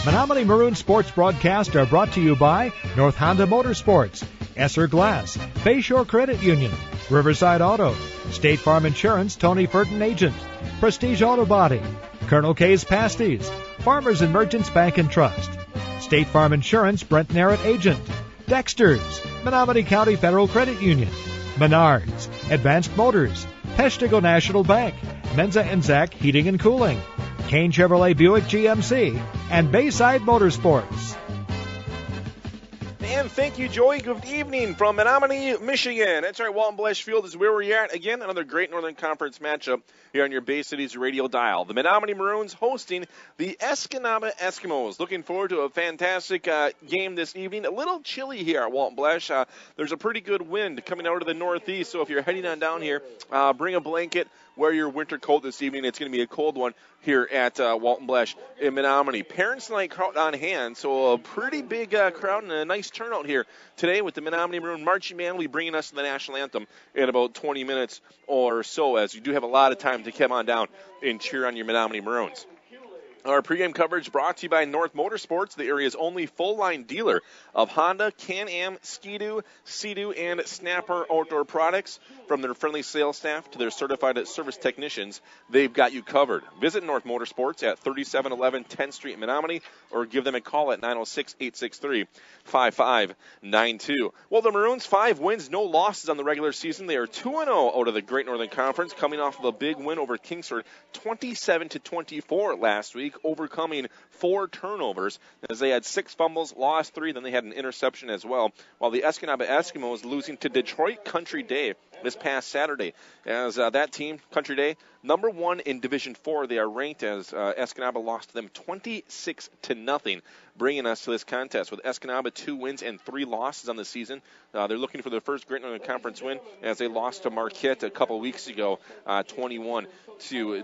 Menominee Maroon sports broadcasts are brought to you by North Honda Motorsports, Esser Glass, Bayshore Credit Union, Riverside Auto, State Farm Insurance, Tony Furton Agent, Prestige Auto Body, Colonel K's Pasties, Farmers and Merchants Bank and Trust, State Farm Insurance, Brent Narrett Agent, Dexter's, Menominee County Federal Credit Union, Menards, Advanced Motors, Peshtigo National Bank, Menza and Zach Heating and Cooling, Kane Chevrolet Buick GMC, and Bayside Motorsports. And thank you, Joey. Good evening from Menominee, Michigan. That's right, Walton Blesh Field is where we're at. Again, another great Northern Conference matchup here on your Bay Cities radio dial. The Menominee Maroons hosting the Escanaba Eskimos. Looking forward to a fantastic game this evening. A little chilly here at Walton Blesh. There's a pretty good wind coming out of the northeast, so if you're heading on down here, bring a blanket. Wear your winter coat this evening. It's going to be a cold one here at Walton Blesh in Menominee. Parents night crowd on hand, so a pretty big crowd and a nice turnout here today with the Menominee Maroon Marching Band will be bringing us to the national anthem in about 20 minutes or so, as you do have a lot of time to come on down and cheer on your Menominee Maroons. Our pregame coverage brought to you by North Motorsports, the area's only full-line dealer of Honda, Can-Am, Ski-Doo, Sea-Doo, and Snapper outdoor products. From their friendly sales staff to their certified service technicians, they've got you covered. Visit North Motorsports at 3711 10th Street in Menominee or give them a call at 906-863-5592. Well, the Maroons, 5 wins, no losses on the regular season. They are 2-0 out of the Great Northern Conference, coming off of a big win over Kingsford, 27-24 last week, overcoming 4 turnovers as they had 6 fumbles, lost 3, then they had an interception as well, while the Escanaba Eskimos losing to Detroit Country Day this past Saturday. As that team, Country Day, number 1 in Division 4, they are ranked as Escanaba lost to them 26-0, bringing us to this contest with Escanaba 2 wins and 3 losses on the season. They're looking for their first Great Northern Conference win as they lost to Marquette a couple weeks ago, 21-28. So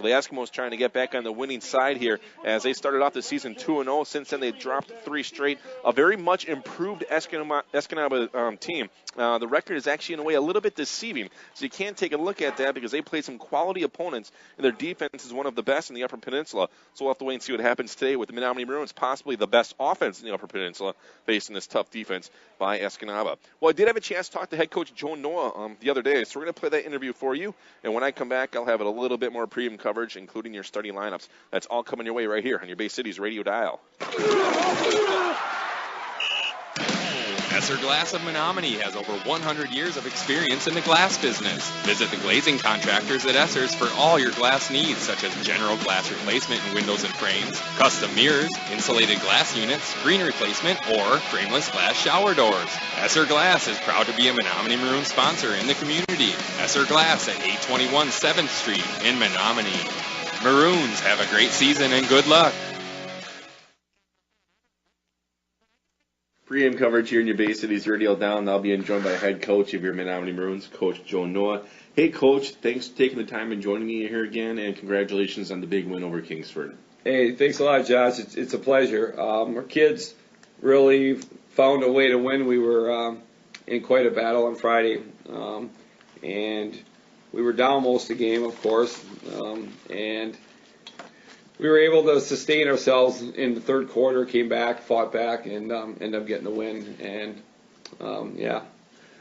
the Eskimos trying to get back on the winning side here as they started off the season 2-0. Since then, they dropped 3 straight. A very much improved Escanaba team. The record is actually, in a way, a little bit deceiving. So you can't take a look at that because they play some quality opponents, and their defense is one of the best in the Upper Peninsula. So we'll have to wait and see what happens today with the Menominee Maroons, possibly the best offense in the Upper Peninsula, facing this tough defense by Escanaba. Well, I did have a chance to talk to head coach Joe Noah the other day, so we're going to play that interview for you. And when I come back, I'll have a little bit more pregame coverage, including your starting lineups. That's all coming your way right here on your Bay Cities radio dial. Esser Glass of Menominee has over 100 years of experience in the glass business. Visit the glazing contractors at Esser's for all your glass needs, such as general glass replacement in windows and frames, custom mirrors, insulated glass units, screen replacement, or frameless glass shower doors. Esser Glass is proud to be a Menominee Maroon sponsor in the community. Esser Glass at 821 7th Street in Menominee. Maroons, have a great season and good luck. Pre-game coverage here in your Bay Cities radio down. I'll be joined by head coach of your Menominee Maroons, Coach Joe Noah. Hey, Coach, thanks for taking the time and joining me here again, and congratulations on the big win over Kingsford. Hey, thanks a lot, Josh. It's a pleasure. Our kids really found a way to win. We were in quite a battle on Friday, and we were down most of the game, of course, and we were able to sustain ourselves in the third quarter, came back, fought back, and ended up getting the win. And, yeah.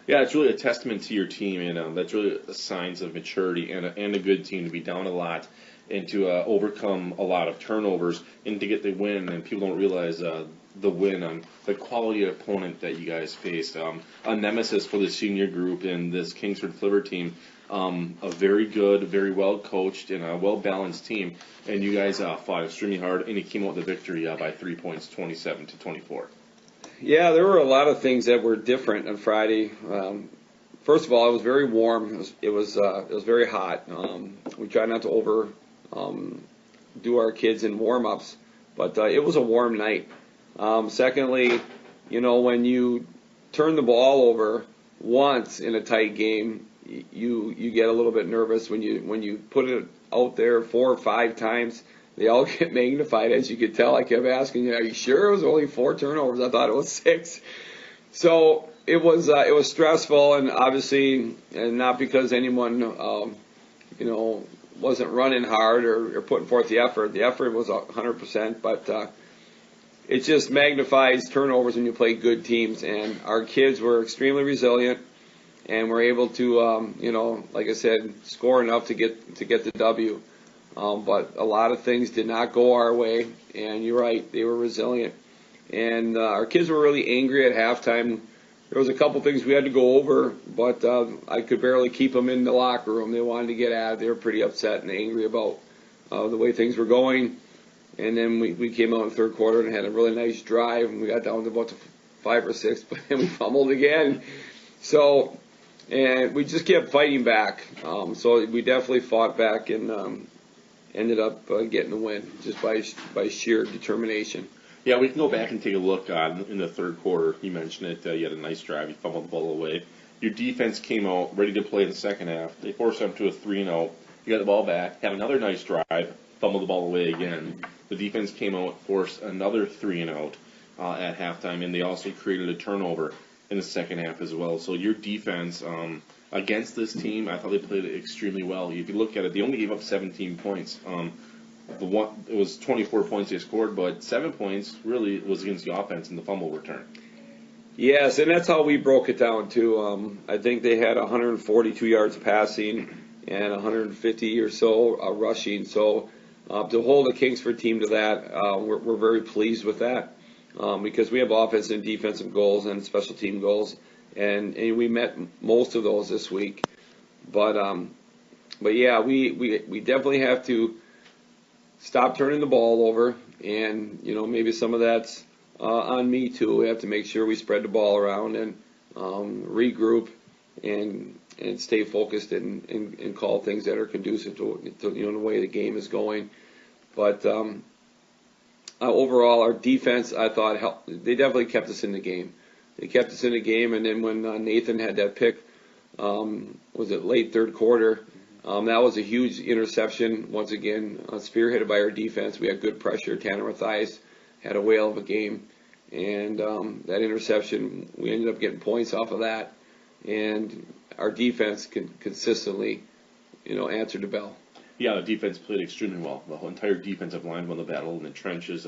Yeah, it's really a testament to your team, and that's really signs of maturity and a good team to be down a lot and to overcome a lot of turnovers and to get the win. And people don't realize the win on the quality of opponent that you guys faced. A nemesis for the senior group and this Kingsford Flivver team. A very good, very well coached, and a well balanced team, and you guys fought extremely hard, and you came out with the victory by 3 points, 27-24. Yeah, there were a lot of things that were different on Friday. First of all, it was very warm. It was very hot. We tried not to do our kids in warm-ups, but it was a warm night. Secondly, when you turn the ball over once in a tight game, you get a little bit nervous when you put it out there 4 or 5 times. They all get magnified, as you could tell. I kept asking, "Are you sure it was only 4 turnovers?" I thought it was 6. So it was stressful, and obviously, and not because anyone wasn't running hard or putting forth the effort. The effort was 100%, but it just magnifies turnovers when you play good teams. And our kids were extremely resilient, and were able to, like I said, score enough to get the W. But a lot of things did not go our way, and you're right, they were resilient. And our kids were really angry at halftime. There was a couple things we had to go over, but I could barely keep them in the locker room. They wanted to get out. They were pretty upset and angry about the way things were going. And then we came out in the third quarter and had a really nice drive, and we got down to about 5 or 6, but then we fumbled again. So, and we just kept fighting back. So we definitely fought back and ended up getting the win just by sheer determination. Yeah, we can go back and take a look in the third quarter. You mentioned it. You had a nice drive. You fumbled the ball away. Your defense came out ready to play in the second half. They forced them to a 3-0. You got the ball back, had another nice drive, fumbled the ball away again. The defense came out, forced another 3-and-out at halftime, and they also created a turnover in the second half as well. So your defense against this team, I thought they played it extremely well. If you look at it, they only gave up 17 points. It was 24 points they scored, but 7 points really was against the offense and the fumble return. Yes, and that's how we broke it down too. I think they had 142 yards passing and 150 or so rushing. So to hold the Kingsford team to that, we're very pleased with that because we have offense and defensive goals and special team goals, and we met most of those this week. But yeah, we definitely have to stop turning the ball over, and maybe some of that's on me too. We have to make sure we spread the ball around and regroup and stay focused and call things that are conducive to the way the game is going. But overall, our defense, I thought, they definitely kept us in the game. They kept us in the game, and then when Nathan had that pick, was it late third quarter? That was a huge interception. Once again, spearheaded by our defense. We had good pressure. Tanner Mathias had a whale of a game. And that interception, we ended up getting points off of that. And our defense consistently, answered the bell. Yeah, the defense played extremely well. The whole entire defensive line won the battle in the trenches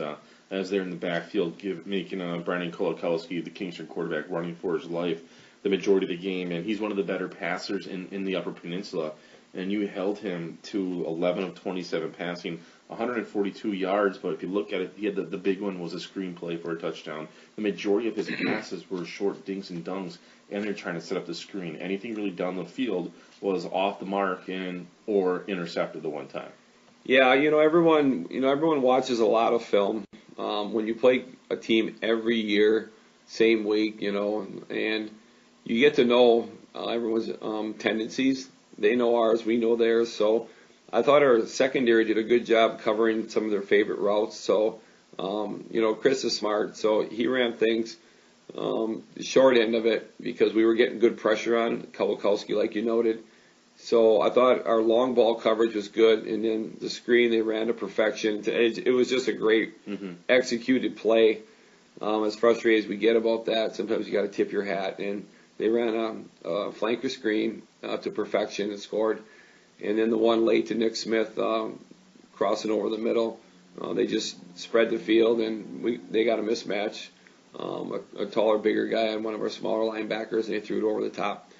as they're in the backfield, making Brandon Kolakowski, the Kingston quarterback, running for his life the majority of the game. And he's one of the better passers in the Upper Peninsula. And you held him to 11 of 27 passing, 142 yards. But if you look at it, he had the big one was a screenplay for a touchdown. The majority of his passes were short dinks and dunks, and they're trying to set up the screen. Anything really down the field was off the mark or intercepted the one time. Yeah, everyone watches a lot of film. When you play a team every year, same week, and you get to know everyone's tendencies. They know ours, we know theirs. So I thought our secondary did a good job covering some of their favorite routes. So, Chris is smart. So he ran things the short end of it because we were getting good pressure on Kolakowski, like you noted. So I thought our long ball coverage was good. And then the screen, they ran to perfection. It was just a great executed play. As frustrated as we get about that, sometimes you got to tip your hat. And they ran a flanker screen to perfection and scored. And then the one late to Nick Smith crossing over the middle, they just spread the field, and they got a mismatch. A taller, bigger guy and one of our smaller linebackers, and they threw it over the top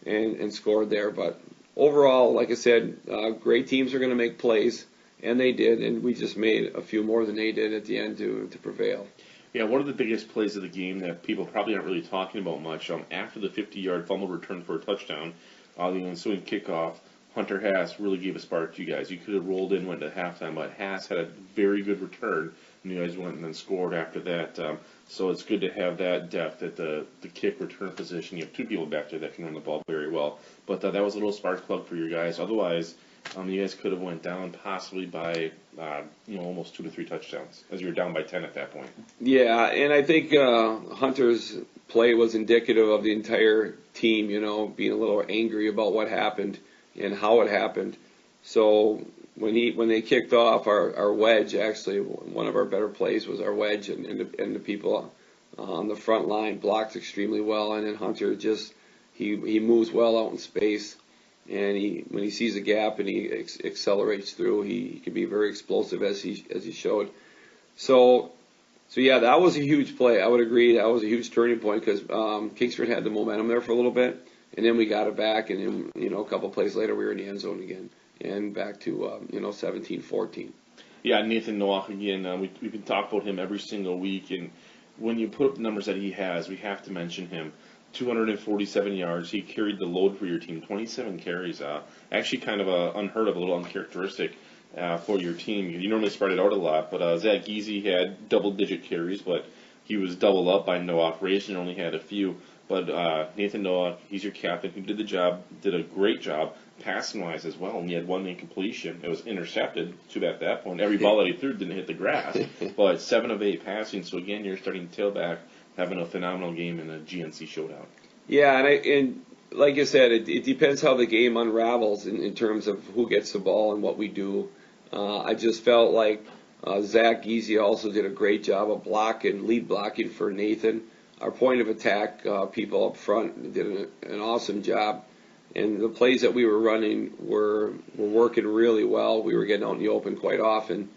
and scored there. But overall, like I said, great teams are going to make plays, and they did, and we just made a few more than they did at the end to prevail. Yeah, one of the biggest plays of the game that people probably aren't really talking about much, after the 50-yard fumble return for a touchdown, the ensuing kickoff, Hunter Haas really gave a spark to you guys. You could have rolled in, went to halftime, but Haas had a very good return, and you guys went and then scored after that. So it's good to have that depth at the kick return position. You have two people back there that can run the ball very well. But that was a little spark plug for your guys. Otherwise, you guys could have went down possibly by almost 2 to 3 touchdowns, as you were down by 10 at that point. Yeah, and I think Hunter's play was indicative of the entire team, being a little angry about what happened and how it happened. So when they kicked off our wedge, actually one of our better plays was our wedge, and the people on the front line blocked extremely well, and then Hunter just he moves well out in space. And when he sees a gap and he accelerates through, he can be very explosive as he showed. So So yeah, that was a huge play. I would agree that was a huge turning point because Kingsford had the momentum there for a little bit, and then we got it back, and then a couple plays later we were in the end zone again, and back to 17-14. Yeah, Nathan Nowak again. We've been talking about him every single week, and when you put up the numbers that he has, we have to mention him. 247 yards. He carried the load for your team. 27 carries. Actually, kind of unheard of, a little uncharacteristic for your team. You normally spread it out a lot, but Zach Easy had double-digit carries, but he was doubled up by Nowak. Rayson only had a few, but Nathan Nowak, he's your captain, who did the job, did a great job, passing-wise as well, and he had one incompletion. It was intercepted, too bad at that point. Every ball that he threw didn't hit the grass, but 7 of 8 passing, so again, you're starting tailback, having a phenomenal game in a GNC showdown. Yeah, and like I said, it depends how the game unravels in terms of who gets the ball and what we do. I just felt like Zach Easy also did a great job of lead blocking for Nathan. Our point of attack people up front did an awesome job. And the plays that we were running were working really well. We were getting out in the open quite often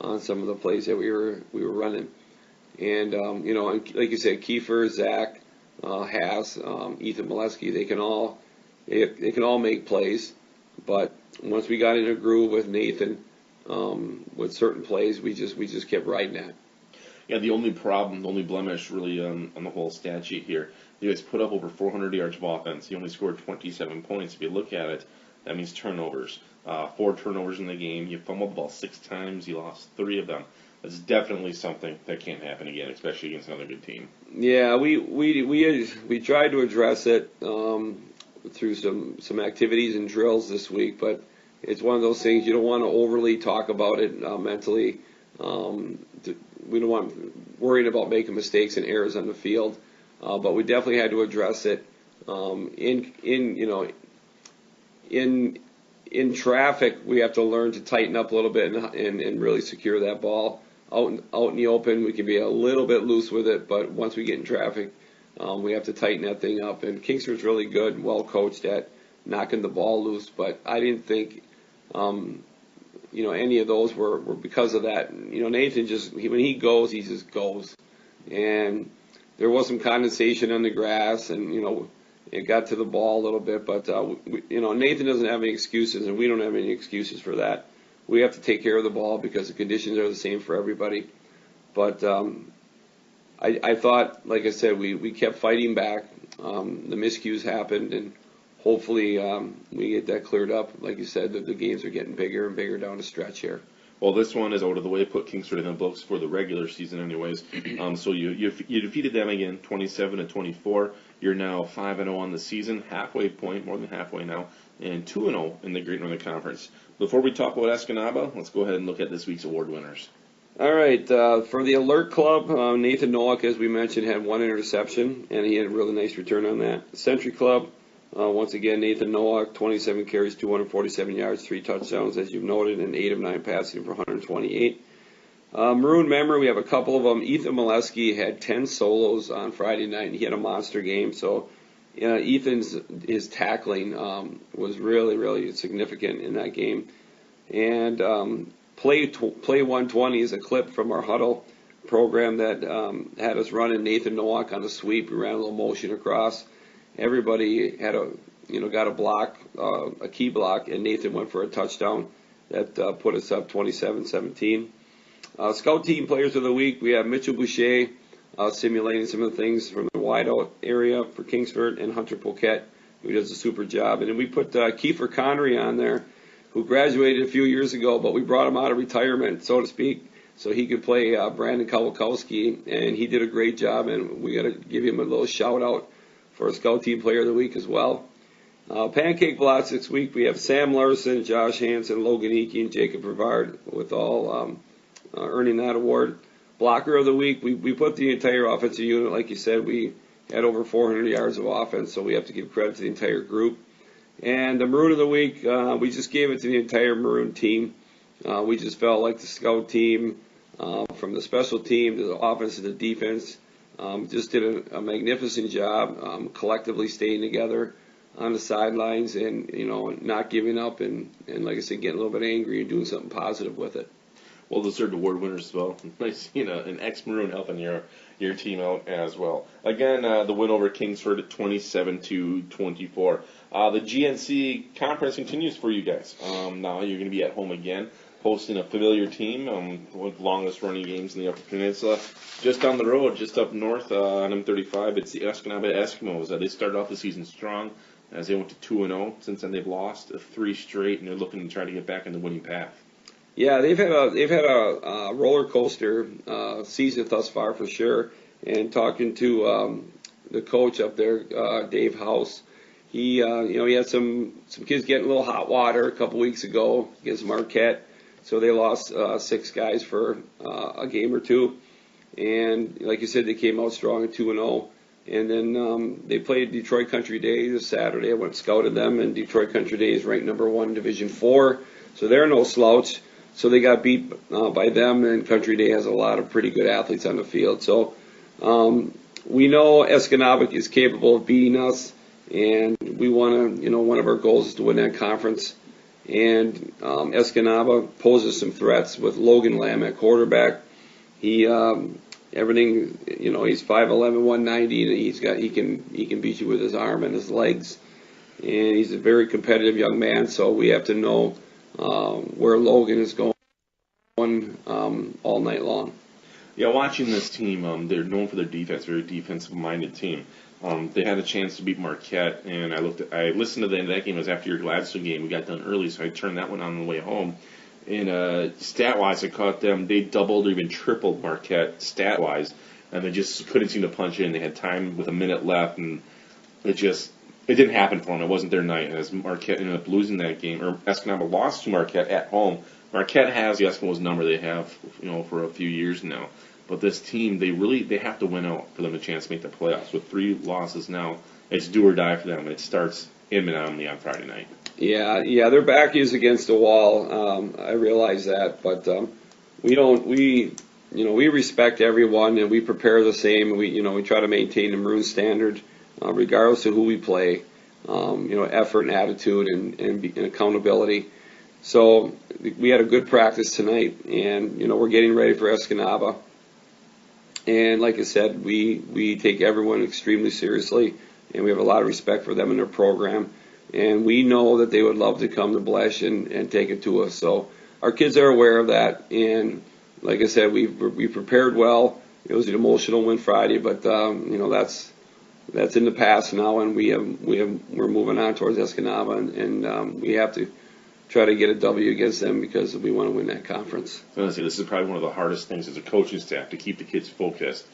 on some of the plays that we were running. And and like you said, Kiefer, Zach, Haas, Ethan Molesky, they can all make plays. But once we got in a groove with Nathan, with certain plays, we just kept riding that. Yeah, the only blemish really on the whole stat sheet here, he was put up over 400 yards of offense. He only scored 27 points. If you look at it, that means turnovers. 4 turnovers in the game. You fumbled the ball 6 times. You lost 3 of them. That's definitely something that can't happen again, especially against another good team. Yeah, we tried to address it through some activities and drills this week, but it's one of those things you don't want to overly talk about it mentally. We don't want worrying about making mistakes and errors on the field, but we definitely had to address it. In traffic, we have to learn to tighten up a little bit and really secure that ball. Out in the open, we can be a little bit loose with it, but once we get in traffic, we have to tighten that thing up. And Kingsford's really good, well coached at knocking the ball loose, but I didn't think any of those were because of that. Nathan when he goes, he just goes. And there was some condensation on the grass, and it got to the ball a little bit. But Nathan doesn't have any excuses, and we don't have any excuses for that. We have to take care of the ball because the conditions are the same for everybody. But I thought, like I said, we kept fighting back. The miscues happened, and hopefully we get that cleared up. Like you said, the games are getting bigger and bigger down the stretch here. Well, this one is out of the way. Put Kingsford in the books for the regular season, anyways. So you defeated them again, 27-24. You're now 5-0 on the season, halfway point, more than halfway now, and 2-0 in the Great Northern Conference. Before we talk about Escanaba, let's go ahead and look at this week's award winners. All right, for the Alert Club, Nathan Nowak, as we mentioned, had 1 interception, and he had a really nice return on that. The Century Club, once again, Nathan Nowak, 27 carries, 247 yards, 3 touchdowns, as you've noted, and 8 of 9 passing for 128. Maroon memory, we have a couple of them. Ethan Molesky had 10 solos on Friday night, and he had a monster game. So his tackling was really, really significant in that game. And Play 120 is a clip from our huddle program that had us running Nathan Nowak on a sweep. We ran a little motion across. Everybody had got a block, a key block, and Nathan went for a touchdown that put us up 27-17. Scout Team Players of the Week, we have Mitchell Boucher simulating some of the things from the wideout area for Kingsford, and Hunter Poquette, who does a super job. And then we put Kiefer Connery on there, who graduated a few years ago, but we brought him out of retirement, so to speak, so he could play Brandon Kowalkowski, and he did a great job, and we got to give him a little shout-out for a Scout Team Player of the Week as well. Pancake Blots this week, we have Sam Larson, Josh Hansen, Logan Eakey, and Jacob Brevard with all earning that award. Blocker of the Week, we put the entire offensive unit, like you said, we had over 400 yards of offense, so we have to give credit to the entire group. And the Maroon of the Week, we just gave it to the entire Maroon team. We just felt like the scout team, from the special team to the offense to the defense, just did a magnificent job, collectively staying together on the sidelines and, not giving up and like I said, getting a little bit angry and doing something positive with it. well-deserved award winners as well. Nice, an ex-Maroon helping your team out as well. Again, the win over Kingsford at 27-24. The GNC conference continues for you guys. Now you're going to be at home again, hosting a familiar team, one of the longest running games in the Upper Peninsula. Just down the road, just up north on M35, it's the Escanaba Eskimos. They started off the season strong as they went to 2-0. Since then, they've lost 3 straight, and they're looking to try to get back in the winning path. Yeah, they've had a roller coaster season thus far for sure. And talking to the coach up there, Dave House, he had some kids getting a little hot water a couple weeks ago against Marquette, so they lost 6 guys for a game or two. And like you said, they came out strong at 2-0. And then they played Detroit Country Day this Saturday. I went and scouted them, and Detroit Country Day is ranked number 1 in Division 4, so they're no slouch. So they got beat by them, and Country Day has a lot of pretty good athletes on the field. So we know Escanaba is capable of beating us, and we want to, one of our goals is to win that conference. And Escanaba poses some threats with Logan Lamb at quarterback. He everything, he's 5'11", 190, and he can beat you with his arm and his legs. And he's a very competitive young man, so we have to know where Logan is going all night long. Yeah, watching this team, they're known for their defense, very defensive-minded team. They had a chance to beat Marquette, and I listened to the end of that game. It was after your Gladstone game. We got done early, so I turned that one on the way home. And stat-wise, I caught them. They doubled or even tripled Marquette stat-wise, and they just couldn't seem to punch in. They had time with a minute left, and it didn't happen for them. It wasn't their night. As Marquette ended up losing that game, or Escanaba lost to Marquette at home. Marquette has the Eskimos number they have, for a few years now. But this team, they have to win out for them a chance to make the playoffs. With 3 losses now, it's do or die for them. And it starts in Menominee on Friday night. Yeah, their back is against the wall. I realize that, but we respect everyone, and we prepare the same, and we try to maintain the Maroon standard, regardless of who we play. Effort and attitude and accountability. So we had a good practice tonight, and we're getting ready for Escanaba. And like I said, we take everyone extremely seriously, and we have a lot of respect for them and their program. And we know that they would love to come to Blesh and take it to us. So our kids are aware of that. And like I said, we prepared well. It was an emotional win Friday, but that's in the past now, and we're moving on towards Escanaba, and we have to try to get a W against them because we want to win that conference. I was going to say, this is probably one of the hardest things as a coaching staff to keep the kids focused.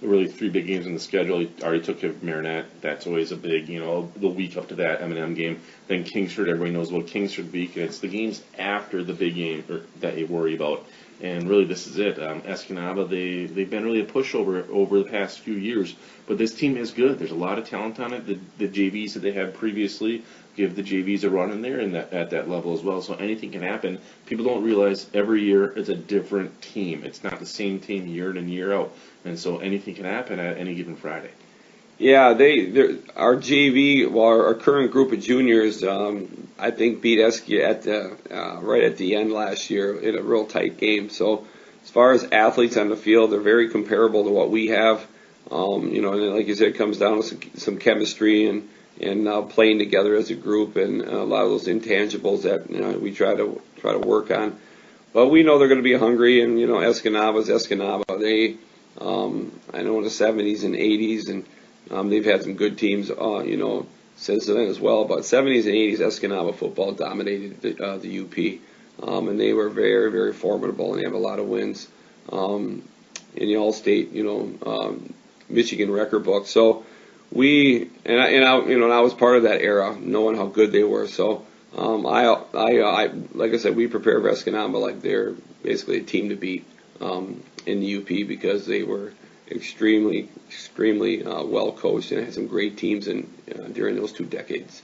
Really 3 big games in the schedule. He already took care of Marinette. That's always a big, the week up to that M&M game. Then Kingsford, everybody knows about Kingsford week. It's the games after the big game that you worry about. And really, this is it. Escanaba, they've been really a pushover over the past few years. But this team is good. There's a lot of talent on it. The JVs that they had previously give the JVs a run in there and at that level as well. So anything can happen. People don't realize every year it's a different team. It's not the same team year in and year out. And so anything can happen at any given Friday. Yeah, our JV, our current group of juniors, I think beat Esky right at the end last year in a real tight game. So as far as athletes on the field, they're very comparable to what we have. And like you said, it comes down to some chemistry and playing together as a group, and a lot of those intangibles that we try to work on. But we know they're going to be hungry, and Escanaba's Escanaba. They, I know in the 70s and 80s, and they've had some good teams, since then as well. But 70s and 80s, Escanaba football dominated the UP, and they were very, very formidable, and they have a lot of wins in the All-State, Michigan record book. So I was part of that era, knowing how good they were. So I like I said, we prepare for Escanaba like they're basically a team to beat in the UP, because they were extremely well coached and had some great teams during those 2 decades.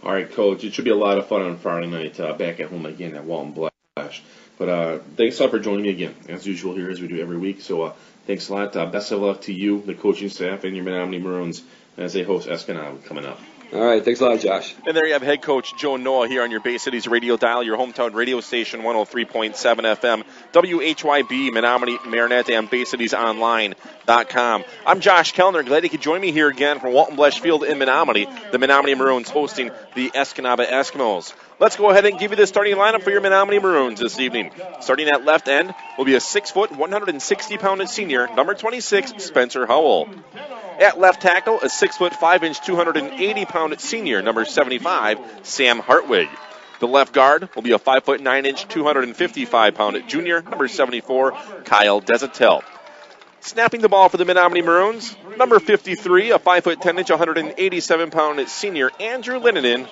All right, Coach. It should be a lot of fun on Friday night back at home again at Walton Blesh. But thanks a lot for joining me again, as usual here, as we do every week. So thanks a lot. Best of luck to you, the coaching staff, and your Menominee Maroons as they host Escanaba coming up. All right, thanks a lot, Josh. And there you have head coach Joe Noah here on your Bay Cities radio dial, your hometown radio station, 103.7 FM, WHYB, Menominee, Marinette, and BayCitiesOnline.com. I'm Josh Kellner. Glad you could join me here again from Walton Blesh Field in Menominee. The Menominee Maroons hosting the Escanaba Eskimos. Let's go ahead and give you the starting lineup for your Menominee Maroons this evening. Starting at left end will be a 6-foot, 160-pound senior, number 26, Spencer Howell. At left tackle, a 6-foot, 5-inch, 280-pound senior, number 75, Sam Hartwig. The left guard will be a 5-foot, 9-inch, 255-pound junior, number 74, Kyle Desatel. Snapping the ball for the Menominee Maroons, number 53, a 5-foot, 10-inch, 187-pound senior, Andrew Linninen.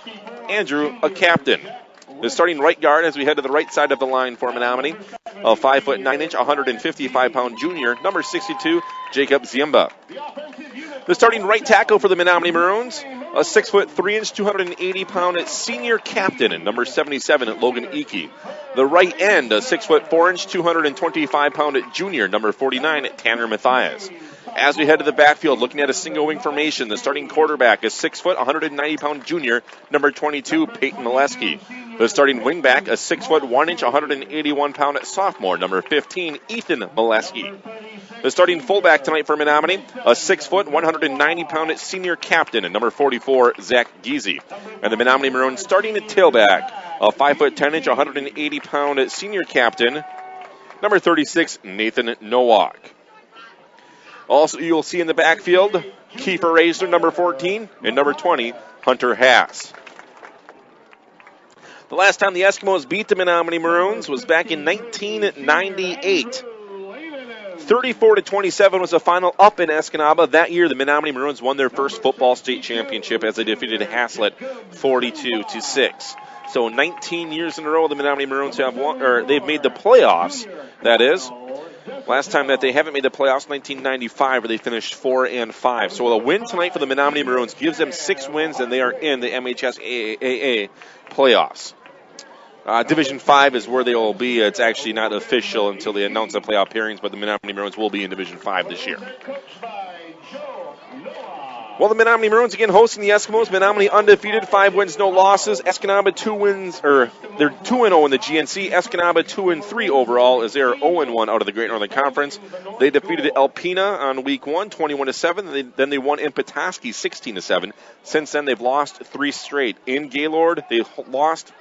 Andrew, a captain. The starting right guard as we head to the right side of the line for Menominee, a 5-foot, 9-inch, 155-pound junior, number 62, Jacob Ziemba. The starting right tackle for the Menominee Maroons, a 6-foot, 3-inch, 280-pound senior captain, number 77, Logan Eakey. The right end, a 6-foot, 4-inch, 225-pound junior, number 49, Tanner Mathias. As we head to the backfield, looking at a single wing formation, the starting quarterback is 6-foot, 190-pound junior, number 22, Peyton Molesky. The starting wingback, a 6-foot, 1-inch, 181-pound sophomore, number 15, Ethan Molesky. The starting fullback tonight for Menominee, a 6-foot, 190-pound senior captain, number 44, Zach Giese. And the Menominee Maroons starting at tailback, a 5-foot, 10-inch, 180-pound senior captain, number 36, Nathan Nowak. Also, you'll see in the backfield, Kiefer Raisler, number 14, and number 20, Hunter Haas. The last time the Eskimos beat the Menominee Maroons was back in 1998. 34-27 was the final up in Escanaba. That year, the Menominee Maroons won their first football state championship as they defeated Haslett 42-6. So 19 years in a row, the Menominee Maroons have won, or they've made the playoffs. That is. Last time that they haven't made the playoffs, 1995, where they finished 4-5. So a win tonight for the Menominee Maroons gives them 6 wins, and they are in the MHSAA playoffs. Division 5 is where they will be. It's actually not official until they announce the playoff pairings, but the Menominee Maroons will be in Division 5 this year. Well, the Menominee Maroons again hosting the Eskimos. Menominee undefeated, 5 wins, no losses. Escanaba 2 wins, or they're 2-0 in the GNC. Escanaba 2-3 overall, as they are 0-1 out of the Great Northern Conference. They defeated Alpena on week 1, 21-7. Then they won in Petoskey, 16-7. Since then, they've lost 3 straight. In Gaylord, they lost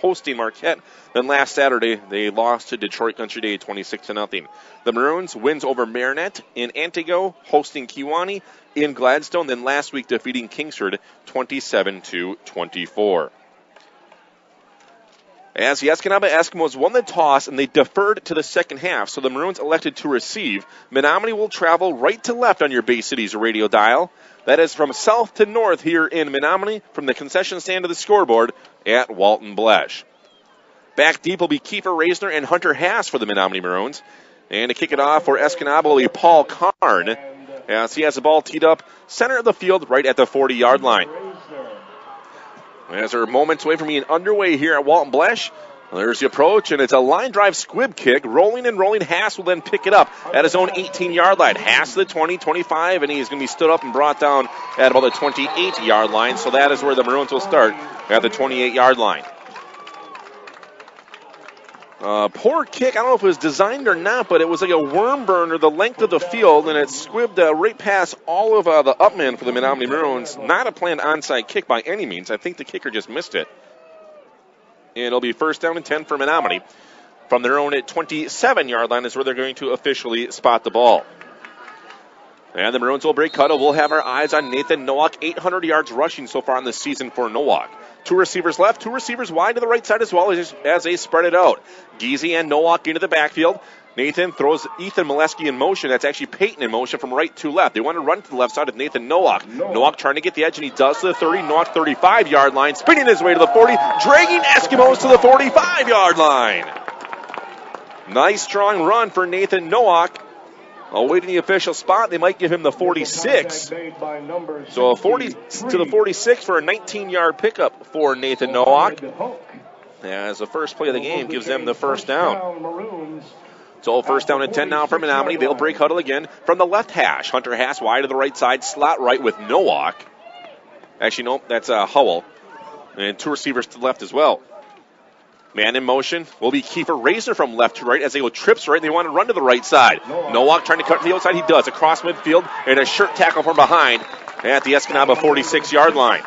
hosting Marquette. Then last Saturday, they lost to Detroit Country Day 26-0. The Maroons wins over Marinette in Antigo, hosting Kewanee in Gladstone. Then last week defeating Kingsford 27-24. As the Escanaba Eskimos won the toss and they deferred to the second half, so the Maroons elected to receive. Menominee will travel right to left on your Bay Cities radio dial. That is from south to north here in Menominee, from the concession stand to the scoreboard at Walton Blesh. Back deep will be Kiefer Raisner and Hunter Haas for the Menominee Maroons. And to kick it off for Escanaba will be Paul Karn, as he has the ball teed up center of the field right at the 40-yard line. As we're moments away from being underway here at Walton Blesh, there's the approach, and it's a line drive squib kick. Rolling and rolling. Haas will then pick it up at his own 18-yard line. Haas to the 20, 25, and he's going to be stood up and brought down at about the 28-yard line. So that is where the Maroons will start, at the 28-yard line. Poor kick. I don't know if it was designed or not, but it was like a worm burner the length of the field, and it squibbed right past all of the upmen for the Menominee Maroons. Not a planned onside kick by any means. I think the kicker just missed it. And it'll be first down and 10 for Menominee. From their own 27-yard line is where they're going to officially spot the ball. And the Maroons will break cuddle. We'll have our eyes on Nathan Nowak. 800 yards rushing so far in the season for Nowak. 2 receivers left, 2 receivers wide to the right side as well as they spread it out. Giese and Nowak into the backfield. Nathan throws Ethan Molesky in motion. That's actually Peyton in motion from right to left. They want to run to the left side of Nathan Nowak. Nowak trying to get the edge, and he does to the 30. Nowak 35-yard line, spinning his way to the 40, dragging Eskimos to the 45-yard line. Nice strong run for Nathan Nowak. Awaiting the official spot, they might give him the 46. So a 40 to the 46 for a 19-yard pickup for Nathan Nowak. As the first play of the game gives them the first down. So first down and 10 now for Menominee. They'll break huddle again from the left hash. Hunter Haas wide to the right side, slot right with Nowak. Actually, no, that's Howell. And 2 receivers to the left as well. Man in motion will be Kiefer Razor from left to right as they go trips right. They want to run to the right side. Nowak trying to cut to the outside. He does. Across midfield and a shirt tackle from behind at the Escanaba 46-yard line.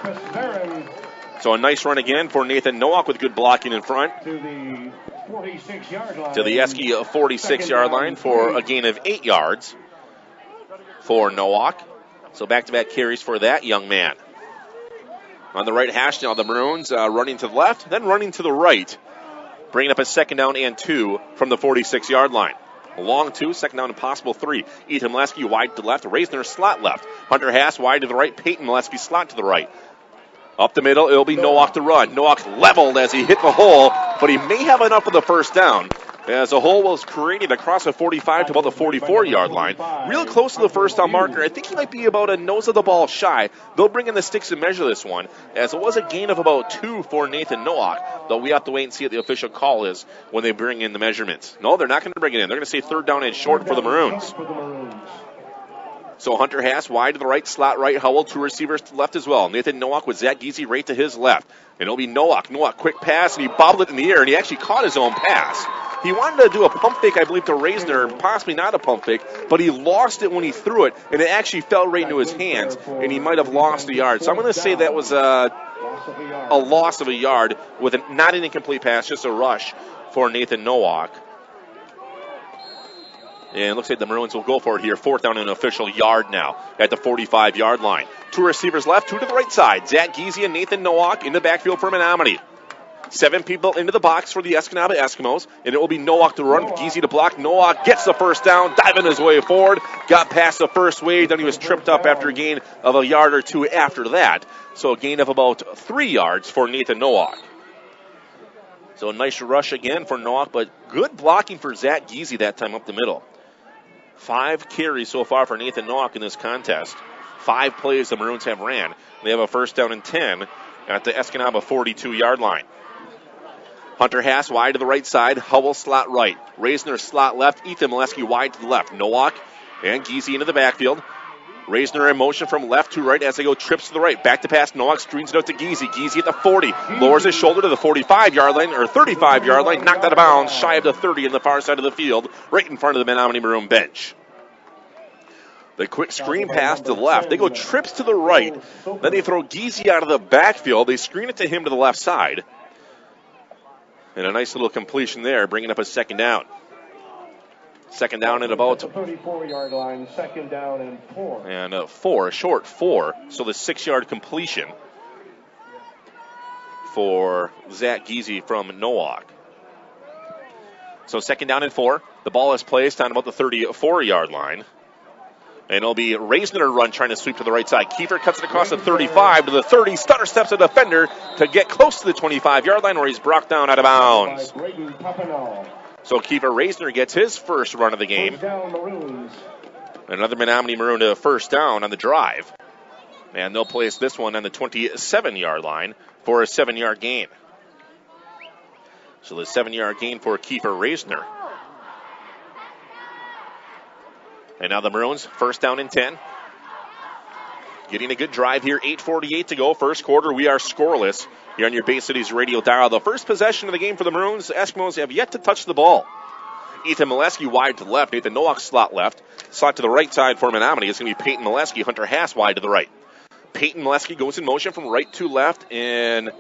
So a nice run again for Nathan Nowak with good blocking in front. To the 46 46-yard line for a gain of 8 yards for Nowak. So back-to-back carries for that young man. On the right hash now, the Maroons running to the left, then running to the right. Bringing up a 2nd down and 2 from the 46-yard line. A long 2, 2nd down and possible 3. Ethan Molesky wide to the left, Reisner slot left. Hunter Haas wide to the right, Peyton Molesky slot to the right. Up the middle, it'll be Nowak to run. Nowak leveled as he hit the hole, but he may have enough for the first down. As the hole was created across the 45 to about the 44-yard line. Real close to the first down marker. I think he might be about a nose of the ball shy. They'll bring in the sticks and measure this one, as it was a gain of about 2 for Nathan Nowak, though we have to wait and see what the official call is when they bring in the measurements. No, they're not going to bring it in. They're going to say 3rd down and short for the Maroons. So Hunter Haas wide to the right, slot right, Howell, 2 receivers to the left as well. Nathan Nowak with Zach Giese right to his left. And it'll be Nowak. Nowak, quick pass, and he bobbled it in the air, and he actually caught his own pass. He wanted to do a pump fake, I believe, to Reisner, possibly not a pump fake, but he lost it when he threw it, and it actually fell right into his hands, and he might have lost a yard. So I'm going to say that was a loss of a yard with not an incomplete pass, just a rush for Nathan Nowak. And it looks like the Maroons will go for it here. 4th down and an official yard now at the 45-yard line. 2 receivers left, 2 to the right side. Zach Giese and Nathan Nowak in the backfield for Menominee. 7 people into the box for the Escanaba Eskimos, and it will be Nowak to run, Giese to block. Nowak gets the first down, diving his way forward, got past the first wave, then he was tripped up after a gain of a yard or 2 after that. So a gain of about 3 yards for Nathan Nowak. So a nice rush again for Nowak, but good blocking for Zach Giese that time up the middle. 5 carries so far for Nathan Nowak in this contest. 5 plays the Maroons have ran. They have a 1st down and 10 at the Escanaba 42-yard line. Hunter Haas wide to the right side. Howell slot right. Reisner slot left. Ethan Molesky wide to the left. Nowak and Giese into the backfield. Reisner in motion from left to right as they go trips to the right. Back to pass. Nowak screens it out to Giese. Giese at the 40. Lowers his shoulder to the 45-yard line or 35-yard line. Knocked out of bounds. Shy of the 30 in the far side of the field. Right in front of the Menominee Maroon bench. The quick screen pass to the left. They go trips to the right. Then they throw Giese out of the backfield. They screen it to him to the left side. And a nice little completion there, bringing up a 2nd down. 2nd down at about the 34-yard line, 2nd down and 4. And a short 4. So the 6-yard completion for Zach Giese from Nowak. So 2nd down and 4. The ball is placed on about the 34-yard line. And it'll be Reisner to run, trying to sweep to the right side. Kiefer cuts it across the 35 to the 30. Stutter steps a defender to get close to the 25-yard line where he's brought down out of bounds. So Kiefer Reisner gets his first run of the game. Another Menominee Maroon to 1st down on the drive. And they'll place this one on the 27-yard line for a 7-yard gain. So the 7-yard gain for Kiefer Reisner. And now the Maroons, 1st down and 10. Getting a good drive here, 8:48 to go, 1st quarter. We are scoreless here on your Bay Cities radio dial. The first possession of the game for the Maroons. The Eskimos have yet to touch the ball. Ethan Molesky wide to the left. Nathan Nowak slot left. Slot to the right side for Menominee. It's going to be Peyton Molesky. Hunter Haas wide to the right. Peyton Molesky goes in motion from right to left, and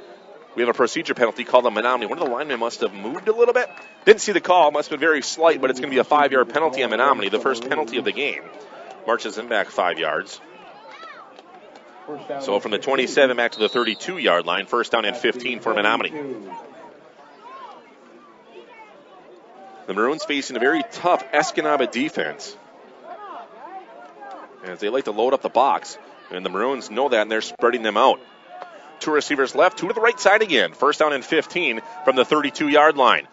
we have a procedure penalty called on Menominee. One of the linemen must have moved a little bit. Didn't see the call. Must have been very slight, but it's going to be a 5-yard penalty on Menominee, the first penalty of the game. Marches him back 5 yards. So from the 27 back to the 32-yard line, 1st down and 15 for Menominee. The Maroons facing a very tough Escanaba defense, as they like to load up the box. And the Maroons know that, and they're spreading them out. 2 receivers left, 2 to the right side again. 1st down and 15 from the 32-yard line.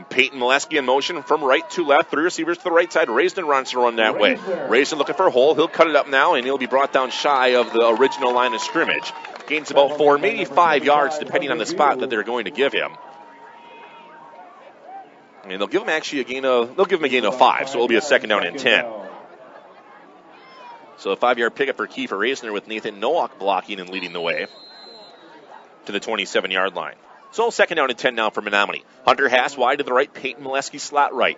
Peyton Molesky in motion from right to left. 3 receivers to the right side. Reisner runs to run that way. Reisner looking for a hole. He'll cut it up now, and he'll be brought down shy of the original line of scrimmage. Gains about 4, maybe 5 yards, depending on the spot that they're going to give him. And they'll give him actually a gain of 5, so it'll be a 2nd down and 10. So a 5-yard pickup for Kiefer Reisner with Nathan Nowak blocking and leading the way to the 27-yard line. So second down and 10 now for Menominee. Hunter Haas wide to the right, Peyton Molesky slot right.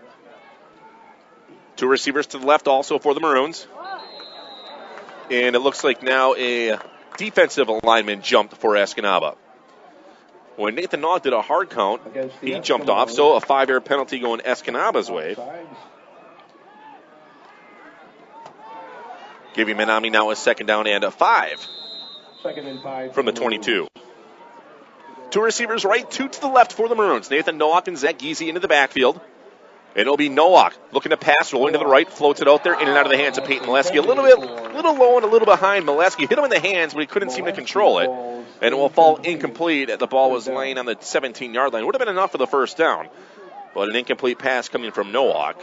2 receivers to the left also for the Maroons. And it looks like now a defensive alignment jumped for Escanaba. When Nathan Nowak did a hard count, he jumped off, so a 5-yard penalty going Escanaba's way. Giving Menominee now a second down and a 5 from the 22. 2 receivers right, 2 to the left for the Maroons. Nathan Nowak and Zach Giese into the backfield. And it'll be Nowak looking to pass, rolling to the right, floats it out there, in and out of the hands of Peyton Molesky. A little low and a little behind Molesky. Hit him in the hands, but he couldn't seem to control it. And it will fall incomplete. The ball was laying on the 17-yard line. Would have been enough for the first down. But an incomplete pass coming from Nowak.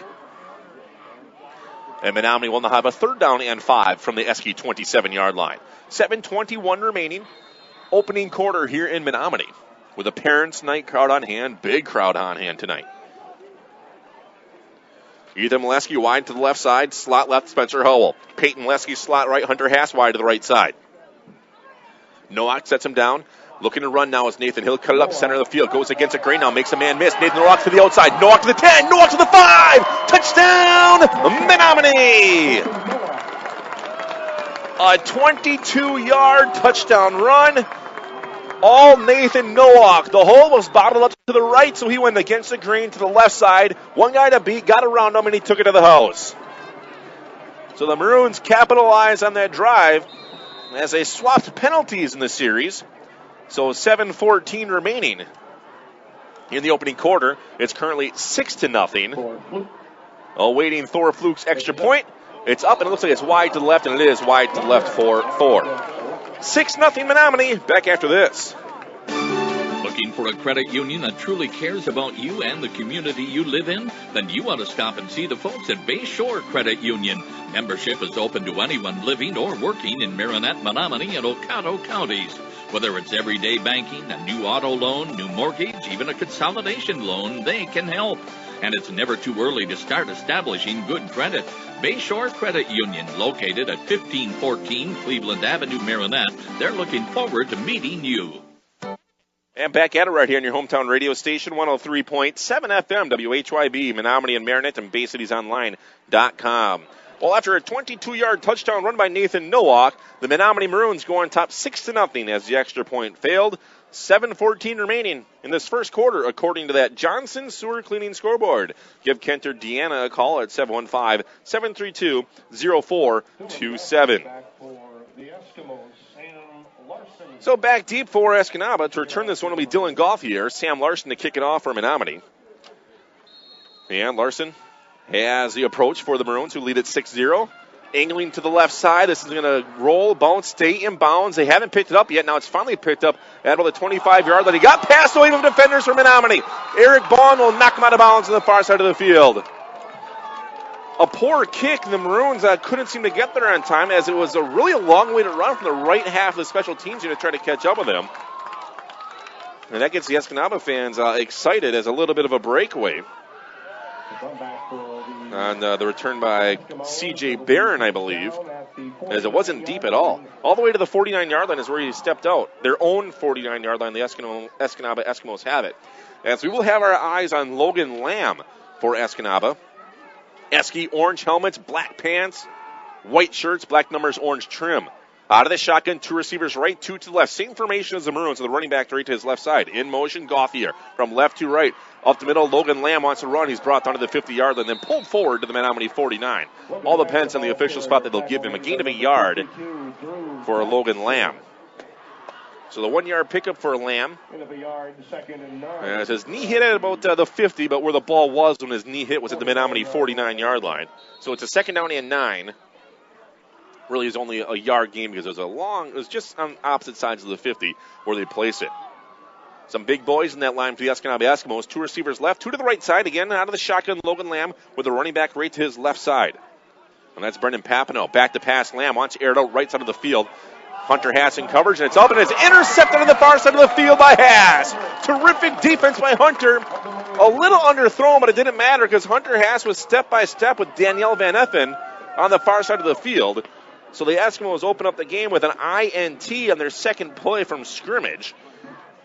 And Menominee will now have a third down and 5 from the Esky 27-yard line. 7:21 remaining. Opening quarter here in Menominee. With a Parents' Night crowd on hand. Big crowd on hand tonight. Ethan Molesky wide to the left side. Slot left, Spencer Howell. Peyton Molesky slot right. Hunter Haas wide to the right side. Nowak sets him down. Looking to run now is Nathan. He'll cut it up center of the field. Goes against a grain now. Makes a man miss. Nathan Nowak to the outside. Nowak to the 10. Nowak to the 5. Touchdown, Menominee. A 22-yard touchdown run. All Nathan Nowak. The hole was bottled up to the right, so he went against the grain to the left side. One guy to beat, got around him, and he took it to the house. So the Maroons capitalize on that drive as they swapped penalties in the series. So 7:14 remaining in the opening quarter. It's currently 6-0. Awaiting Thor Fluke's extra point. It's up, and it looks like it's wide to the left, and it is wide to the left for 4. 6-0 Menominee. Back after this. Looking for a credit union that truly cares about you and the community you live in? Then you want to stop and see the folks at Bayshore Credit Union. Membership is open to anyone living or working in Marinette, Menominee, and Oconto counties. Whether it's everyday banking, a new auto loan, new mortgage, even a consolidation loan, they can help. And it's never too early to start establishing good credit. Bayshore Credit Union, located at 1514 Cleveland Avenue, Marinette. They're looking forward to meeting you. And back at it right here on your hometown radio station, 103.7 FM, WHYB, Menominee and Marinette, and BayCitiesOnline.com. Well, after a 22-yard touchdown run by Nathan Nowak, the Menominee Maroons go on top 6-0 as the extra point failed. 7:14 remaining in this first quarter, according to that Johnson Sewer Cleaning scoreboard. Give Kent or Deanna a call at 715-732-0427. So back deep for Escanaba. To return this one will be Dylan Gauthier. Sam Larson to kick it off for Menominee. And Larson has the approach for the Maroons, who lead at 6-0. Angling to the left side. This is going to roll, bounce, stay in bounds. They haven't picked it up yet. Now it's finally picked up at about the 25-yard line. He got past the wave of defenders for Menominee. Eric Bond will knock him out of bounds on the far side of the field. A poor kick. The Maroons couldn't seem to get there on time, as it was a really long way to run from the right half of the special teams unit to try to catch up with him. And that gets the Escanaba fans excited as a little bit of a breakaway. On the return by C.J. Barron, I believe, as it wasn't deep at all. All the way to the 49-yard line is where he stepped out. Their own 49-yard line, the Escanaba Eskimos have it. As we will have our eyes on Logan Lamb for Escanaba. Esky, orange helmets, black pants, white shirts, black numbers, orange trim. Out of the shotgun, 2 receivers right, 2 to the left. Same formation as the Maroons, with the running back right to his left side. In motion, Gauthier from left to right. Up the middle, Logan Lamb wants to run. He's brought down to the 50-yard line, then pulled forward to the Menominee 49. All depends on the official spot that they'll give him. A gain of a yard for Logan Lamb. So the 1-yard pickup for Lamb. As his knee hit at about the 50, but where the ball was when his knee hit was at the Menominee 49-yard line. So it's a second down and 9. Really is only a yard game because it was just on opposite sides of the 50 where they place it. Some big boys in that line for the Escanaba Eskimos. 2 receivers left, 2 to the right side. Again, out of the shotgun, Logan Lamb with the running back right to his left side. And that's Brendan Papineau. Back to pass. Lamb wants to air it out right side of the field. Hunter Haas in coverage, and it's up, and it's intercepted on the far side of the field by Haas. Terrific defense by Hunter. A little underthrown, but it didn't matter because Hunter Haas was step by step with Danielle Van Effen on the far side of the field. So the Eskimos open up the game with an INT on their second play from scrimmage.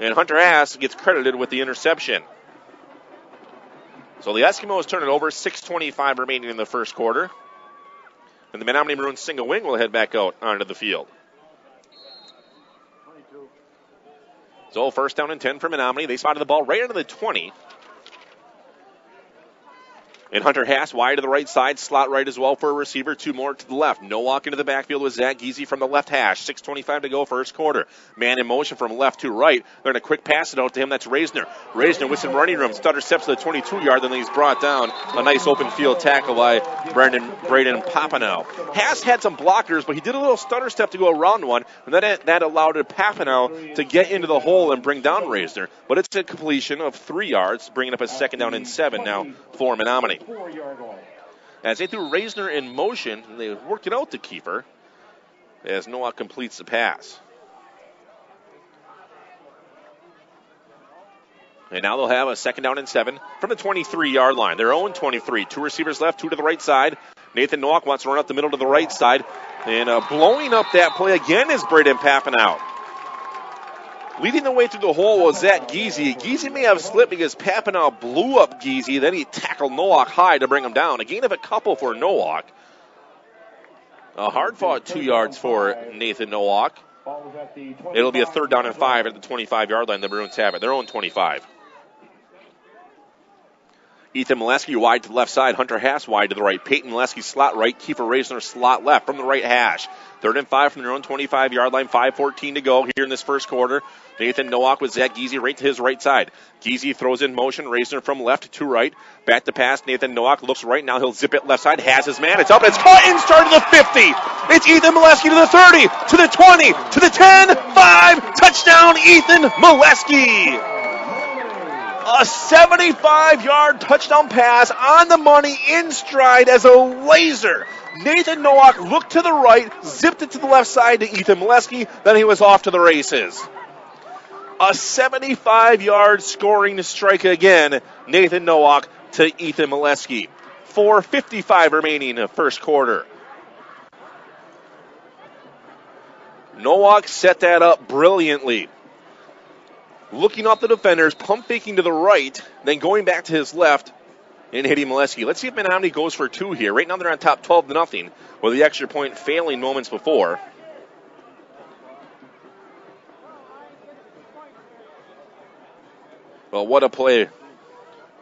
And Hunter Haas gets credited with the interception. So the Eskimos turn it over, 6:25 remaining in the first quarter. And the Menominee Maroons single wing will head back out onto the field. So first down and 10 for Menominee. They spotted the ball right under the 20. And Hunter Haas wide to the right side, slot right as well for a receiver, 2 more to the left. No walk into the backfield with Zach Giese from the left hash. 6:25 to go, first quarter. Man in motion from left to right. They're going to quick pass it out to him. That's Reisner. Reisner with some running room. Stutter steps to the 22-yard, then he's brought down. A nice open field tackle by Braden Papineau. Haas had some blockers, but he did a little stutter step to go around one, and that allowed Papineau to get into the hole and bring down Reisner. But it's a completion of 3 yards, bringing up a second down and 7 now for Menominee. As they threw Reisner in motion, they worked it out to Kiefer as Noah completes the pass. And now they'll have a second down and 7 from the 23-yard line. Their own 23. 2 receivers left, 2 to the right side. Nathan Nowak wants to run up the middle to the right side. And blowing up that play again is Braden Papineau. Leading the way through the hole was Zach Giese. Giese may have slipped because Papineau blew up Giese. Then he tackled Nowak high to bring him down. A gain of a couple for Nowak. A hard-fought 2 yards for Nathan Nowak. It'll be a third down and 5 at the 25-yard line. The Maroons have it. Their own 25. Ethan Molesky wide to the left side. Hunter Haas wide to the right. Peyton Molesky slot right. Kiefer Reisner slot left from the right hash. Third and 5 from their own 25-yard line. 5:14 to go here in this first quarter. Nathan Nowak with Zach Giese right to his right side. Giese throws in motion. Reisner from left to right. Back to pass. Nathan Nowak looks right. Now he'll zip it left side. Has his man. It's up. It's caught inside to the 50. It's Ethan Molesky to the 30, to the 20, to the 10, 5. Touchdown, Ethan Molesky. A 75-yard touchdown pass on the money in stride as a laser. Nathan Nowak looked to the right, zipped it to the left side to Ethan Molesky, then he was off to the races. A 75-yard scoring strike again, Nathan Nowak to Ethan Molesky. 4:55 remaining in the first quarter. Nowak set that up brilliantly. Looking off the defenders, pump faking to the right, then going back to his left and hitting Molesky. Let's see if Menominee goes for 2 here. Right now they're on top 12-0 with the extra point failing moments before. Well, what a play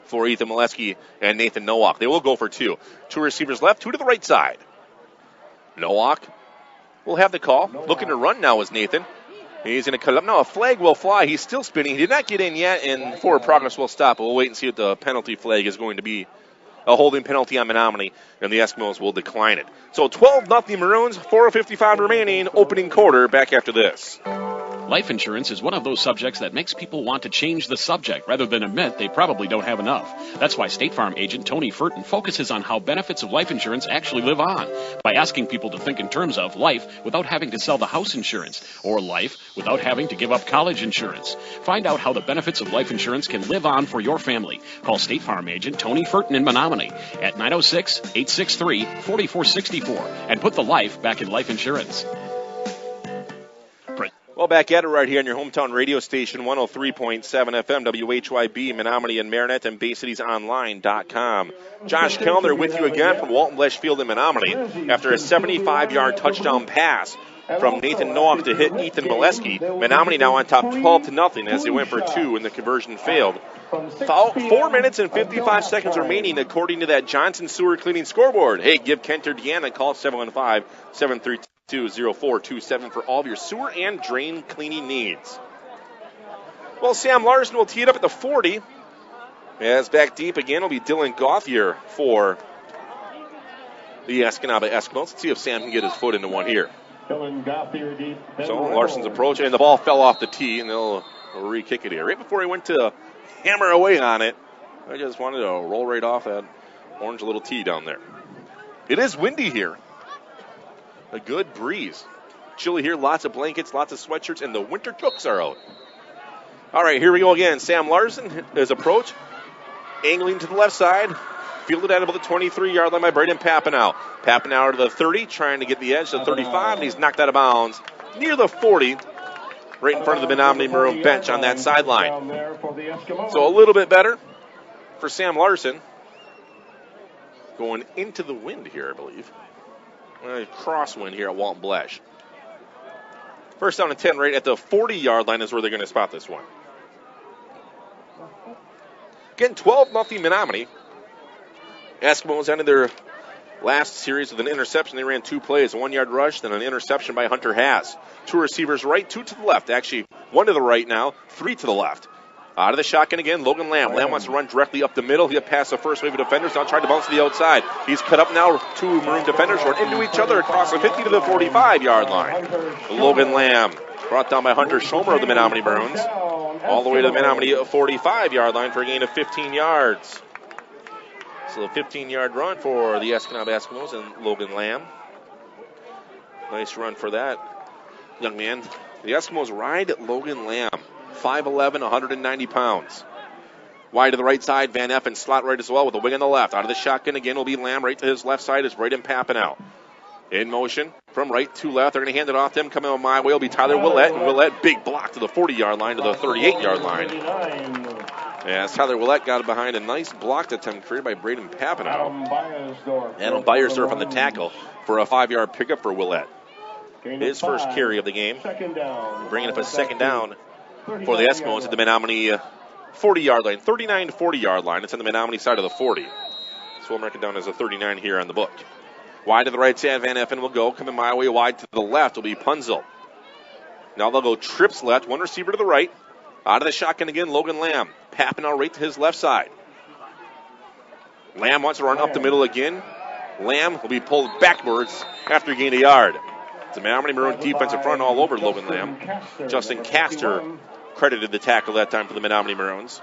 for Ethan Molesky and Nathan Nowak. They will go for 2. 2 receivers left, 2 to the right side. Nowak will have the call. Looking to run now is Nathan. He's going to cut it up. No, a flag will fly. He's still spinning. He did not get in yet, and forward progress will stop. We'll wait and see what the penalty flag is going to be. A holding penalty on Menominee, and the Eskimos will decline it. So 12-0 Maroons, 4:55 remaining, opening quarter, back after this. Life insurance is one of those subjects that makes people want to change the subject rather than admit they probably don't have enough. That's why State Farm agent Tony Furton focuses on how benefits of life insurance actually live on by asking people to think in terms of life without having to sell the house insurance or life without having to give up college insurance. Find out how the benefits of life insurance can live on for your family. Call State Farm agent Tony Furton in Menominee at 906-863-4464 and put the life back in life insurance. Well, back at it right here on your hometown radio station, 103.7 FM, WHYB, Menominee and Marinette, and BayCitiesOnline.com. Josh Kellner with you again from Walton Blesh Field in Menominee. After a 75-yard touchdown pass from Nathan Nowak to hit Ethan Molesky, Menominee now on top 12-0 as they went for 2 and the conversion failed. 4 minutes and 55 seconds remaining according to that Johnson Sewer Cleaning scoreboard. Hey, give Kent or Deanna a call, 715-732-0427 for all of your sewer and drain cleaning needs. Well, Sam Larson will tee it up at the 40. As back deep again will be Dylan Gauthier for the Escanaba Eskimos. Let's see if Sam can get his foot into one here. So Larson's approaching, and the ball fell off the tee, and they'll re-kick it here. Right before he went to hammer away on it, I just wanted to roll right off that orange little tee down there. It is windy here. A good breeze. Chilly here, lots of blankets, lots of sweatshirts, and the winter cooks are out. All right, here we go again. Sam Larson, his approach, angling to the left side, Fielded at about the 23-yard line by Braden Papanow. Papanow to the 30, trying to get the edge to the 35, and he's knocked out of bounds near the 40, right in front of the Menominee Maroon bench on that sideline. So a little bit better for Sam Larson. Going into the wind here, I believe. Crosswind here at Walton Blesh. First down and 10 right at the 40-yard line is where they're going to spot this one. Again, 12-0 Menominee. Eskimos ended their last series with an interception. They ran 2 plays, a 1-yard rush, then an interception by Hunter Haas. 2 receivers right, 2 to the left. Actually, 1 to the right now, 3 to the left. Out of the shotgun again, Logan Lamb. Lamb wants to run directly up the middle. He'll pass the first wave of defenders. Now trying to bounce to the outside. He's cut up now. 2 Maroon defenders run into each other across the 50 to the 45-yard line. Logan Lamb brought down by Hunter Schomer of the Menominee Maroons. All the way to the Menominee 45-yard line for a gain of 15 yards. So a 15-yard run for the Escanaba Eskimos and Logan Lamb. Nice run for that young man. The Eskimos ride Logan Lamb, 5'11", 190 pounds. Wide to the right side, Van Effen slot right as well with a wing on the left. Out of the shotgun again will be Lamb. Right to his left side is Braden Papanow. In motion from right to left. They're going to hand it off to him. Coming on my way will be Tyler Willett. And Willett, big block to the 40-yard line to the 38-yard line. As Tyler Willett got behind a nice block attempt created by Braden Papanow. Adam Beiersdorf on the tackle for a 5-yard pickup for Willett. His first carry of the game. Bringing up a second down for the Eskimos at the Menominee 40-yard line. 39 to 40-yard line. It's on the Menominee side of the 40. So we'll mark it down as a 39 here on the book. Wide to the right side, Van Effen will go. Coming my way wide to the left will be Punzel. Now they'll go trips left, 1 receiver to the right. Out of the shotgun again, Logan Lamb. Papanow right to his left side. Lamb wants to run up the middle again. Lamb will be pulled backwards after gain a yard. It's a Menominee Maroon defensive front all over Logan Lamb. Justin Castor credited the tackle that time for the Menominee Maroons.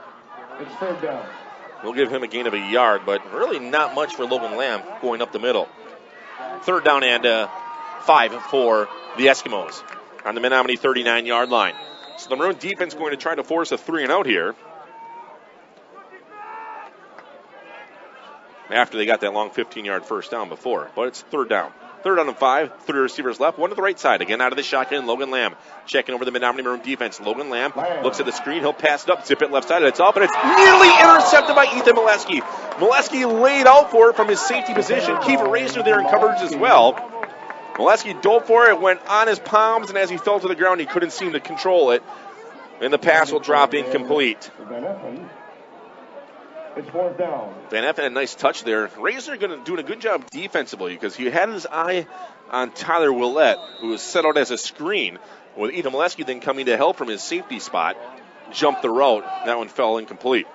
It's third down. We'll give him a gain of a yard, but really not much for Logan Lamb going up the middle. Third down and 5 for the Eskimos on the Menominee 39-yard line. So the Maroon defense going to try to force a 3-and-out here after they got that long 15-yard first down before. But it's third down. Third down and 5, 3 receivers left, 1 to the right side. Again out of the shotgun, Logan Lamb checking over the Menominee Maroon defense. Logan Lamb looks at the screen. He'll pass it up, zip it left side, and it's off, and it's nearly intercepted by Ethan Molesky. Molesky laid out for it from his safety position. Kiefer Raisner there in coverage as well. Molesky dove for it, went on his palms, and as he fell to the ground, he couldn't seem to control it. And the pass will drop incomplete. It's fourth down. Van Effen had a nice touch there. Raisner doing a good job defensively because he had his eye on Tyler Willett, who was set out as a screen, with Ethan Molesky then coming to help from his safety spot. Jumped the route. That one fell incomplete.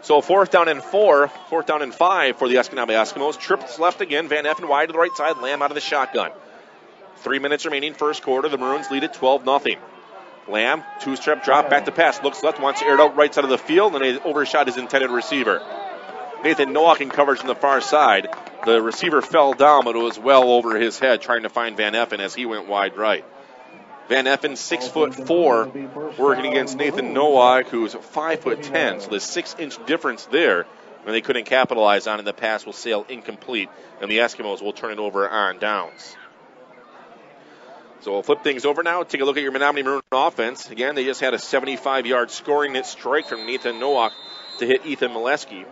So fourth down and 5 for the Escanaba Eskimos. Trips left again. Van Effen wide to the right side. Lamb out of the shotgun. 3 minutes remaining first quarter. The Maroons lead at 12-0. Lamb, 2-step drop, back to pass. Looks left, wants to air it out right side of the field, and he overshot his intended receiver. Nathan Nowak in coverage on the far side. The receiver fell down, but it was well over his head trying to find Van Effen as he went wide right. Van Effen, 6'4", working against Nathan Nowak, who's 5'10", so the 6-inch difference there. And they couldn't capitalize on it. The pass will sail incomplete, and the Eskimos will turn it over on downs. So we'll flip things over now. Take a look at your Menominee Maroon offense. Again, they just had a 75-yard scoring net strike from Nathan Nowak to hit Ethan Molesky.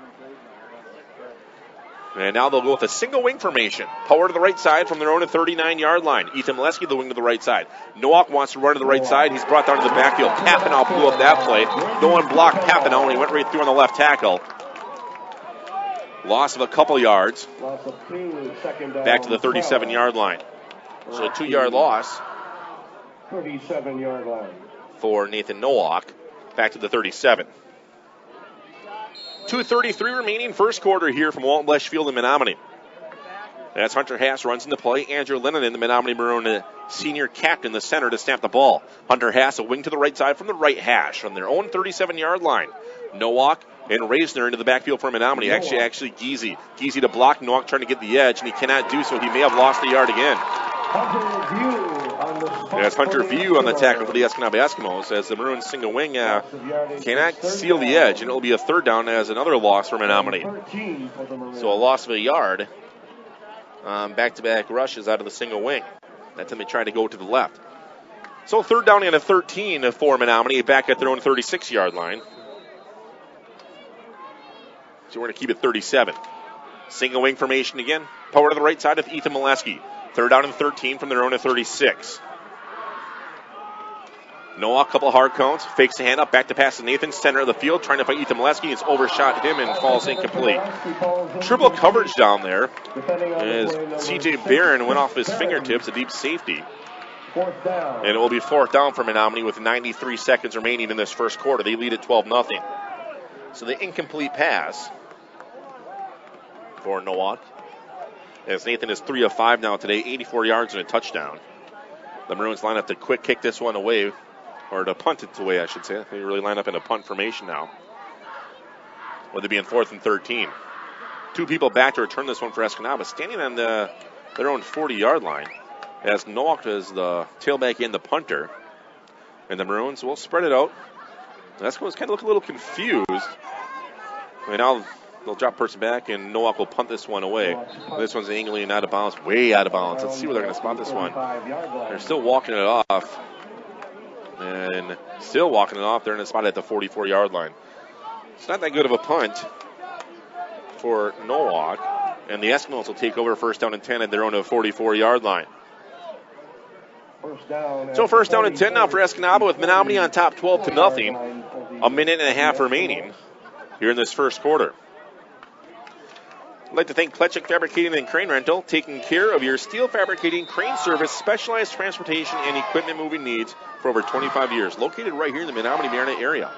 And now they'll go with a single wing formation. Power to the right side from their own 39-yard line. Ethan Molesky, the wing to the right side. Nowak wants to run to the right side. He's brought down to the backfield. Papanow blew up that play. No one blocked Papanow, and he went right through on the left tackle. Loss of a couple yards. Back to the 37-yard line. So a 2-yard loss 37-yard line for Nathan Nowak. Back to the 37. 2:33 remaining first quarter here from Walton Blesh Field in Menominee. As Hunter Haas runs into play, Andrew Lennon, the Menominee Maroon senior captain, the center to snap the ball. Hunter Haas, a wing to the right side from the right hash from their own 37-yard line. Nowak and Raisner into the backfield for Menominee. Actually, Geezy. Geezy to block. Nowak trying to get the edge, and he cannot do so. He may have lost the yard again. That's Hunter View on the tackle for the Escanaba Eskimos as the Maroons single wing cannot seal the edge, and it'll be a third down as another loss for Menominee. So a loss of a yard. Back-to-back rushes out of the single wing. That time they tried to go to the left. So third down and a 13 for Menominee, back at their own 36-yard line. So we're going to keep it 37. Single wing formation again. Power to the right side of Ethan Molesky. Third down and 13 from their own at 36. Noah, couple hard cones. Fakes the hand up. Back to pass to Nathan. Center of the field. Trying to fight Ethan Molesky. It's overshot him and falls incomplete. Triple coverage down there as C.J. Barron went off his fingertips. A deep safety. And it will be fourth down for Menominee with 93 seconds remaining in this first quarter. They lead at 12-0. So the incomplete pass for Nowak. As Nathan is 3 of 5 now today, 84 yards and a touchdown. The Maroons line up to quick kick this one away, or to punt it away, I should say. They really line up in a punt formation now. With it being 4th and 13. Two people back to return this one for Escanaba, standing on their own 40-yard line. As Nowak is the tailback and the punter. And the Maroons will spread it out. Eskimos kind of look a little confused. And now they'll drop person back, and Nowak will punt this one away. This one's angling and out of bounds, way out of bounds. Let's see where they're going to spot this one. They're still walking it off. And still walking it off. They're in a spot at the 44-yard line. It's not that good of a punt for Nowak. And the Eskimos will take over first down and 10 at their own 44-yard line. So first down and 10 now for Escanaba with Menominee on top 12-0. A minute and a half remaining here in this first quarter. I'd like to thank Pletchik Fabricating and Crane Rental, taking care of your steel fabricating, crane service, specialized transportation, and equipment moving needs for over 25 years. Located right here in the Menominee-Marinette area.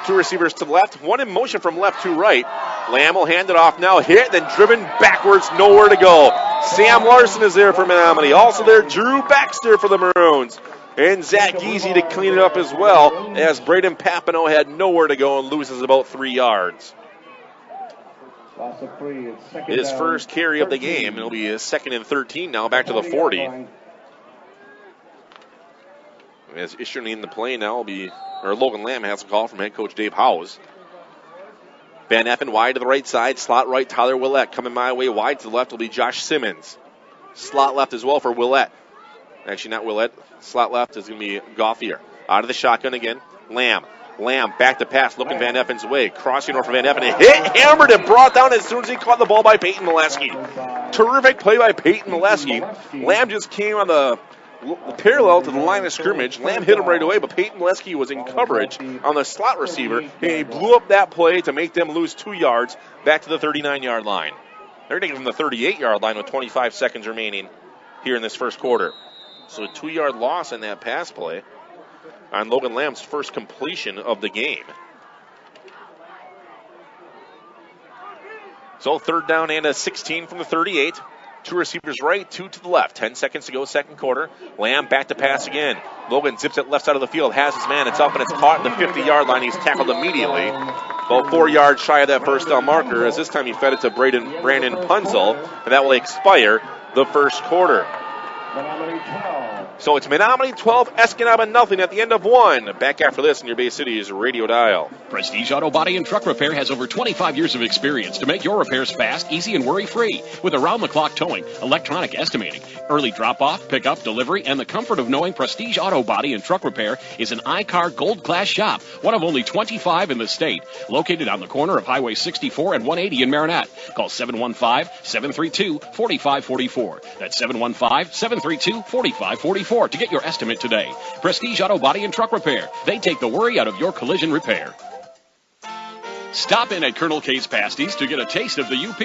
Two receivers to the left, one in motion from left to right. Lamb will hand it off now, hit, then driven backwards, nowhere to go. Sam Larson is there for Menominee. Also there, Drew Baxter for the Maroons. And Zach Geezy to clean it up as well, as Braden Papineau had nowhere to go and loses about 3 yards. His first carry of the game. It'll be his 2nd and 13 now, back to the 40. As issuing in the play now will be, or Logan Lamb has a call from head coach Dave Howes. Van Effen wide to the right side, slot right, Tyler Willett coming my way. Wide to the left will be Josh Simmons. Slot left as well for Willett. Actually, not Willett. Slot left is going to be Gauthier. Out of the shotgun again. Lamb back to pass, looking Van Effen's way. Crossing over for Van Effen. Hit, hammered, and brought down as soon as he caught the ball by Peyton Molesky. Terrific play by Peyton Molesky. Lamb just came on the parallel to the line of scrimmage. Lamb hit him right away, but Peyton Molesky was in coverage on the slot receiver. And he blew up that play to make them lose 2 yards back to the 39-yard line. They're taking from the 38-yard line with 25 seconds remaining here in this first quarter. So a 2-yard loss in that pass play on Logan Lamb's first completion of the game. So third down and a 16 from the 38. Two receivers right, two to the left. 10 seconds to go, second quarter. Lamb back to pass again. Logan zips it left side of the field, has his man. It's up and it's caught at the 50-yard line. He's tackled immediately. About 4 yards shy of that first down marker, as this time he fed it to Brandon Punzel, and that will expire the first quarter. So it's Menominee 12, Escanaba nothing at the end of one. Back after this in your Bay City's radio dial. Prestige Auto Body and Truck Repair has over 25 years of experience to make your repairs fast, easy, and worry-free. With around-the-clock towing, electronic estimating, early drop-off, pickup, delivery, and the comfort of knowing Prestige Auto Body and Truck Repair is an iCar Gold Class shop, one of only 25 in the state. Located on the corner of Highway 64 and 180 in Marinette. Call 715-732-4544. That's 715-732-4544 to get your estimate today. Prestige Auto Body and Truck Repair. They take the worry out of your collision repair. Stop in at Colonel K's Pasties to get a taste of the UP.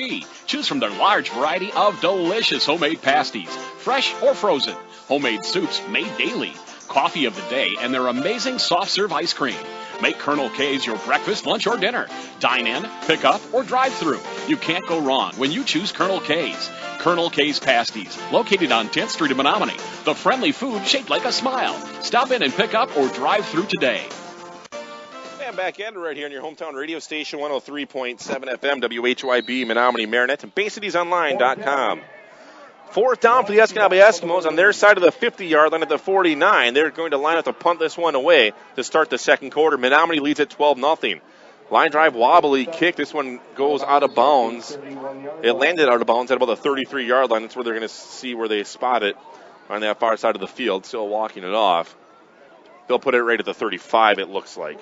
Choose from their large variety of delicious homemade pasties, fresh or frozen. Homemade soups made daily. Coffee of the day and their amazing soft serve ice cream. Make Colonel K's your breakfast, lunch, or dinner. Dine in, pick up, or drive through. You can't go wrong when you choose Colonel K's. Colonel K's Pasties, located on 10th Street in Menominee. The friendly food shaped like a smile. Stop in and pick up or drive through today. And back in right here on your hometown radio station, 103.7 FM, WHYB, Menominee, Marinette, and BayCitiesOnline.com. Fourth down for the Escanaba Eskimos on their side of the 50-yard line at the 49. They're going to line up to punt this one away to start the second quarter. Menominee leads at 12-0. Line drive wobbly kick. This one goes out of bounds. It landed out of bounds at about the 33-yard line. That's where they're going to see where they spot it on that far side of the field. Still walking it off. They'll put it right at the 35, it looks like.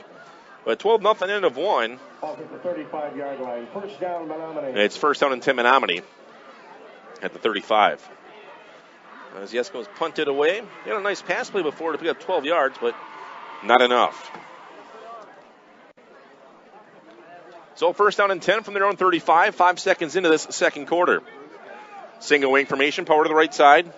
But 12-0 end of one. Off at the 35-yard line. First down, Menominee. It's first down and 10 Menominee at the 35. As the Eskimos punted away. They had a nice pass play before to pick up 12 yards, but not enough. So first down and 10 from their own 35, 5 seconds into this second quarter. Single wing formation, power to the right side.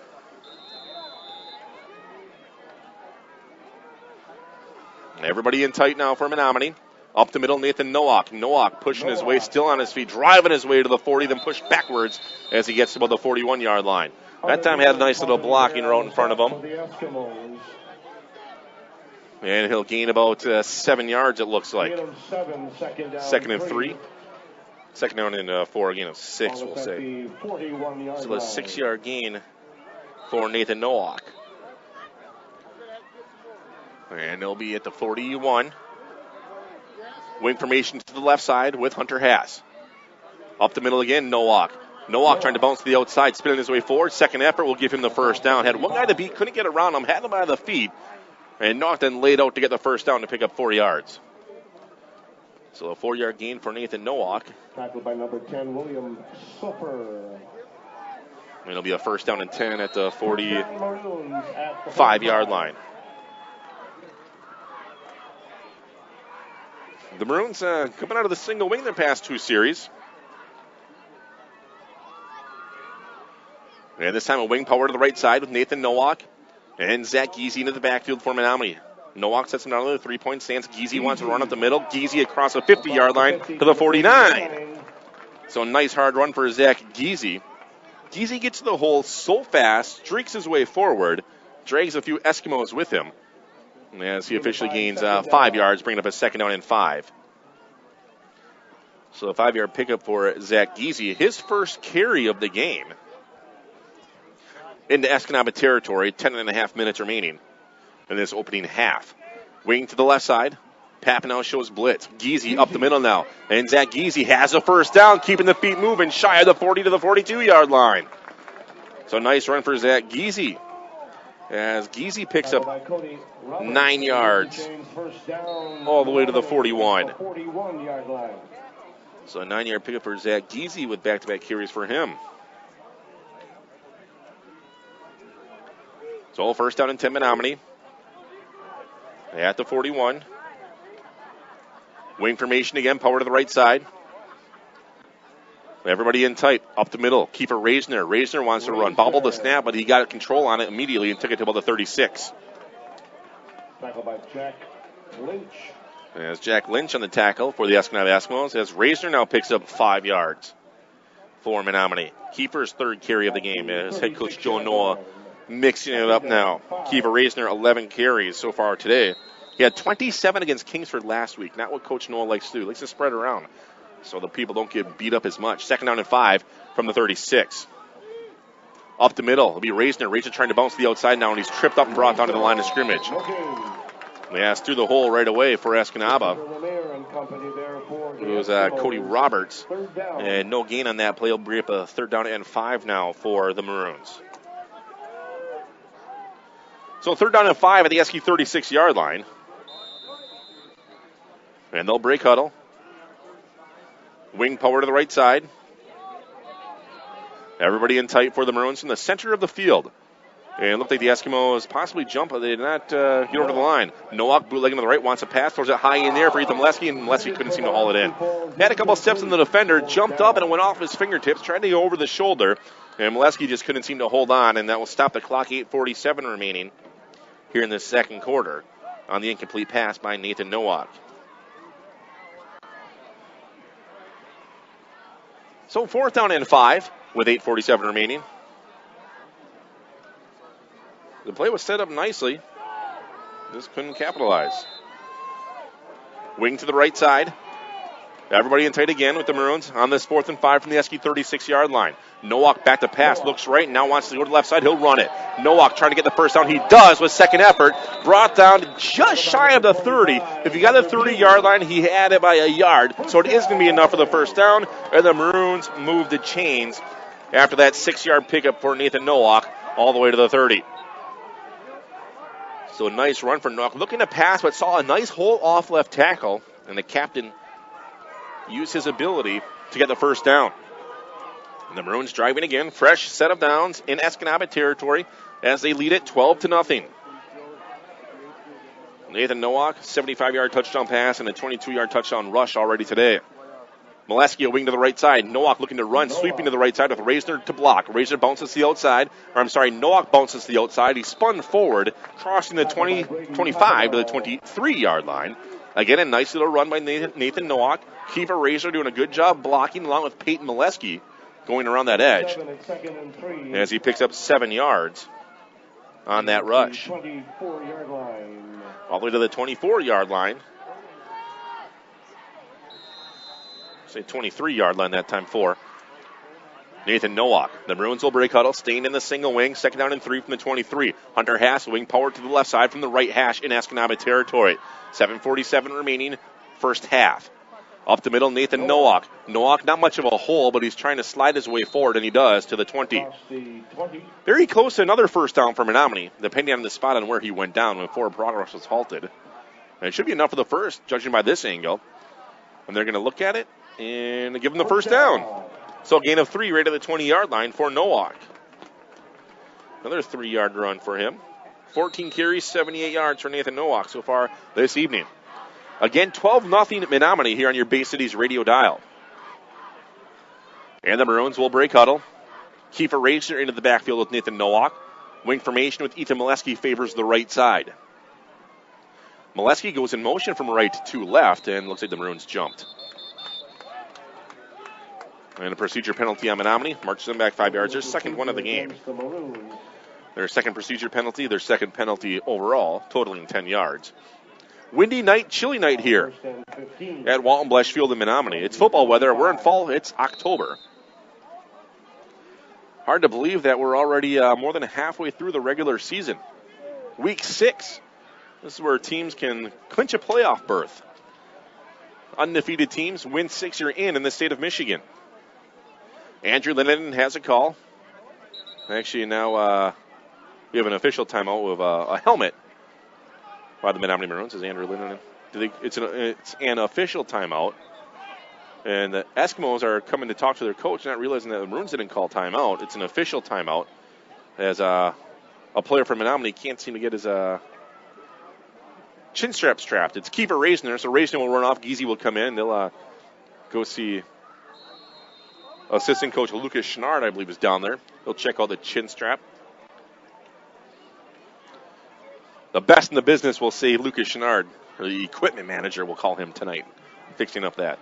Everybody in tight now for Menominee. Up the middle, Nathan Nowak. Nowak pushing his way, still on his feet, driving his way to the 40, then pushed backwards as he gets to about the 41-yard line. That time had a nice little blocking route in front of him. And he'll gain about 7 yards, it looks like. Second and 3. Second down and 4, again, of 6, we'll say. So a 6-yard gain for Nathan Nowak. And they'll be at the 41. Wing formation to the left side with Hunter Haas. Up the middle again, Nowak. Nowak trying to bounce to the outside, spinning his way forward. Second effort will give him the first down. Had one guy to beat, couldn't get around him, had him by the feet. And Nowak then laid out to get the first down to pick up 4 yards. So a 4-yard gain for Nathan Nowak. Tackled by number 10, William Suffer. It'll be a first down and 10 at the 45-yard line. The Maroons coming out of the single wing their past 2 series. And this time a wing power to the right side with Nathan Nowak. And Zach Giese into the backfield for Menominee. Nowak sets him down to the 3-point stance. Giese wants to run up the middle. Giese across the 50-yard line to the 49. So a nice hard run for Zach Giese. Giese gets to the hole so fast, streaks his way forward, drags a few Eskimos with him. As he officially gains 5 yards, bringing up a second down and 5. So a 5-yard pickup for Zach Giese. His first carry of the game. Into Escanaba territory, 10.5 minutes remaining in this opening half. Wing to the left side. Papanow shows blitz. Giese up the middle now. And Zach Giese has a first down, keeping the feet moving, shy of the 40 to the 42-yard line. So nice run for Zach Giese. As Giese picks up 9 yards all the way to the 41. So a 9-yard pickup for Zach Giese with back-to-back carries for him. So first down and 10 Menominee. At the 41. Wing formation again, power to the right side. Everybody in tight, up the middle. Kiefer Reisner. Reisner wants to run. Bobbled the snap, but he got control on it immediately and took it to about the 36. Tackled by Jack Lynch. As Jack Lynch on the tackle for the Escanaba Eskimos, as Reisner now picks up 5 yards for Menominee. Kiefer's third carry of the game as head coach Joe Noah mixing it up now. Kiefer Reisner, 11 carries so far today. He had 27 against Kingsford last week. Not what Coach Noah likes to do. He likes to spread around so the people don't get beat up as much. Second down and 5 from the 36. Up the middle, it'll be Reisner. Reisner trying to bounce to the outside now, and he's tripped up and brought down to the line of scrimmage. Yeah, it's through the hole right away for Escanaba. It was Cody Roberts. And no gain on that play. It'll bring up a third down and 5 now for the Maroons. So third down and 5 at the Esky 36-yard line. And they'll break huddle. Wing power to the right side. Everybody in tight for the Maroons from the center of the field. And it looked like the Eskimos possibly jump, but they did not get over the line. Nowak bootlegging to the right, wants a pass, throws it high in there for Ethan Molesky, and Molesky couldn't seem to haul it in. Had a couple steps in the defender, jumped up, and it went off his fingertips, tried to go over the shoulder, and Molesky just couldn't seem to hold on, and that will stop the clock, 8:47 remaining here in the second quarter on the incomplete pass by Nathan Nowak. So fourth down and 5 with 8:47 remaining. The play was set up nicely. Just couldn't capitalize. Wing to the right side. Everybody in tight again with the Maroons on this 4th and 5 from the Esky 36-yard line. Nowak back to pass, looks right, now wants to go to the left side. He'll run it. Nowak trying to get the first down. He does with second effort. Brought down just shy of the 30. If he got the 30-yard line, he had it by a yard. So it is going to be enough for the first down. And the Maroons move the chains after that 6-yard pickup for Nathan Nowak all the way to the 30. So a nice run for Nowak. Looking to pass, but saw a nice hole off left tackle. And the captain used his ability to get the first down. And the Maroons driving again. Fresh set of downs in Escanaba territory as they lead it 12-0. Nathan Nowak, 75-yard touchdown pass and a 22-yard touchdown rush already today. Molesky a wing to the right side. Nowak looking to run, sweeping to the right side with Reisner to block. Reisner bounces to the outside. Nowak bounces to the outside. He spun forward, crossing the 25 to the 23-yard line. Again, a nice little run by Nathan Nowak. Kiefer Reisner doing a good job blocking along with Peyton Molesky going around that edge as he picks up 7 yards on that rush. All the way to the 24-yard line. Say 23-yard line that time for Nathan Nowak. The Maroons will break huddle, staying in the single wing. 2nd down and 3 from the 23. Hunter Hass wing power to the left side from the right hash in Escanaba territory. 7:47 remaining, first half. Up the middle, Nathan Nowak. Nowak, not much of a hole, but he's trying to slide his way forward, and he does, to the 20. Very close to another first down for Menominee, depending on the spot on where he went down when forward progress was halted. And it should be enough for the first, judging by this angle. And they're going to look at it and give him the first down. So a gain of 3 right at the 20-yard line for Nowak. Another 3-yard run for him. 14 carries, 78 yards for Nathan Nowak so far this evening. Again, 12-0 Menominee here on your Bay Cities radio dial. And the Maroons will break huddle. Kiefer Reisner into the backfield with Nathan Nowak. Wing formation with Ethan Molesky favors the right side. Molesky goes in motion from right to left, and looks like the Maroons jumped. And a procedure penalty on Menominee. Marches them back 5 yards. Their second one of the game. Their second procedure penalty, their second penalty overall, totaling 10 yards. Windy night, chilly night here at Walton Blesh Field in Menominee. It's football weather. We're in fall. It's October. Hard to believe that we're already more than halfway through the regular season. Week 6. This is where teams can clinch a playoff berth. Undefeated teams win 6, you're in the state of Michigan. Andrew Linden has a call. Actually, now we have an official timeout with a helmet by the Menominee Maroons, as Andrew Linden. It's an official timeout. And the Eskimos are coming to talk to their coach, not realizing that the Maroons didn't call timeout. It's an official timeout, as a player from Menominee can't seem to get his chin strap strapped. It's Kiefer Reisner, so Reisner will run off. Giese will come in. They'll go see assistant coach Lucas Schnard, I believe, is down there. He'll check out the chin strap. The best in the business will say Lucas Schnard, or the equipment manager, we'll call him tonight, fixing up that.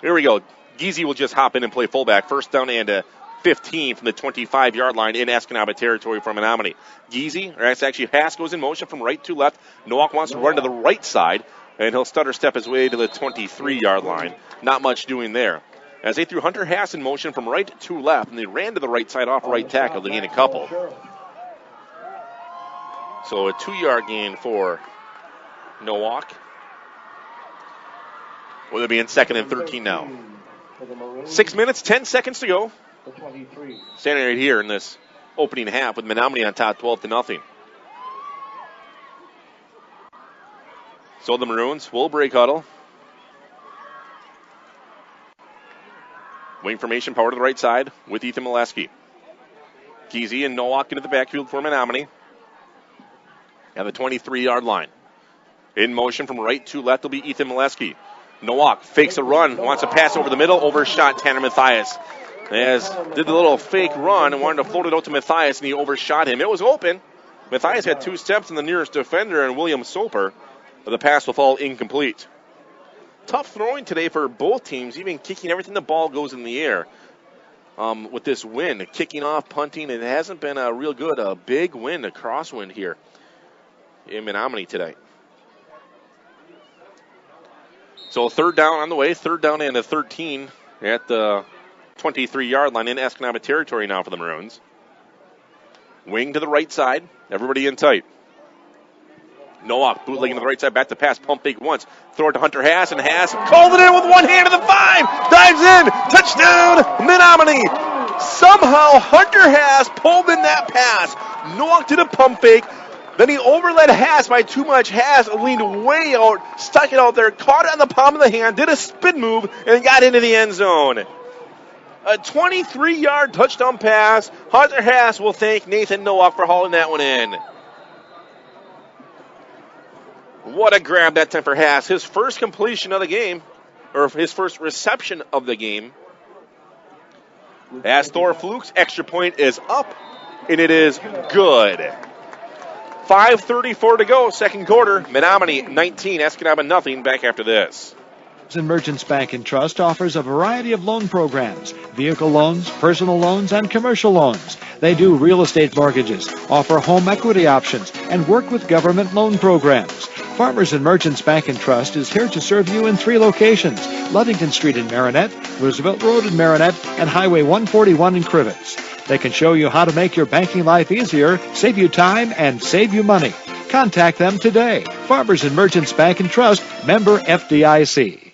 Here we go. Giese will just hop in and play fullback. First down and 15 from the 25-yard line in Escanaba territory for Menominee. Giese, or that's actually Haas, goes in motion from right to left. Nowak wants to run to the right side, and he'll stutter step his way to the 23-yard line. Not much doing there. As they threw Hunter Haas in motion from right to left, and they ran to the right side off right tackle to gain a couple. So a 2-yard gain for Nowak. Will it be in 2nd and 13 now? 6 minutes, 10 seconds to go. Standing right here in this opening half with Menominee on top 12-0. So the Maroons will break huddle. Wing formation, power to the right side with Ethan Molesky. Giese and Nowak into the backfield for Menominee. At the 23-yard line. In motion from right to left will be Ethan Molesky. Nowak fakes a run, wants to pass over the middle, overshot Tanner Mathias. As did the little fake run and wanted to float it out to Mathias, and he overshot him. It was open. Mathias had 2 steps in the nearest defender, and William Soper, but the pass will fall incomplete. Tough throwing today for both teams, even kicking everything the ball goes in the air. With this wind, kicking off, punting, it hasn't been a real good, a big wind, a crosswind here in Menominee today. So third down on the way, third down and a 13 at the 23-yard line in Escanaba territory now for the Maroons. Wing to the right side, everybody in tight. Nowak bootlegging to the right side, back to pass, pump fake once. Throw it to Hunter Haas, and Haas called it in with one hand to the 5. Dives in, touchdown, Menominee. Somehow Hunter Haas pulled in that pass. Nowak did a pump fake. Then he overled Haas by too much. Haas leaned way out, stuck it out there, caught it on the palm of the hand, did a spin move, and got into the end zone. A 23-yard touchdown pass. Hunter Haas will thank Nathan Nowak for hauling that one in. What a grab that time for Haas. His first completion of the game, or his first reception of the game. As Thor Fluke's extra point is up, and it is good. 5:34 to go, second quarter. Menominee 19, Escanaba nothing. Back after this. Merchants Bank and Trust offers a variety of loan programs, vehicle loans, personal loans, and commercial loans. They do real estate mortgages, offer home equity options, and work with government loan programs. Farmers and Merchants Bank and Trust is here to serve you in 3 locations: Ludington Street in Marinette, Roosevelt Road in Marinette, and Highway 141 in Crivets. They can show you how to make your banking life easier, save you time, and save you money. Contact them today. Farmers and Merchants Bank and Trust, member FDIC.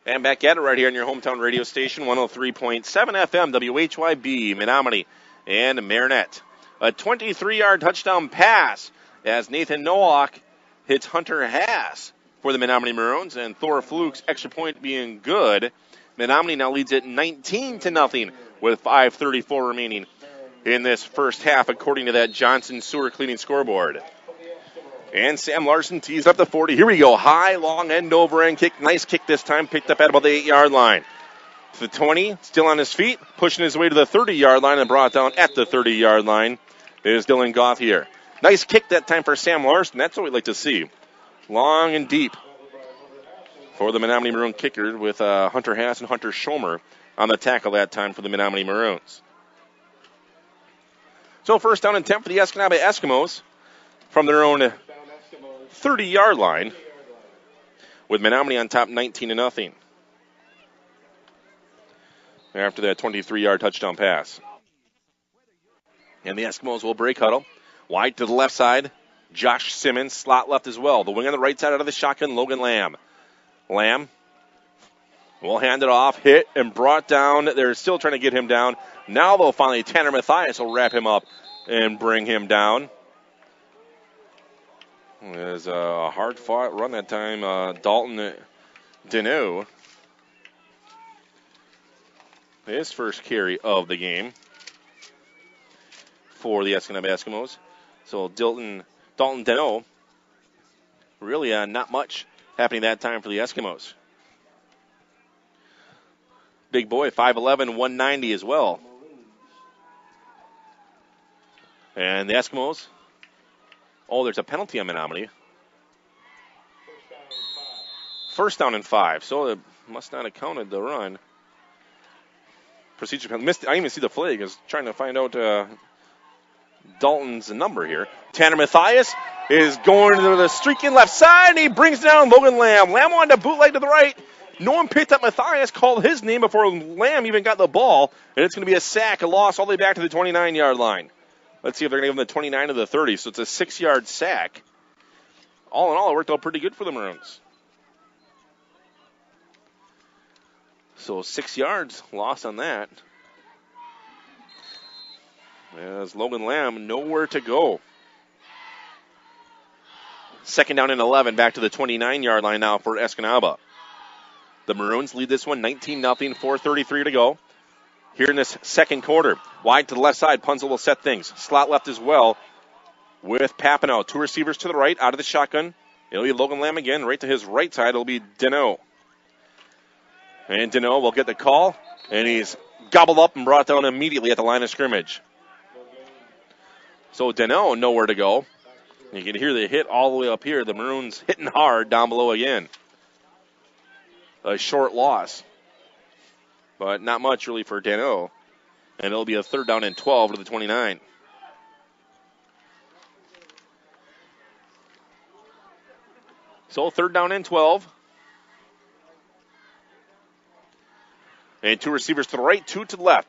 And back at it right here on your hometown radio station, 103.7 FM, WHYB, Menominee and Marinette. A 23-yard touchdown pass as Nathan Nowak hits Hunter Haas for the Menominee Maroons, and Thor Fluke's extra point being good. Menominee now leads it 19-0 with 5:34 remaining in this first half, according to that Johnson Sewer Cleaning scoreboard. And Sam Larson tees up the 40. Here we go. High, long, end over end kick. Nice kick this time. Picked up at about the 8-yard line. To the 20, still on his feet, pushing his way to the 30-yard line and brought down at the 30-yard line is Dylan Goff here. Nice kick that time for Sam Larson. That's what we like to see. Long and deep for the Menominee Maroon kicker with Hunter Haas and Hunter Schomer on the tackle that time for the Menominee Maroons. So first down and 10 for the Escanaba Eskimos from their own 30-yard line with Menominee on top 19-0 after that 23-yard touchdown pass. And the Eskimos will break huddle. Wide to the left side. Josh Simmons, slot left as well. The wing on the right side out of the shotgun, Logan Lamb. Lamb will hand it off, hit, and brought down. They're still trying to get him down. Now, though, finally, Tanner Mathias will wrap him up and bring him down. It was a hard-fought run that time. Dalton Deneau, his first carry of the game for the Escanaba Eskimos. So Dalton Deneau, really not much happening that time for the Eskimos. Big boy, 5'11", 190 as well. And the Eskimos, there's a penalty on Menominee. First down and 5, so it must not have counted the run. Procedure penalty. I didn't even see the flag. I was trying to find out Dalton's number here. Tanner Mathias is going to the streaking left side, and he brings down Logan Lamb. Lamb wanted to bootleg to the right. No one picked up Mathias, called his name before Lamb even got the ball, and it's going to be a sack, a loss all the way back to the 29-yard line. Let's see if they're going to give him the 29 or the 30, so it's a 6-yard sack. All in all, it worked out pretty good for the Maroons. So 6 yards lost on that. As Logan Lamb nowhere to go. Second down and 11, back to the 29-yard line now for Escanaba. The Maroons lead this one 19-0, 4:33 to go. Here in this second quarter. Wide to the left side, Punzel will set things. Slot left as well with Papineau. 2 receivers to the right, out of the shotgun. It'll be Logan Lamb again. Right to his right side, it'll be Deneau. And Deneau will get the call, and he's gobbled up and brought down immediately at the line of scrimmage. So Deneau nowhere to go. You can hear the hit all the way up here. The Maroons hitting hard down below again. A short loss, but not much really for Deneau. And it'll be a third down and 12 to the 29. So third down and 12. And two receivers to the right, two to the left.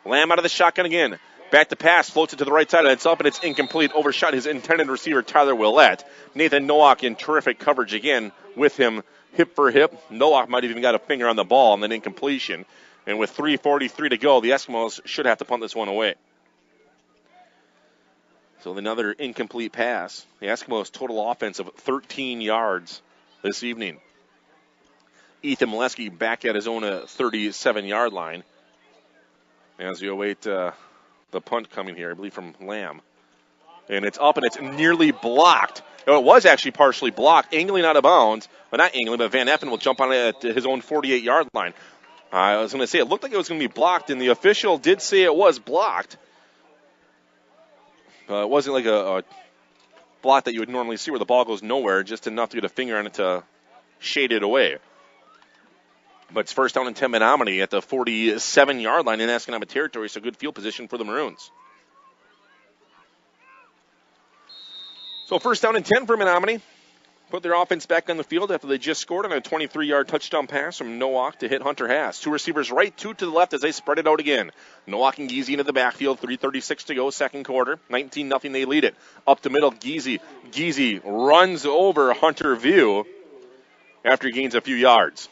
Lamb out of the shotgun again. Back to pass, floats it to the right side, and it's up, and it's incomplete. Overshot his intended receiver, Tyler Willett. Nathan Nowak in terrific coverage again with him, hip for hip. Nowak might have even got a finger on the ball and then incompletion. And with 3:43 to go, the Eskimos should have to punt this one away. So another incomplete pass. The Eskimos' total offense of 13 yards this evening. Ethan Molesky back at his own 37-yard line as we await the punt coming here, I believe, from Lamb. And it's up, and it's nearly blocked. It was actually partially blocked, angling out of bounds. Well, not angling, but Van Effen will jump on it at his own 48-yard line. I was going to say, it looked like it was going to be blocked, and the official did say it was blocked. It wasn't like a block that you would normally see where the ball goes nowhere, just enough to get a finger on it to shade it away. But it's first down and 10 Menominee at the 47-yard line in Escanaba territory, so good field position for the Maroons. So first down and 10 for Menominee. Put their offense back on the field after they just scored on a 23-yard touchdown pass from Nowak to hit Hunter Haas. Two receivers right, two to the left as they spread it out again. Nowak and Giese into the backfield, 3:36 to go, second quarter. 19-0, they lead it. Up the middle, Giese. Giese runs over Hunter View after he gains a few yards.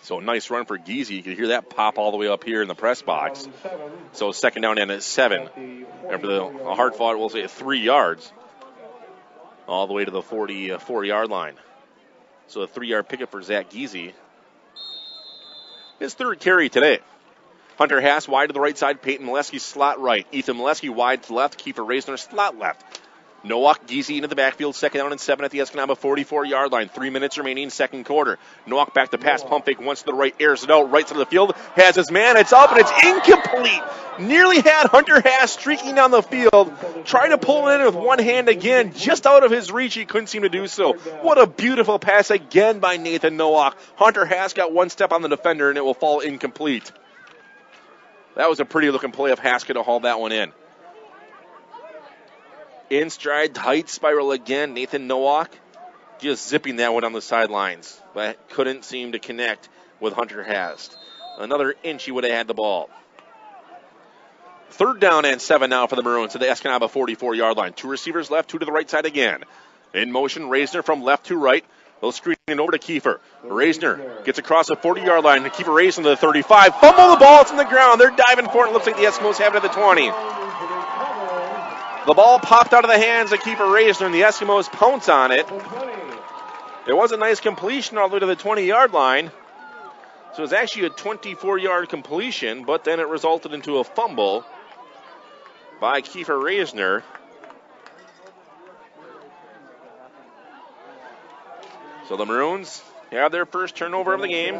So nice run for Giese. You can hear that pop all the way up here in the press box. So second down and at 7. After a hard fought, we'll say 3 yards. All the way to the 44-yard line. So a 3-yard pickup for Zach Giese. His third carry today. Hunter Haas wide to the right side. Peyton Molesky slot right. Ethan Molesky wide to the left. Kiefer Reisner slot left. Nowak, Giese into the backfield. Second down and 7 at the Escanaba 44-yard line. 3 minutes remaining, second quarter. Nowak back to pass. Pump fake once to the right. Airs it out. Right side of the field. Has his man. It's up and it's incomplete. Nearly had Hunter Haas streaking down the field. Trying to pull it in with one hand again. Just out of his reach. He couldn't seem to do so. What a beautiful pass again by Nathan Nowak. Hunter Haas got one step on the defender and it will fall incomplete. That was a pretty looking play of Haskett to haul that one in. In stride, tight spiral again. Nathan Nowak just zipping that one on the sidelines, but couldn't seem to connect with Hunter Haas. Another inch he would have had the ball. Third down and 7 now for the Maroons to the Escanaba 44-yard line. Two receivers left, two to the right side again. In motion, Reisner from left to right. They'll screen it over to Kiefer. Reisner gets across the 40-yard line. Kiefer Reisner to the 35. Fumble the ball. It's on the ground. They're diving for it. It looks like the Eskimos have it at the 20. The ball popped out of the hands of Kiefer Reisner, and the Eskimos pounce on it. It was a nice completion all the way to the 20-yard line. So it was actually a 24-yard completion, but then it resulted into a fumble by Kiefer Reisner. So the Maroons have their first turnover of the game.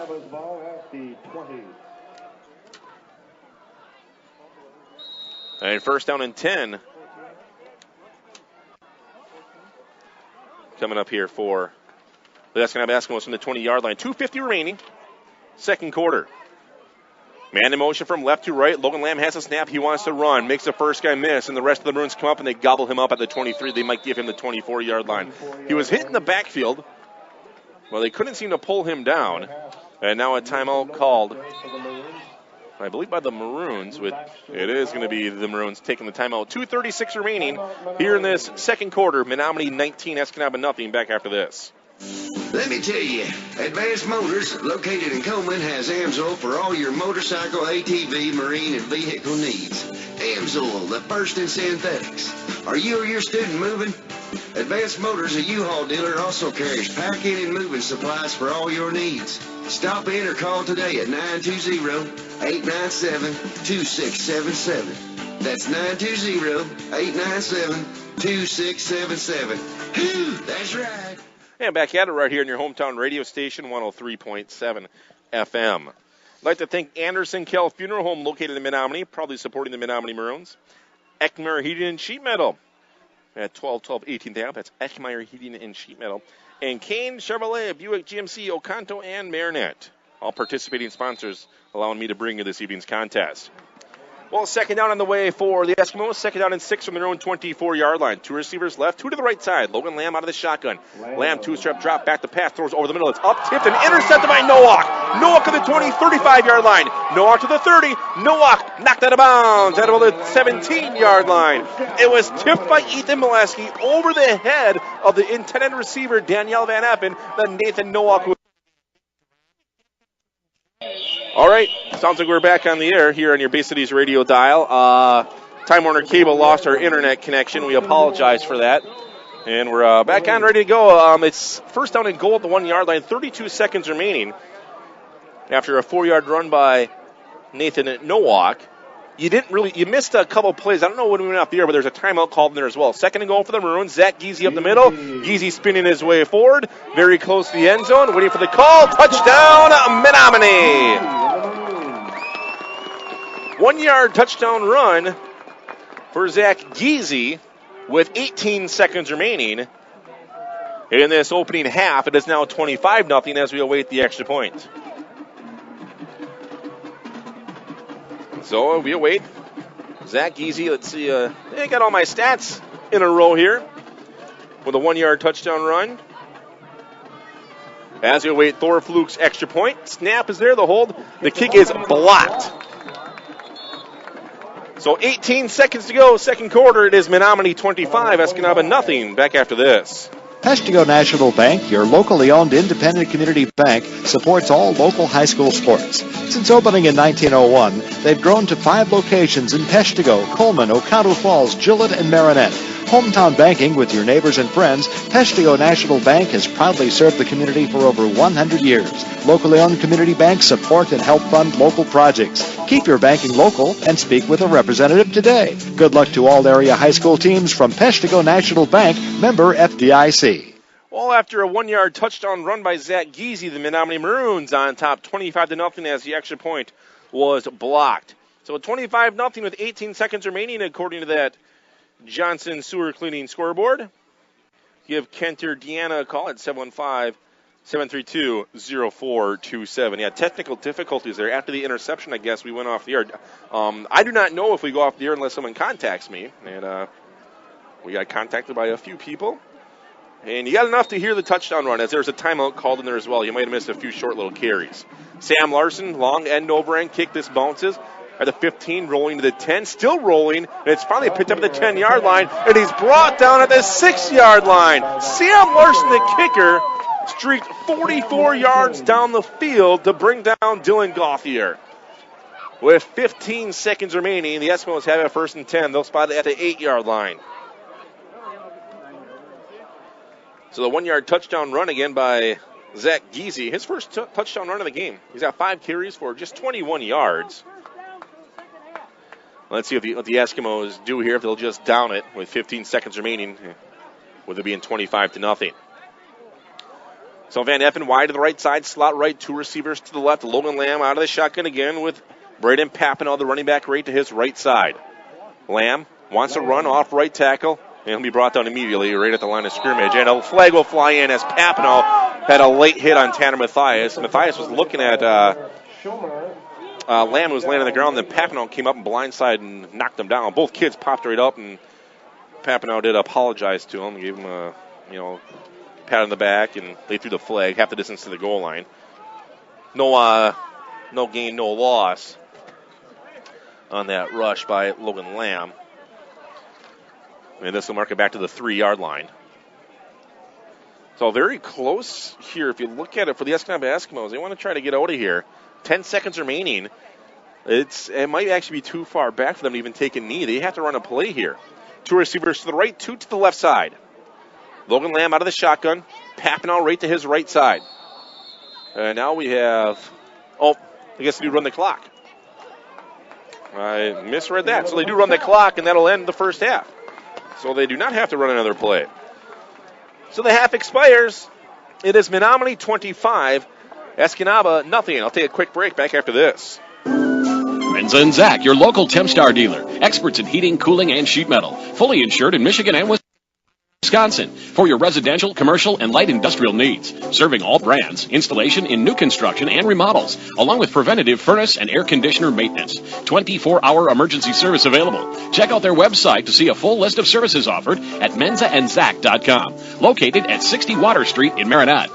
And first down and 10. Coming up here for the Escanaba Eskimos from the 20-yard line. 2:50 remaining. Second quarter. Man in motion from left to right. Logan Lamb has a snap. He wants to run. Makes the first guy miss, and the rest of the Maroons come up and they gobble him up at the 23. They might give him the 24-yard line. He was hit in the backfield. Well, they couldn't seem to pull him down. And now a timeout called, I believe, by the Maroons. It is going to be the Maroons taking the timeout. 2:36 remaining here in this second quarter. Menominee 19, Escanaba nothing. Back after this. Let me tell you, Advanced Motors, located in Coleman, has AMSOIL for all your motorcycle, ATV, marine, and vehicle needs. AMSOIL, the first in synthetics. Are you or your student moving? Advanced Motors, a U-Haul dealer, also carries packing and moving supplies for all your needs. Stop in or call today at 920-897-2677. That's 920-897-2677. Whew, that's right. And back at it right here in your hometown radio station, 103.7 FM. I'd like to thank Anderson Kell Funeral Home, located in Menominee, probably supporting the Menominee Maroons. Eckmeyer Heating and Sheet Metal at 1212 18th Ave. That's Eckmeyer Heating and Sheet Metal. And Kane Chevrolet, Buick GMC, Oconto, and Marinette. All participating sponsors allowing me to bring you this evening's contest. Well, second down on the way for the Eskimos. Second down and 6 from their own 24-yard line. 2 receivers left, 2 to the right side. Logan Lamb out of the shotgun. Lamb, 2-step drop, back to pass, throws over the middle. It's up, tipped, and intercepted by Nowak. Nowak to the 20, 35-yard line. Nowak to the 30. Nowak knocked out of bounds out of the 17-yard line. It was tipped by Ethan Molesky over the head of the intended receiver, Danielle Van Eppen, then Nathan Nowak. All right, sounds like we're back on the air here on your Bay Cities radio dial. Time Warner Cable lost our internet connection. We apologize for that. And we're back on, ready to go. It's first down and goal at the 1-yard line, 32 seconds remaining after a 4-yard run by Nathan Nowak. You missed a couple plays. I don't know when we went off the air, but there's a timeout called in there as well. Second and goal for the Maroons. Zach Giese up the middle. Giese spinning his way forward, very close to the end zone, waiting for the call. Touchdown, Menominee. 1-yard touchdown run for Zach Giese with 18 seconds remaining in this opening half. It is now 25-0 as we await the extra point. So we await Zach Giese. Let's see. I got all my stats in a row here with a 1-yard touchdown run. As we await Thor Fluke's extra point. Snap is there. The hold. The kick is blocked. So 18 seconds to go, second quarter. It is Menominee 25, Escanaba nothing. Back after this. Peshtigo National Bank, your locally owned independent community bank, supports all local high school sports. Since opening in 1901, they've grown to 5 locations in Peshtigo, Coleman, Oconto Falls, Gillett, and Marinette. Hometown banking with your neighbors and friends, Peshtigo National Bank has proudly served the community for over 100 years. Locally owned community banks support and help fund local projects. Keep your banking local and speak with a representative today. Good luck to all area high school teams from Peshtigo National Bank, member FDIC. Well, after a 1-yard touchdown run by Zach Giese, the Menominee Maroons on top 25-0 as the extra point was blocked. So 25-0 with 18 seconds remaining according to that Johnson Sewer Cleaning scoreboard. Give Kenter Deanna a call at 715-732-0427. Yeah, technical difficulties there. After the interception, I guess, we went off the air. I do not know if we go off the air unless someone contacts me. And we got contacted by a few people. And you got enough to hear the touchdown run, as there's a timeout called in there as well. You might have missed a few short little carries. Sam Larson, long end over end kick. This bounces at the 15, rolling to the 10, still rolling, and it's finally picked up at the 10-yard line, and he's brought down at the 6-yard line. Sam Larson, the kicker, streaked 44 yards down the field to bring down Dylan Gauthier. With 15 seconds remaining, the Eskimos have it first and 10. They'll spot it at the 8-yard line. So the 1-yard touchdown run again by Zach Giese. His first touchdown run of the game. He's got 5 carries for just 21 yards. Let's see what the Eskimos do here, if they'll just down it with 15 seconds remaining, with it being 25-0. So Van Effen wide to the right side, slot right, 2 receivers to the left. Logan Lamb out of the shotgun again with Braden Papinow, the running back, right to his right side. Lamb wants to run off right tackle, and he'll be brought down immediately right at the line of scrimmage. And a flag will fly in as Papinow had a late hit on Tanner Mathias. Mathias was looking at Lamb, was laying on the ground, then Papinow came up and blindside and knocked him down. Both kids popped right up, and Papinow did apologize to him, gave him a pat on the back, and they threw the flag half the distance to the goal line. No gain, no loss on that rush by Logan Lamb. And this will mark it back to the 3-yard line. So very close here. If you look at it for the Escanaba Eskimos, they want to try to get out of here. 10 seconds remaining. It might actually be too far back for them to even take a knee. They have to run a play here. 2 receivers to the right, 2 to the left side. Logan Lamb out of the shotgun. Papinow right to his right side. And now we have... I guess they do run the clock. I misread that. So they do run the clock, and that'll end the first half. So they do not have to run another play. So the half expires. It is Menominee 25, Escanaba nothing. I'll take a quick break. Back after this. Renza and Zach, your local Tempstar dealer. Experts in heating, cooling, and sheet metal. Fully insured in Michigan and Wisconsin. Wisconsin, for your residential, commercial, and light industrial needs. Serving all brands, installation in new construction and remodels, along with preventative furnace and air conditioner maintenance. 24-hour emergency service available. Check out their website to see a full list of services offered at menzaandzac.com, located at 60 Water Street in Marinette.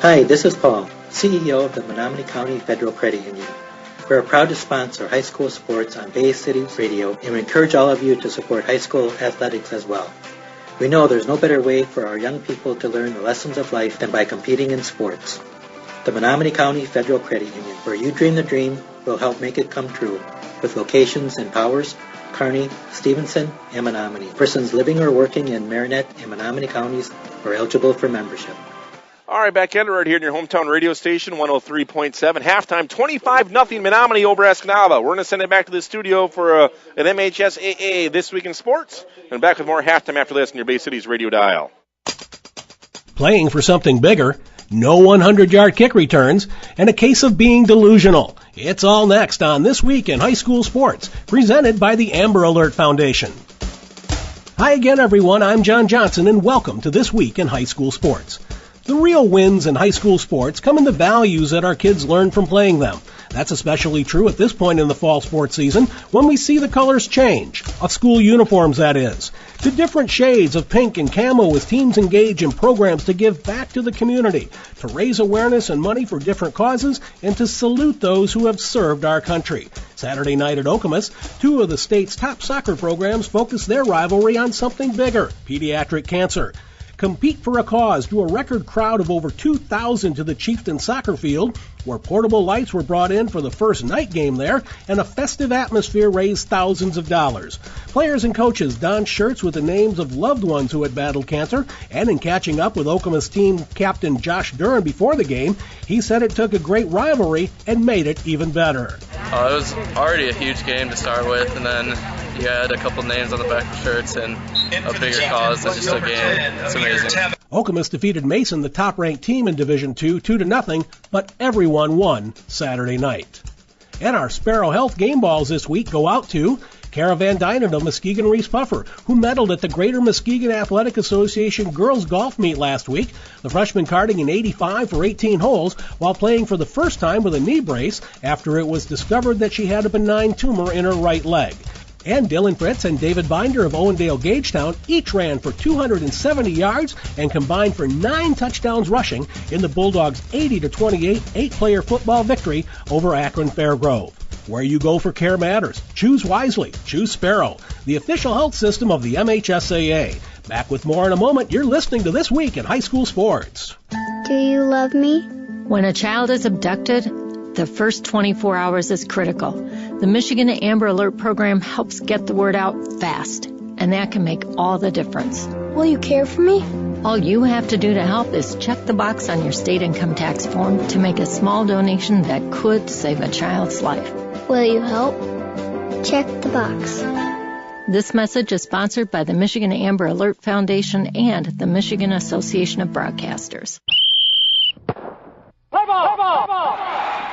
Hi, this is Paul, CEO of the Menominee County Federal Credit Union. We're proud to sponsor high school sports on Bay City Radio, and we encourage all of you to support high school athletics as well. We know there's no better way for our young people to learn the lessons of life than by competing in sports. The Menominee County Federal Credit Union, where you dream the dream, will help make it come true, with locations in Powers, Kearney, Stevenson, and Menominee. Persons living or working in Marinette and Menominee counties are eligible for membership. All right, back in right here in your hometown radio station, 103.7. Halftime, 25-0 Menominee over Escanaba. We're going to send it back to the studio for an MHSAA This Week in Sports. And back with more halftime after this on your Bay City's radio dial. Playing for something bigger, no 100-yard kick returns, and a case of being delusional. It's all next on This Week in High School Sports, presented by the Amber Alert Foundation. Hi again, everyone. I'm John Johnson, and welcome to This Week in High School Sports. The real wins in high school sports come in the values that our kids learn from playing them. That's especially true at this point in the fall sports season when we see the colors change, of school uniforms that is, to different shades of pink and camo as teams engage in programs to give back to the community, to raise awareness and money for different causes, and to salute those who have served our country. Saturday night at Okemos, two of the state's top soccer programs focus their rivalry on something bigger, pediatric cancer. Compete for a Cause drew a record crowd of over 2,000 to the Chieftain soccer field, where portable lights were brought in for the first night game there, and a festive atmosphere raised thousands of dollars. Players and coaches donned shirts with the names of loved ones who had battled cancer, and in catching up with Okemos team captain Josh Duran before the game, he said it took a great rivalry and made it even better. It was already a huge game to start with, and then you had a couple names on the back of shirts and a bigger cause than just a game. It's amazing. Okemos defeated Mason, the top-ranked team in Division II, 2-0, but everyone won Saturday night. And our Sparrow Health game balls this week go out to Caravan Dinan of Muskegon Reese Puffer, who medaled at the Greater Muskegon Athletic Association girls golf meet last week. The freshman carding in 85 for 18 holes while playing for the first time with a knee brace after it was discovered that she had a benign tumor in her right leg. And Dylan Fritz and David Binder of Owendale Gagetown each ran for 270 yards and combined for 9 touchdowns rushing in the Bulldogs' 80-28 8-player football victory over Akron Fairgrove. Where you go for care matters. Choose wisely. Choose Sparrow, the official health system of the MHSAA. Back with more in a moment. You're listening to This Week in High School Sports. Do you love me? When a child is abducted, the first 24 hours is critical. The Michigan Amber Alert program helps get the word out fast, and that can make all the difference. Will you care for me? All you have to do to help is check the box on your state income tax form to make a small donation that could save a child's life. Will you help? Check the box. This message is sponsored by the Michigan Amber Alert Foundation and the Michigan Association of Broadcasters.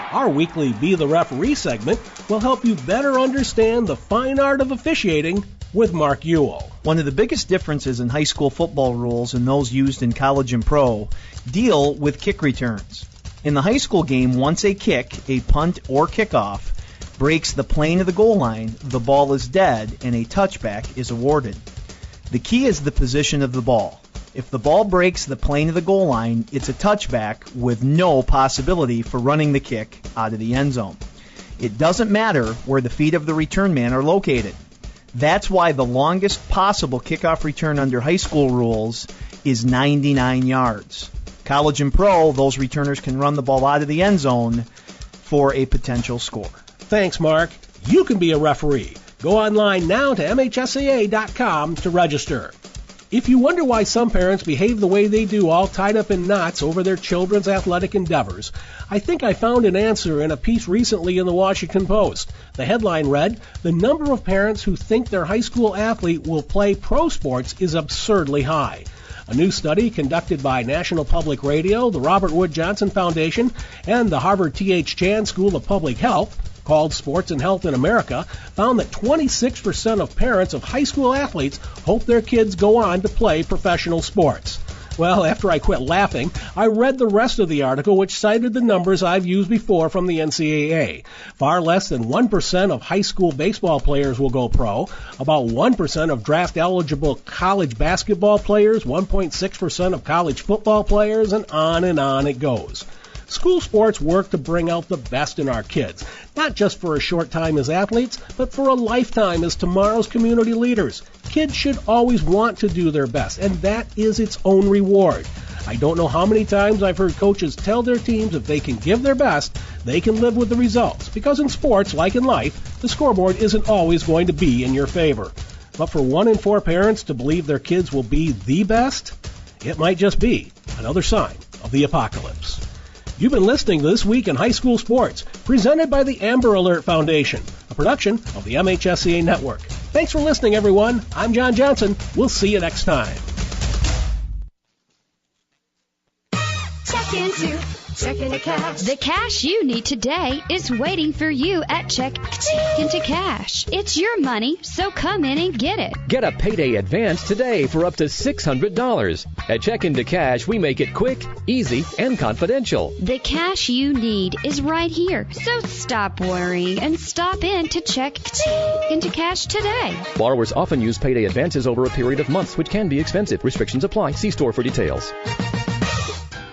Our weekly Be the Referee segment will help you better understand the fine art of officiating with Mark Ewell. One of the biggest differences in high school football rules and those used in college and pro deal with kick returns. In the high school game, once a kick, a punt or kickoff, breaks the plane of the goal line, the ball is dead and a touchback is awarded. The key is the position of the ball. If the ball breaks the plane of the goal line, it's a touchback with no possibility for running the kick out of the end zone. It doesn't matter where the feet of the return man are located. That's why the longest possible kickoff return under high school rules is 99 yards. College and pro, those returners can run the ball out of the end zone for a potential score. Thanks, Mark. You can be a referee. Go online now to MHSAA.com to register. If you wonder why some parents behave the way they do, all tied up in knots over their children's athletic endeavors, I think I found an answer in a piece recently in the Washington Post. The headline read, "The number of parents who think their high school athlete will play pro sports is absurdly high." A new study conducted by National Public Radio, the Robert Wood Johnson Foundation, and the Harvard T.H. Chan School of Public Health called Sports and Health in America, found that 26% of parents of high school athletes hope their kids go on to play professional sports. Well, after I quit laughing, I read the rest of the article, which cited the numbers I've used before from the NCAA. Far less than 1% of high school baseball players will go pro, about 1% of draft-eligible college basketball players, 1.6% of college football players, and on it goes. School sports work to bring out the best in our kids, not just for a short time as athletes, but for a lifetime as tomorrow's community leaders. Kids should always want to do their best, and that is its own reward. I don't know how many times I've heard coaches tell their teams if they can give their best, they can live with the results, because in sports, like in life, the scoreboard isn't always going to be in your favor. But for 1 in 4 parents to believe their kids will be the best, it might just be another sign of the apocalypse. You've been listening to This Week in High School Sports, presented by the Amber Alert Foundation, a production of the MHSCA Network. Thanks for listening, everyone. I'm John Johnson. We'll see you next time. Check into cash. The cash you need today is waiting for you at Check into Cash. It's your money, so come in and get it. Get a payday advance today for up to $600. At Check into Cash, we make it quick, easy, and confidential. The cash you need is right here, so stop worrying and stop in to Check into Cash today. Borrowers often use payday advances over a period of months, which can be expensive. Restrictions apply. See store for details.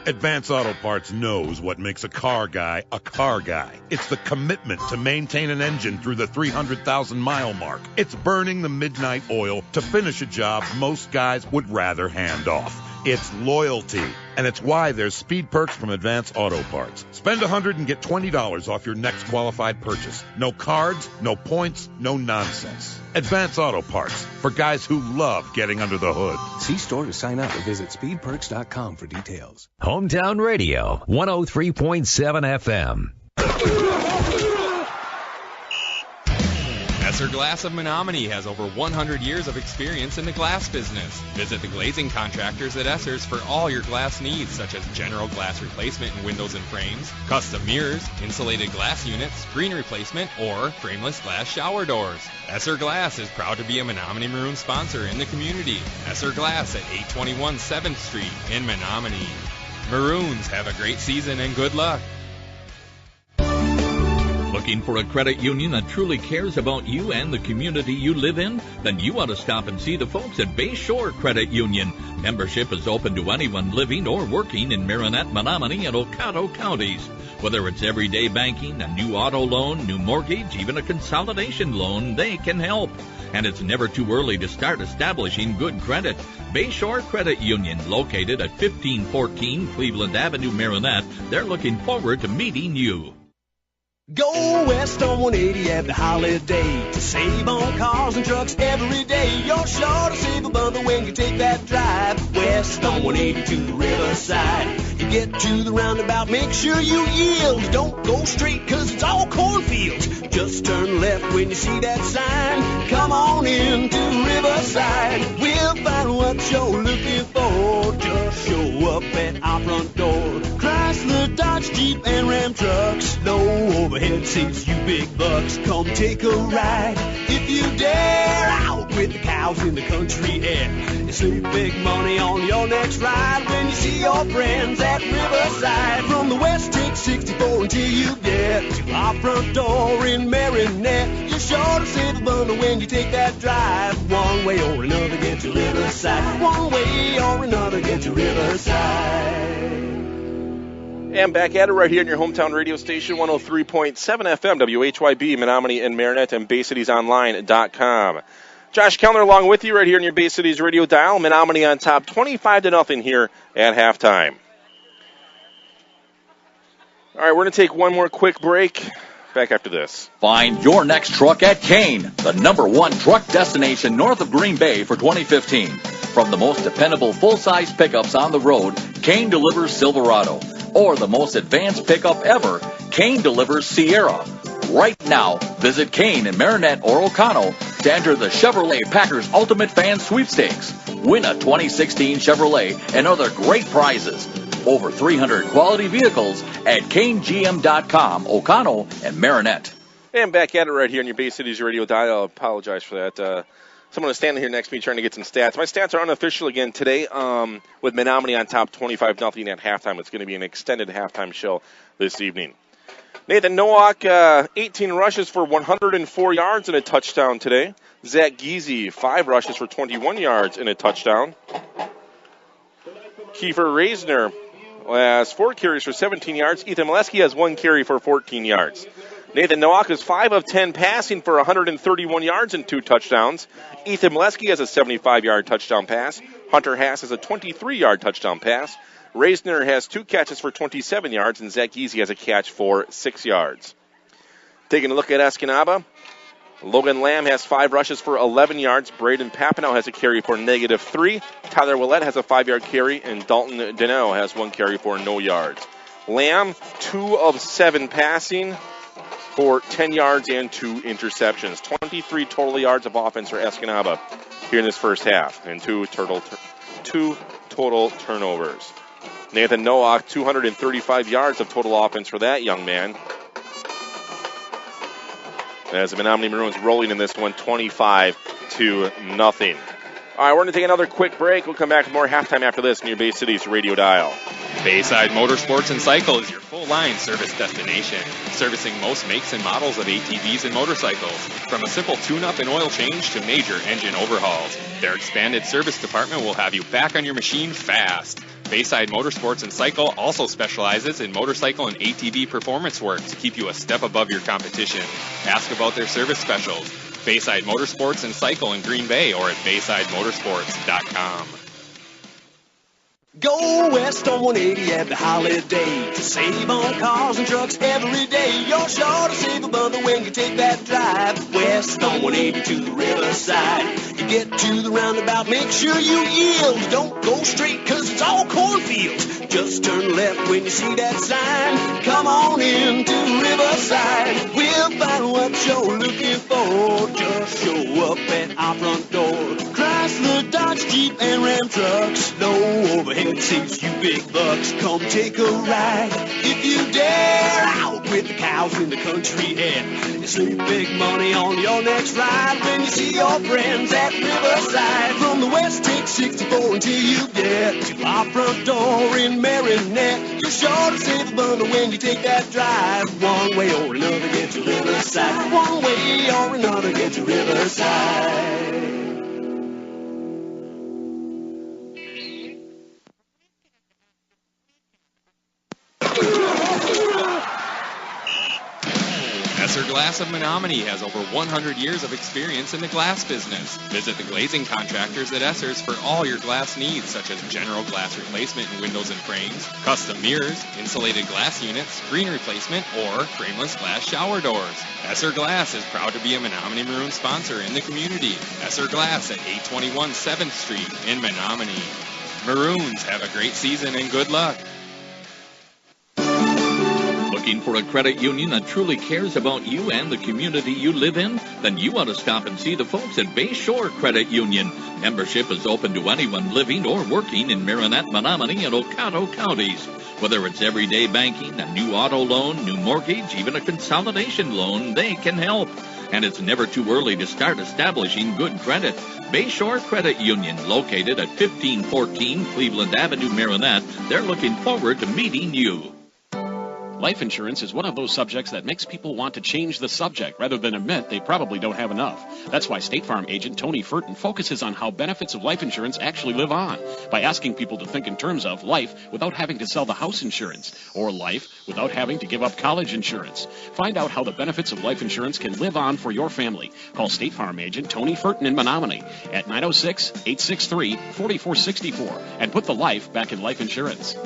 Advance Auto Parts knows what makes a car guy a car guy. It's the commitment to maintain an engine through the 300,000-mile mark. It's burning the midnight oil to finish a job most guys would rather hand off. It's loyalty, and it's why there's speed perks from Advance Auto Parts. Spend $100 and get $20 off your next qualified purchase. No cards, no points, no nonsense. Advance Auto Parts, for guys who love getting under the hood. See store to sign up or visit speedperks.com for details. Hometown Radio, 103.7 FM. Esser Glass of Menominee has over 100 years of experience in the glass business. Visit the glazing contractors at Esser's for all your glass needs, such as general glass replacement in windows and frames, custom mirrors, insulated glass units, screen replacement, or frameless glass shower doors. Esser Glass is proud to be a Menominee Maroons sponsor in the community. Esser Glass at 821 7th Street in Menominee. Maroons, have a great season and good luck. Looking for a credit union that truly cares about you and the community you live in? Then you ought to stop and see the folks at Bayshore Credit Union. Membership is open to anyone living or working in Marinette, Menominee, and Oconto counties. Whether it's everyday banking, a new auto loan, new mortgage, even a consolidation loan, they can help. And it's never too early to start establishing good credit. Bayshore Credit Union, located at 1514 Cleveland Avenue, Marinette. They're looking forward to meeting you. Go west on 180 every holiday to save on cars and trucks every day. You're sure to save a bundle when you take that drive west on 180 to the riverside. You get to the roundabout, make sure you yield. Don't go straight cause it's all cornfields. Just turn left when you see that sign. Come on in to Riverside. We'll find what you're looking for. Just show up at our front door. Chrysler, Dodge, Jeep, and Ram trucks. No overhead seats, you big bucks. Come take a ride if you dare. Out with the cows in the country air. You save big money on your next ride when you see your friends at Riverside. From the west, take 64 until you get to our front door in Marinette. You're sure to save a bundle when you take that drive. One way or another, get to Riverside. One way or another, get to Riverside. And back at it right here in your hometown radio station, 103.7 FM, WHYB, Menominee and Marinette, and BayCitiesOnline.com. Josh Kellner along with you right here in your Bay Cities radio dial. Menominee on top, 25-0 here at halftime. All right, we're going to take one more quick break. Back after this. Find your next truck at Kane, the #1 truck destination north of Green Bay for 2015. From the most dependable full-size pickups on the road, Kane delivers Silverado. Or the most advanced pickup ever, Kane delivers Sierra. Right now, visit Kane in Marinette or Oconto to enter the Chevrolet Packers Ultimate Fan Sweepstakes. Win a 2016 Chevrolet and other great prizes. Over 300 quality vehicles at KaneGM.com, Oconto, and Marinette. And back at it right here on your Bay Cities radio dial. I apologize for that. Someone is standing here next to me trying to get some stats. My stats are unofficial again today with Menominee on top 25-0 at halftime. It's going to be an extended halftime show this evening. Nathan Nowak, 18 rushes for 104 yards and a touchdown today. Zach Giese, 5 rushes for 21 yards and a touchdown. Kiefer Reisner has 4 carries for 17 yards. Ethan Molesky has 1 carry for 14 yards. Nathan Nowak is 5 of 10 passing for 131 yards and 2 touchdowns. Ethan Molesky has a 75-yard touchdown pass. Hunter Hass has a 23-yard touchdown pass. Reisner has 2 catches for 27 yards, and Zach Giese has a catch for 6 yards. Taking a look at Escanaba, Logan Lamb has 5 rushes for 11 yards. Braden Papineau has a carry for -3. Tyler Willett has a 5-yard carry, and Dalton Deneau has 1 carry for no yards. Lamb, 2 of 7 passing for 10 yards and 2 interceptions. 23 total yards of offense for Escanaba here in this first half, and 2 total turnovers. Nathan Nowak, 235 yards of total offense for that young man. As the Menominee Maroons rolling in this one, 25-0. All right, we're going to take another quick break. We'll come back with more halftime after this in your Bay Cities radio dial. Bayside Motorsports and Cycle is your full-line service destination, servicing most makes and models of ATVs and motorcycles, from a simple tune-up and oil change to major engine overhauls. Their expanded service department will have you back on your machine fast. Bayside Motorsports and Cycle also specializes in motorcycle and ATV performance work to keep you a step above your competition. Ask about their service specials. Bayside Motorsports and Cycle in Green Bay or at BaysideMotorsports.com. Go west on 180 every holiday to save on cars and trucks every day. You're sure to save a bundle when you take that drive west on 180 to the riverside. You get to the roundabout, make sure you yield. Don't go straight cause it's all cornfields. Just turn left when you see that sign. Come on in to Riverside. We'll find what you're looking for. Just show up at our front door. Chrysler, Dodge, Jeep, and Ram trucks. No overhead seats, you big bucks. Come take a ride if you dare. Out with the cows in the country air. You save big money on your next ride when you see your friends at Riverside. From the west, take 64 until you get to our front door in Maroonette. You're sure to save a bundle when you take that drive. One way or another, get to Riverside. One way or another, get to Riverside. Esser Glass of Menominee has over 100 years of experience in the glass business. Visit the glazing contractors at Esser's for all your glass needs, such as general glass replacement in windows and frames, custom mirrors, insulated glass units, screen replacement, or frameless glass shower doors. Esser Glass is proud to be a Menominee Maroon sponsor in the community. Esser Glass at 821 7th Street in Menominee. Maroons, have a great season and good luck. Looking for a credit union that truly cares about you and the community you live in? Then you ought to stop and see the folks at Bayshore Credit Union. Membership is open to anyone living or working in Marinette, Menominee, and Oconto counties. Whether it's everyday banking, a new auto loan, new mortgage, even a consolidation loan, they can help. And it's never too early to start establishing good credit. Bayshore Credit Union, located at 1514 Cleveland Avenue, Marinette. They're looking forward to meeting you. Life insurance is one of those subjects that makes people want to change the subject rather than admit they probably don't have enough. That's why State Farm agent Tony Furton focuses on how benefits of life insurance actually live on by asking people to think in terms of life without having to sell the house insurance or life without having to give up college insurance. Find out how the benefits of life insurance can live on for your family. Call State Farm agent Tony Furton in Menominee at 906-863-4464 and put the life back in life insurance.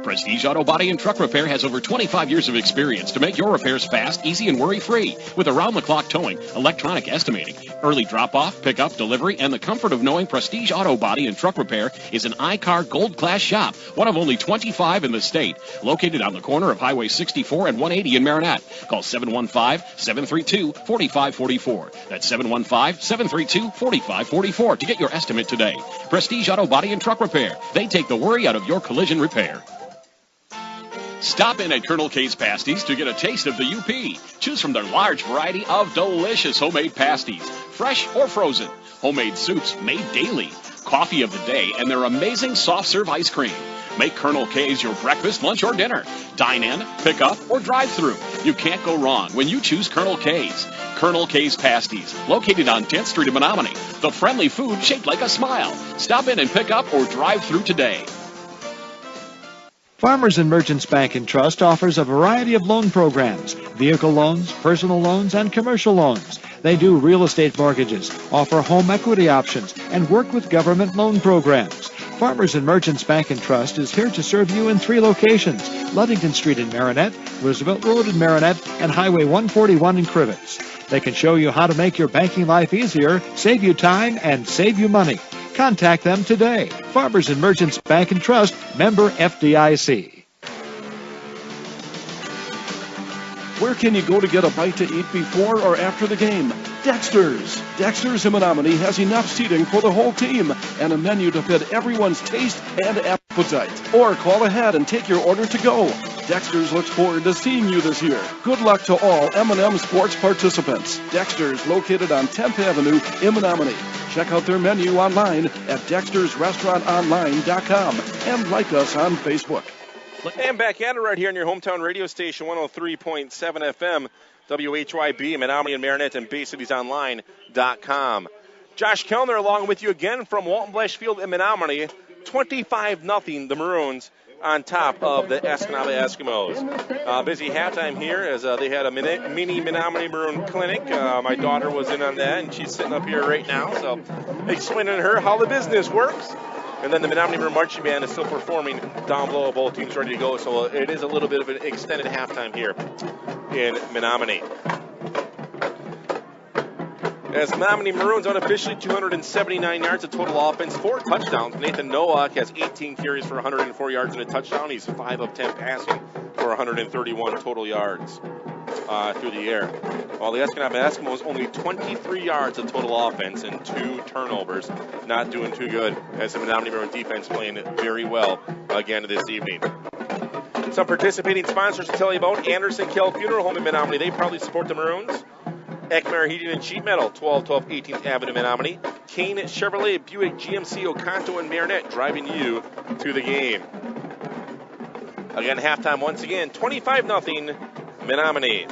Prestige Auto Body and Truck Repair has over 25 years of experience to make your repairs fast, easy, and worry-free. With around-the-clock towing, electronic estimating, early drop-off, pickup, delivery, and the comfort of knowing Prestige Auto Body and Truck Repair is an iCar Gold Class shop, one of only 25 in the state, located on the corner of Highway 64 and 180 in Marinette. Call 715-732-4544. That's 715-732-4544 to get your estimate today. Prestige Auto Body and Truck Repair. They take the worry out of your collision repair. Stop in at Colonel K's Pasties to get a taste of the UP. Choose from their large variety of delicious homemade pasties, fresh or frozen, homemade soups made daily, coffee of the day, and their amazing soft serve ice cream. Make Colonel K's your breakfast, lunch, or dinner. Dine in, pick up, or drive through. You can't go wrong when you choose Colonel K's. Colonel K's Pasties, located on 10th Street in Menominee. The friendly food shaped like a smile. Stop in and pick up or drive through today. Farmers and Merchants Bank and Trust offers a variety of loan programs, vehicle loans, personal loans, and commercial loans. They do real estate mortgages, offer home equity options, and work with government loan programs. Farmers and Merchants Bank and Trust is here to serve you in 3 locations: Ludington Street in Marinette, Roosevelt Road in Marinette, and Highway 141 in Crivets. They can show you how to make your banking life easier, save you time, and save you money. Contact them today. Farmers and Merchants Bank and Trust, member FDIC. Where can you go to get a bite to eat before or after the game? Dexter's. Dexter's in Menominee has enough seating for the whole team and a menu to fit everyone's taste and appetite. Or call ahead and take your order to go. Dexter's looks forward to seeing you this year. Good luck to all M&M sports participants. Dexter's, located on 10th Avenue in Menominee. Check out their menu online at dextersrestaurantonline.com and like us on Facebook. And back at it right here on your hometown radio station, 103.7 FM, WHYB, Menominee and Marinette, and BayCitiesOnline.com. Josh Kellner along with you again from Walton Blesh Field in Menominee. 25-0, the Maroons on top of the Escanaba Eskimos. Busy halftime here as they had a mini Menominee Maroon clinic. My daughter was in on that, and she's sitting up here right now, so explaining to her how the business works. And then the Menominee Maroon Marching Band is still performing down below. Both teams ready to go, so it is a little bit of an extended halftime here in Menominee. As Menominee Maroons unofficially 279 yards of total offense, 4 touchdowns. Nathan Nowak has 18 carries for 104 yards and a touchdown. He's 5 of 10 passing for 131 total yards through the air. While the Escanaba Eskimos only 23 yards of total offense and 2 turnovers. Not doing too good as the Menominee Maroon defense playing very well again this evening. Some participating sponsors to tell you about: Anderson Kell Funeral Home in Menominee. They probably support the Maroons. Ekmer Heating and Sheet Metal, 1212 18th Avenue, Menominee. Kane Chevrolet, Buick GMC, Oconto, and Marinette, driving you to the game. Again, halftime once again, 25-0, Menominee.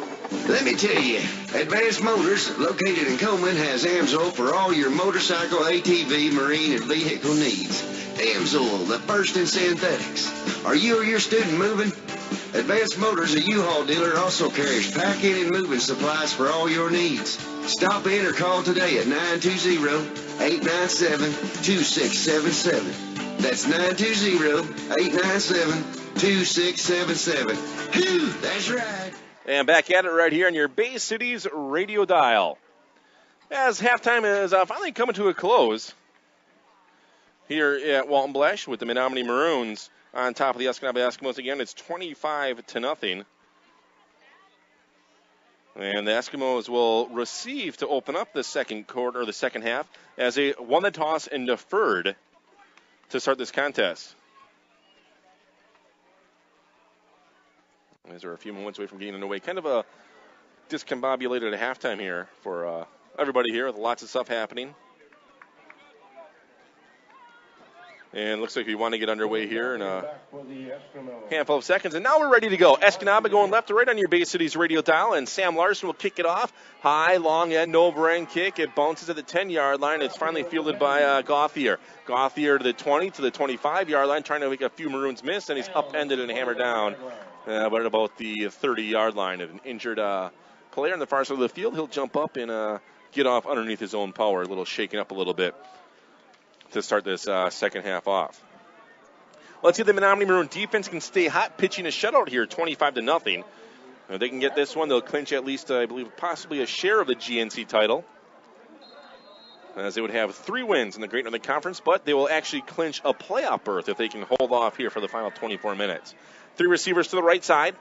Let me tell you, Advanced Motors, located in Coleman, has AMSOIL for all your motorcycle, ATV, marine, and vehicle needs. AMSOIL, the first in synthetics. Are you or your student moving? Advanced Motors, a U-Haul dealer, also carries packing and moving supplies for all your needs. Stop in or call today at 920-897-2677. That's 920-897-2677. Whew, that's right. And back at it right here on your Bay Cities radio dial. As halftime is finally coming to a close here at Walton Blesh with the Menominee Maroons on top of the Escanaba Eskimos again. It's 25-0. And the Eskimos will receive to open up the second quarter, or the second half, as they won the toss and deferred to start this contest. As we're a few moments away from getting underway. Kind of a discombobulated halftime here for everybody here with lots of stuff happening. And looks like we want to get underway here in a handful of seconds. And now we're ready to go. Escanaba going left to right on your Bay Cities radio dial. And Sam Larson will kick it off. High, long end, over-end kick. It bounces at the 10-yard line. It's finally fielded by Gauthier. Gauthier to the 20, to the 25-yard line, trying to make a few Maroons miss. And he's upended and hammered down. But at about the 30-yard line. An injured player on the far side of the field. He'll jump up and get off underneath his own power. A little shaken up a little bit to start this second half off. Let's see if the Menominee Maroon defense can stay hot, pitching a shutout here, 25-0. If they can get this one, they'll clinch at least, I believe, possibly a share of the GNC title, as they would have 3 wins in the Great Northern Conference, but they will actually clinch a playoff berth if they can hold off here for the final 24 minutes. 3 receivers to the right side.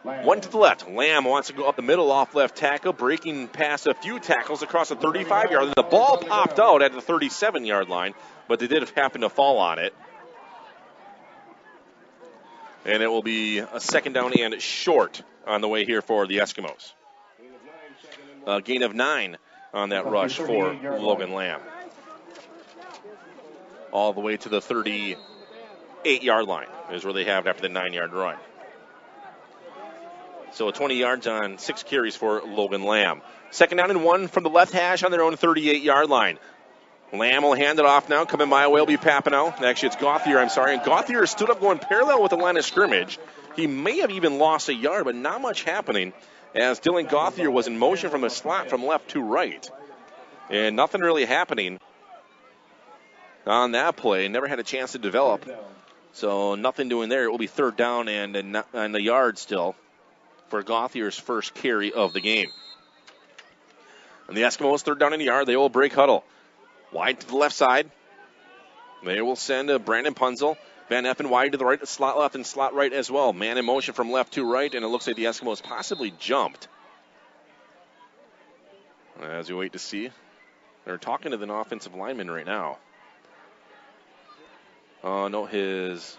1 to the left. Lamb wants to go up the middle off left tackle, breaking past a few tackles across the 35-yard line. The ball popped out at the 37-yard line, but they did happen to fall on it. And it will be a second down and short on the way here for the Eskimos. Gain of 9 on that rush for Logan Lamb. All the way to the 38-yard line is where they have it after the 9-yard run. So 20 yards on 6 carries for Logan Lamb. Second down and 1 from the left hash on their own 38-yard line. Lamb will hand it off now. Coming my way will be Papineau. Actually, it's Gauthier, I'm sorry. And Gauthier stood up going parallel with the line of scrimmage. He may have even lost a yard, but not much happening as Dylan Gauthier was in motion from the slot from left to right. And nothing really happening on that play. Never had a chance to develop. So nothing doing there. It will be third down and the yard still for Gauthier's first carry of the game. And the Eskimos, third down in the yard. They will break huddle. Wide to the left side. They will send Brandon Punzel. Van Effen wide to the right, slot left and slot right as well. Man in motion from left to right, and it looks like the Eskimos possibly jumped. As we wait to see. They're talking to the offensive lineman right now. Oh, no, his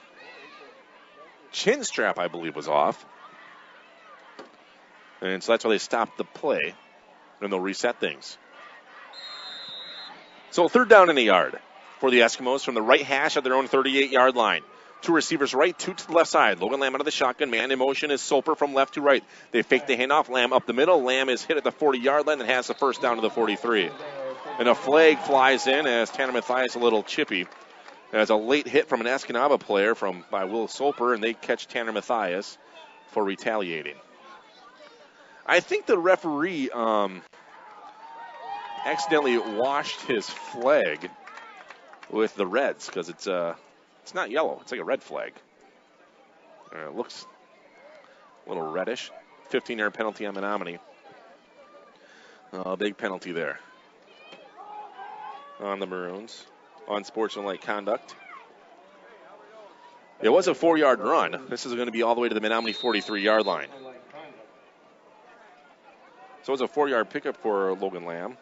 chin strap, I believe, was off. And so that's why they stopped the play, and they'll reset things. So third down in the yard for the Eskimos from the right hash of their own 38-yard line. 2 receivers right, 2 to the left side. Logan Lamb out of the shotgun. Man in motion is Soper from left to right. They fake the handoff. Lamb up the middle. Lamb is hit at the 40-yard line and has the first down to the 43. And a flag flies in as Tanner Mathias a little chippy. There's a late hit from an Escanaba player by Will Soper, and they catch Tanner Mathias for retaliating. I think the referee accidentally washed his flag with the Reds because it's not yellow. It's like a red flag. It looks a little reddish. 15-yard penalty on Menominee. Big penalty there on the Maroons. Unsportsmanlike conduct. It was a 4-yard run. This is going to be all the way to the Menominee 43-yard line. So it's a 4-yard pickup for Logan Lamb.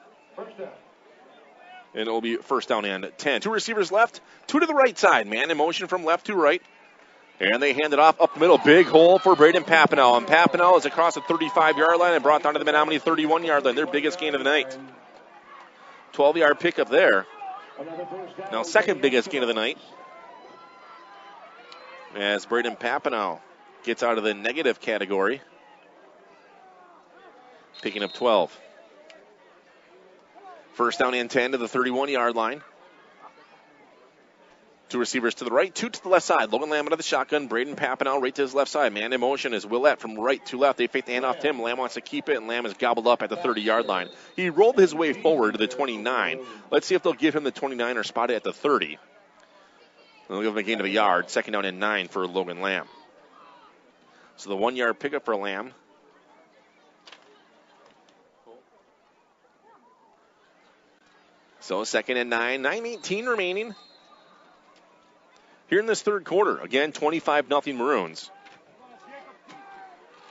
And it will be first down and 10. 2 receivers left, 2 to the right side. Man in motion from left to right. And they hand it off up the middle. Big hole for Braden Papineau. And Papineau is across the 35-yard line and brought down to the Menominee 31-yard line. Their biggest gain of the night. 12-yard pickup there. Now second biggest gain of the night. As Braden Papineau gets out of the negative category. Picking up 12. First down and 10 to the 31-yard line. 2 receivers to the right, 2 to the left side. Logan Lamb out of the shotgun. Braden Papineau right to his left side. Man in motion is Willett from right to left. They fake the handoff to him. Lamb wants to keep it, and Lamb is gobbled up at the 30-yard line. He rolled his way forward to the 29. Let's see if they'll give him the 29 or spot it at the 30. They'll give him a gain of a yard. Second down and 9 for Logan Lamb. So the 1-yard pickup for Lamb. So second and 9, 9:18 remaining. Here in this third quarter, again, 25-0 Maroons.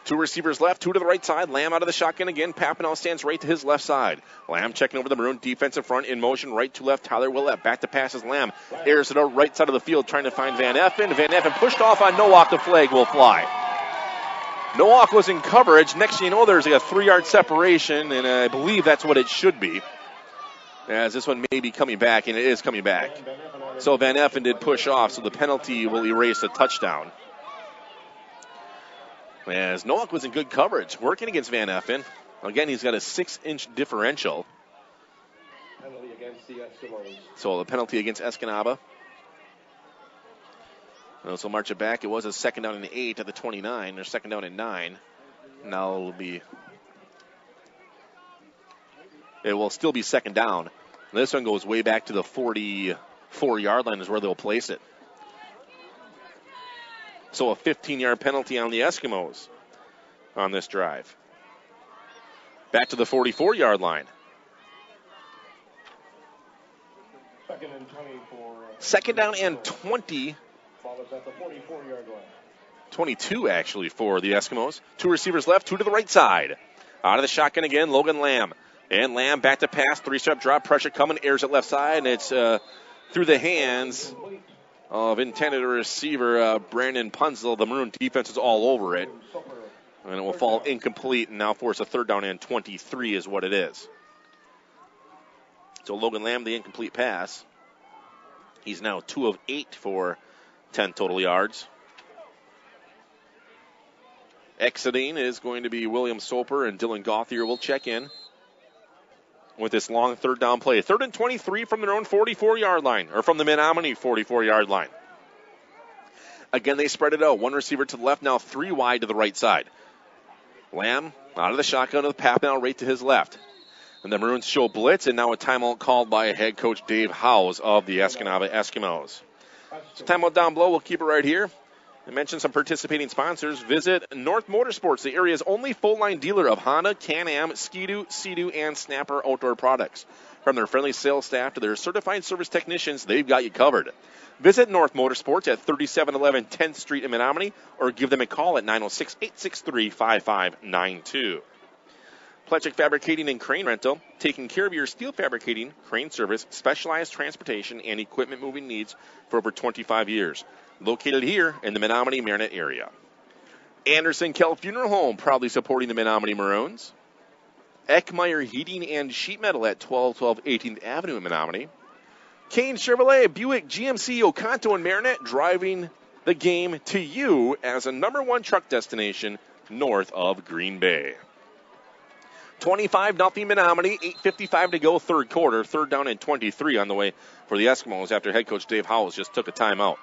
2 receivers left, 2 to the right side. Lamb out of the shotgun again. Papineau stands right to his left side. Lamb checking over the Maroon defensive front in motion, right to left. Tyler Willett back to passes. Lamb airs it out right side of the field, trying to find Van Effen. Van Effen pushed off on Nowak. The flag will fly. Nowak was in coverage. Next thing you know, there's a 3-yard separation, and I believe that's what it should be. As this one may be coming back, and it is coming back. So Van Effen did push off, so the penalty will erase the touchdown. As Nowak was in good coverage, working against Van Effen. Again, he's got a 6-inch differential. Penalty against the Eskimos. So the penalty against Escanaba. So march it back. It was a second down and 8 at the 29. There's second down and 9. Now it will still be second down. This one goes way back to the 44-yard line is where they'll place it. So a 15-yard penalty on the Eskimos on this drive. Back to the 44-yard line. Second down and 20. Ball is at the 44-yard line. 22, actually, for the Eskimos. 2 receivers left, 2 to the right side. Out of the shotgun again, Logan Lamb. And Lamb back to pass, 3-step drop, pressure coming, airs it left side, and it's through the hands of intended receiver Brandon Punzel. The Maroon defense is all over it. And it will fall incomplete and now force a third down and 23 is what it is. So Logan Lamb, the incomplete pass. He's now 2 of 8 for 10 total yards. Exiting is going to be William Soper, and Dylan Gauthier will check in with this long third down play. 3rd and 23 from their own 44-yard line, or from the Menominee 44-yard line. Again, they spread it out. 1 receiver to the left, now 3 wide to the right side. Lamb out of the shotgun with Pap now right to his left. And the Maroons show blitz, and now a timeout called by head coach Dave Howes of the Escanaba Eskimos. So timeout down below. We'll keep it right here. I mentioned some participating sponsors. Visit North Motorsports, the area's only full-line dealer of Honda, Can-Am, Ski-Doo, Sea-Doo, and Snapper outdoor products. From their friendly sales staff to their certified service technicians, they've got you covered. Visit North Motorsports at 3711 10th Street in Menominee, or give them a call at 906-863-5592. Pletchik Fabricating and Crane Rental, taking care of your steel fabricating, crane service, specialized transportation, and equipment moving needs for over 25 years. Located here in the Menominee-Marinette area. Anderson Kell Funeral Home, proudly supporting the Menominee Maroons. Eckmeyer Heating and Sheet Metal at 1212 18th Avenue in Menominee. Kane Chevrolet, Buick, GMC, Oconto, and Marinette, driving the game to you as a #1 truck destination north of Green Bay. 25-0 Menominee, 8:55 to go, third quarter. 3rd down and 23 on the way for the Eskimos after head coach Dave Howes just took a timeout.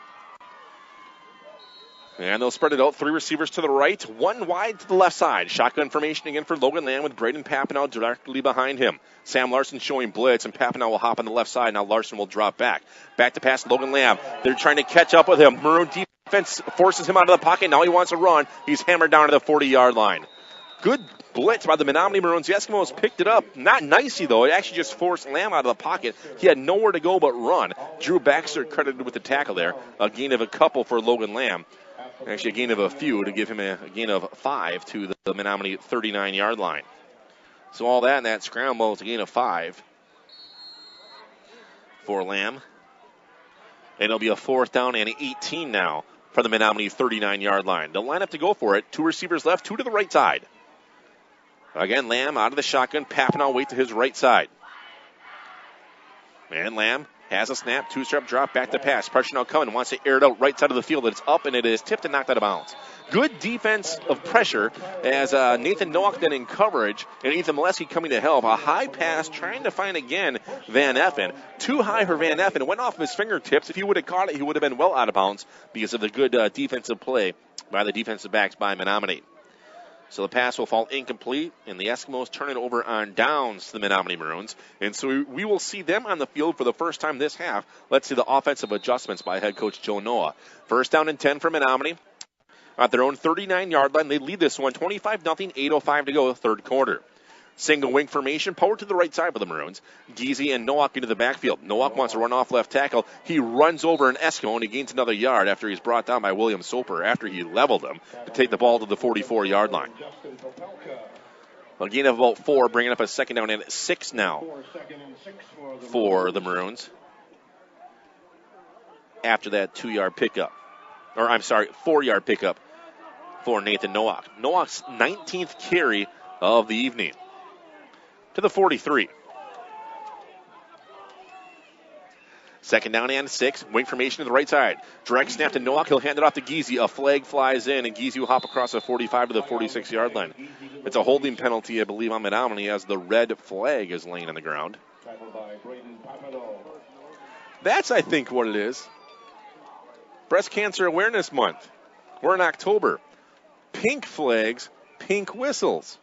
And they'll spread it out. 3 receivers to the right, 1 wide to the left side. Shotgun formation again for Logan Lamb with Braden Papanow directly behind him. Sam Larson showing blitz, and Papanow will hop on the left side. Now Larson will drop back. Back to pass Logan Lamb. They're trying to catch up with him. Maroon defense forces him out of the pocket. Now he wants to run. He's hammered down to the 40-yard line. Good blitz by the Menominee Maroons. The Eskimos picked it up. Not nicely, though. It actually just forced Lamb out of the pocket. He had nowhere to go but run. Drew Baxter credited with the tackle there. A gain of a couple for Logan Lamb. Actually, a gain of a few to give him a gain of 5 to the Menominee 39-yard line. So all that and that scramble is a gain of 5 for Lamb. And it'll be a 4th down and 18 now from the Menominee 39-yard line. They'll line up to go for it. 2 receivers left, 2 to the right side. Again, Lamb out of the shotgun. Papanow wait to his right side. And Lamb has a snap, 2-step drop, back to pass. Pressure now coming, wants to air it out right side of the field. It's up, and it is tipped and knocked out of bounds. Good defense of pressure as Nathan Nowak then in coverage, and Ethan Molesky coming to help. A high pass, trying to find again Van Effen. Too high for Van Effen. It went off his fingertips. If he would have caught it, he would have been well out of bounds because of the good defensive play by the defensive backs by Menominee. So the pass will fall incomplete, and the Eskimos turn it over on downs to the Menominee Maroons. And so we will see them on the field for the first time this half. Let's see the offensive adjustments by head coach Joe Noah. 1st down and 10 for Menominee. At their own 39-yard line, they lead this one 25-0, 8:05 to go, 3rd quarter. Single wing formation, power to the right side for the Maroons. Giese and Nowak into the backfield. Nowak wants to run off left tackle. He runs over an Eskimo, and he gains another yard after he's brought down by William Soper after he leveled him to take the ball to the 44-yard line. A gain of about 4, bringing up a 2nd down and 6 now for the Maroons. After that 2-yard pickup. Or, 4-yard pickup for Nathan Nowak. Nowak's 19th carry of the evening. To the 43. 2nd down and 6. Wing formation to the right side. Direct snap to Nowak. He'll hand it off to Giese. A flag flies in, and Giese will hop across the 45 to the 46-yard line. It's a holding penalty, I believe, on Menominee as the red flag is laying on the ground. That's, I think, what it is. Breast Cancer Awareness Month. We're in October. Pink flags, pink whistles.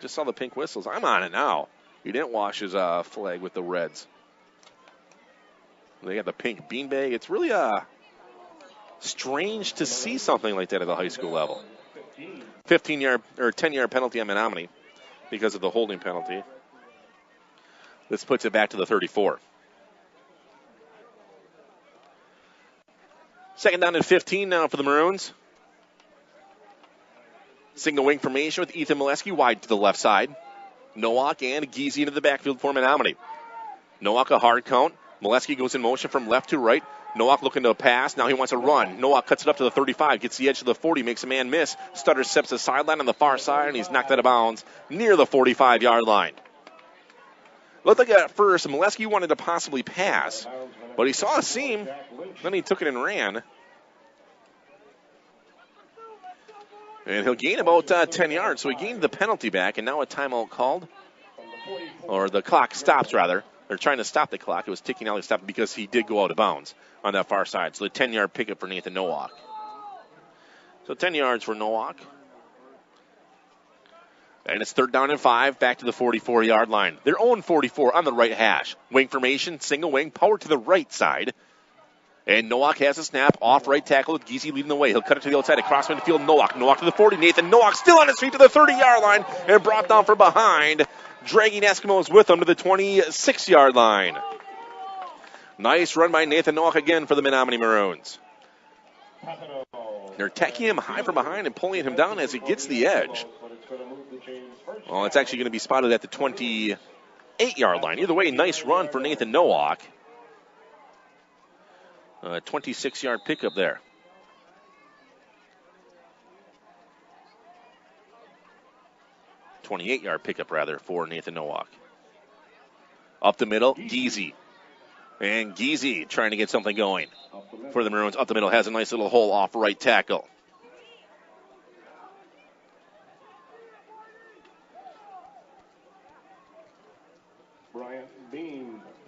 Just saw the pink whistles. I'm on it now. He didn't wash his flag with the reds. They got the pink beanbag. It's really strange to see something like that at the high school level. 15-yard or 10-yard penalty on Menominee because of the holding penalty. This puts it back to the 34. 2nd down and 15 now for the Maroons. Single wing formation with Ethan Molesky wide to the left side. Nowak and Giese into the backfield for Menominee. Nowak a hard count. Molesky goes in motion from left to right. Nowak looking to pass. Now he wants to run. Nowak cuts it up to the 35, gets the edge of the 40, makes a man miss. Stutter steps to the sideline on the far side, and he's knocked out of bounds near the 45-yard line. Looked like at first Molesky wanted to possibly pass, but he saw a seam. Then he took it and ran. And he'll gain about 10 yards, so he gained the penalty back, and now a timeout called. Or the clock stops, rather. They're trying to stop the clock. It was ticking out. They stopped because he did go out of bounds on that far side. So the 10-yard pickup for Nathan Nowak. So 10 yards for Nowak. And it's 3rd down and 5, back to the 44-yard line. Their own 44 on the right hash. Wing formation, single wing, power to the right side. And Nowak has a snap, off right tackle with Giese leading the way. He'll cut it to the outside, across midfield, Nowak. Nowak to the 40, Nathan Nowak still on his feet to the 30-yard line and brought down from behind, dragging Eskimos with him to the 26-yard line. Nice run by Nathan Nowak again for the Menominee Maroons. They're attacking him high from behind and pulling him down as he gets the edge. Well, it's actually going to be spotted at the 28-yard line. Either way, nice run for Nathan Nowak. 26-yard pickup there. .28-yard pickup, rather, for Nathan Nowak. Up the middle, Giese. And Giese trying to get something going for the Maroons. Up the middle, has a nice little hole off right tackle.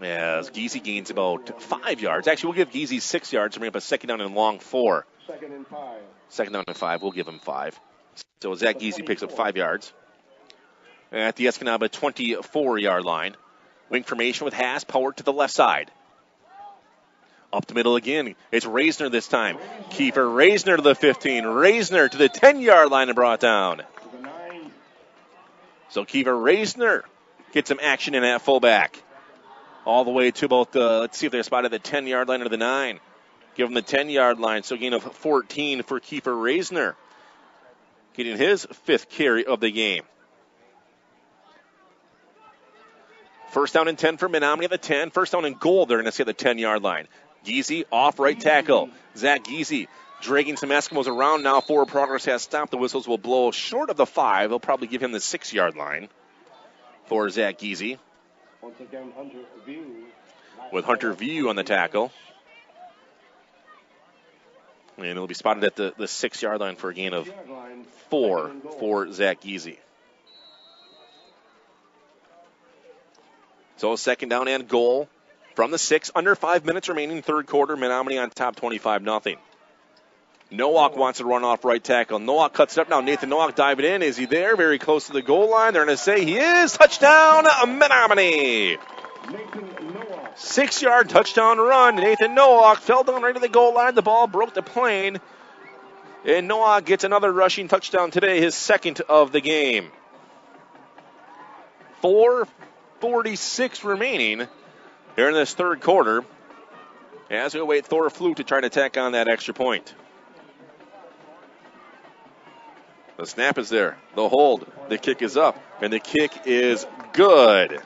As Giese gains about 5 yards. Actually, we'll give Giese 6 yards to bring up a 2nd down and long 4. 2nd down and 5. We'll give him 5. So Zach Giese picks up 5 yards. At the Escanaba 24-yard line. Wing formation with Haas, power to the left side. Up the middle again. It's Reisner this time. Kiefer Reisner to the 15. Reisner to the 10-yard line and brought down. So Kiefer Reisner gets some action in at fullback. All the way to about let's see if they're spotted at the 10-yard line or the 9. Give them the 10-yard line, so gain of 14 for Kiefer Reisner. Getting his 5th carry of the game. 1st down and 10 for Menominee at the 10. 1st down and goal, they're going to see at the 10-yard line. Giese off right tackle. Zach Giese dragging some Eskimos around now. Forward progress has stopped. The whistles will blow short of the 5. They'll probably give him the 6-yard line for Zach Giese. Once again, Hunter View. With Hunter View on the tackle. And it'll be spotted at the 6-yard line for a gain of 4 for Zach Giese. So 2nd down and goal from the 6. Under 5 minutes remaining, 3rd quarter. Menominee on top 25-0. Nowak wants to run off right tackle. Nowak cuts it up now. Nathan Nowak diving in. Is he there? Very close to the goal line. They're going to say he is. Touchdown, Menominee. 6-yard touchdown run. Nathan Nowak fell down right to the goal line. The ball broke the plane. And Nowak gets another rushing touchdown today, his 2nd of the game. 4:46 remaining here in this 3rd quarter as we await Thor Fluke to try to tack on that extra point. The snap is there. The hold. The kick is up. And the kick is good.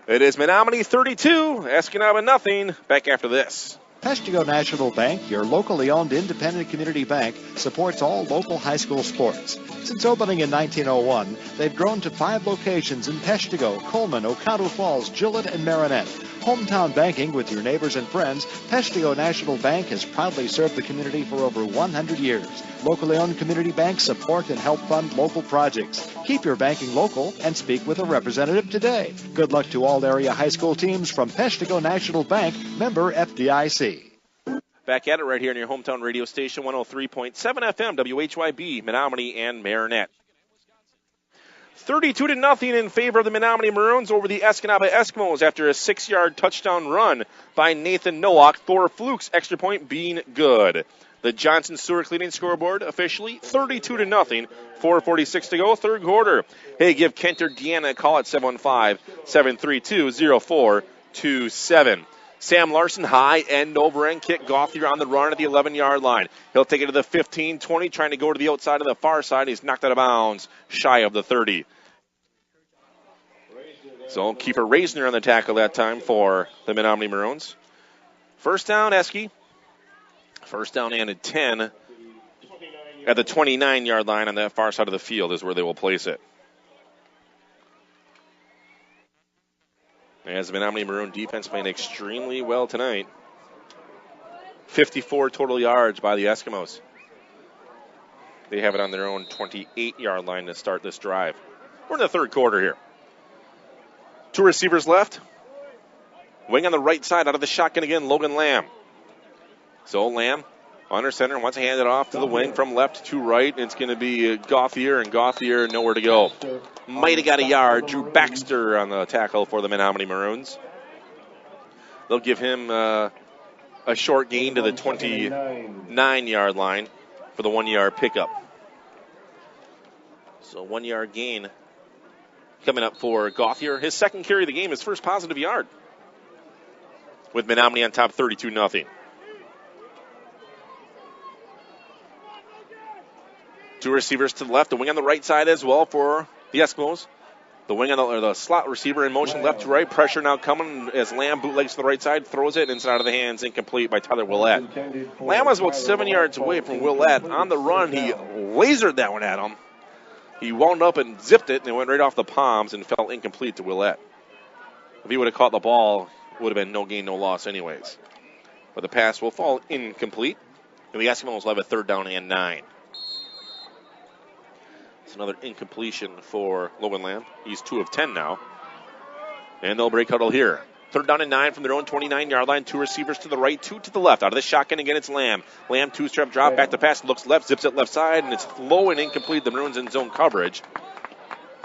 It is Menominee 32. Escanaba nothing. Back after this. Peshtigo National Bank, your locally owned independent community bank, supports all local high school sports. Since opening in 1901, they've grown to 5 locations in Peshtigo, Coleman, Oconto Falls, Gillett, and Marinette. Hometown banking with your neighbors and friends, Peshtigo National Bank has proudly served the community for over 100 years. Locally owned community banks support and help fund local projects. Keep your banking local and speak with a representative today. Good luck to all area high school teams from Peshtigo National Bank, member FDIC. Back at it right here on your hometown radio station, 103.7 FM, WHYB, Menominee and Marinette. 32-0 in favor of the Menominee Maroons over the Escanaba Eskimos after a 6-yard touchdown run by Nathan Nowak. Thor Fluke's extra point being good. The Johnson-Stewart leading scoreboard officially 32-0. 4:46 to go, 3rd quarter. Hey, give Kent or Deanna a call at 715-732-0427. Sam Larson, high end over end kick. Gauthier on the run at the 11-yard line. He'll take it to the 15-20, trying to go to the outside of the far side. He's knocked out of bounds, shy of the 30. So Kiefer Reisner on the tackle that time for the Menominee Maroons. First down, Esky. First down and a 10 at the 29-yard line on that far side of the field is where they will place it. As the Menominee Maroon defense playing extremely well tonight. 54 total yards by the Eskimos. They have it on their own 28-yard line to start this drive. We're in the third quarter here. Two receivers left. Wing on the right side out of the shotgun again, Logan Lamb. So Lamb under center wants to hand it off to the wing from left to right. It's going to be Gauthier, and Gauthier nowhere to go. Might have got a yard. Drew Baxter on the tackle for the Menominee Maroons. They'll give him a short gain to the 29-yard line for the 1-yard pickup. So 1-yard gain coming up for Gauthier. His second carry of the game, his first positive yard. With Menominee on top 32-0. Two receivers to the left, the wing on the right side as well for the Eskimos. The wing on the slot receiver in motion left to right. Pressure now coming as Lamb bootlegs to the right side, throws it inside of the hands, incomplete by Tyler Willett. Lamb was about 7 yards away from Willett. On the run, he lasered that one at him. He wound up and zipped it, and it went right off the palms and fell incomplete to Willett. If he would have caught the ball, it would have been no gain, no loss anyways. But the pass will fall incomplete, and the Eskimos will have a third down and 9. It's another incompletion for Logan Lamb. He's 2 of 10 now. And they'll break huddle here. Third down and 9 from their own 29-yard line. Two receivers to the right, two to the left. Out of the shotgun again, it's Lamb. Lamb, two-step drop, back to pass, looks left, zips it left side, and it's low and incomplete. The Maroons in zone coverage.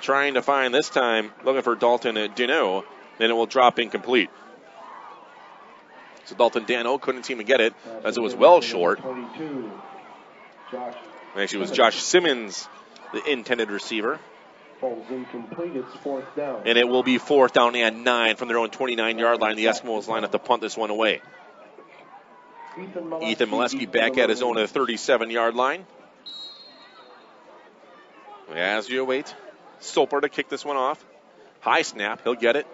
Trying to find this time, looking for Dalton Dano, then it will drop incomplete. So Dalton Dano couldn't seem to get it as it was well short. Actually, it was Josh Simmons, the intended receiver. And it will be fourth down and 9 from their own 29-yard line. The Eskimos line up to punt this one away. Ethan Molesky back at his own 37-yard line. As you await, Soper to kick this one off. High snap, he'll get it.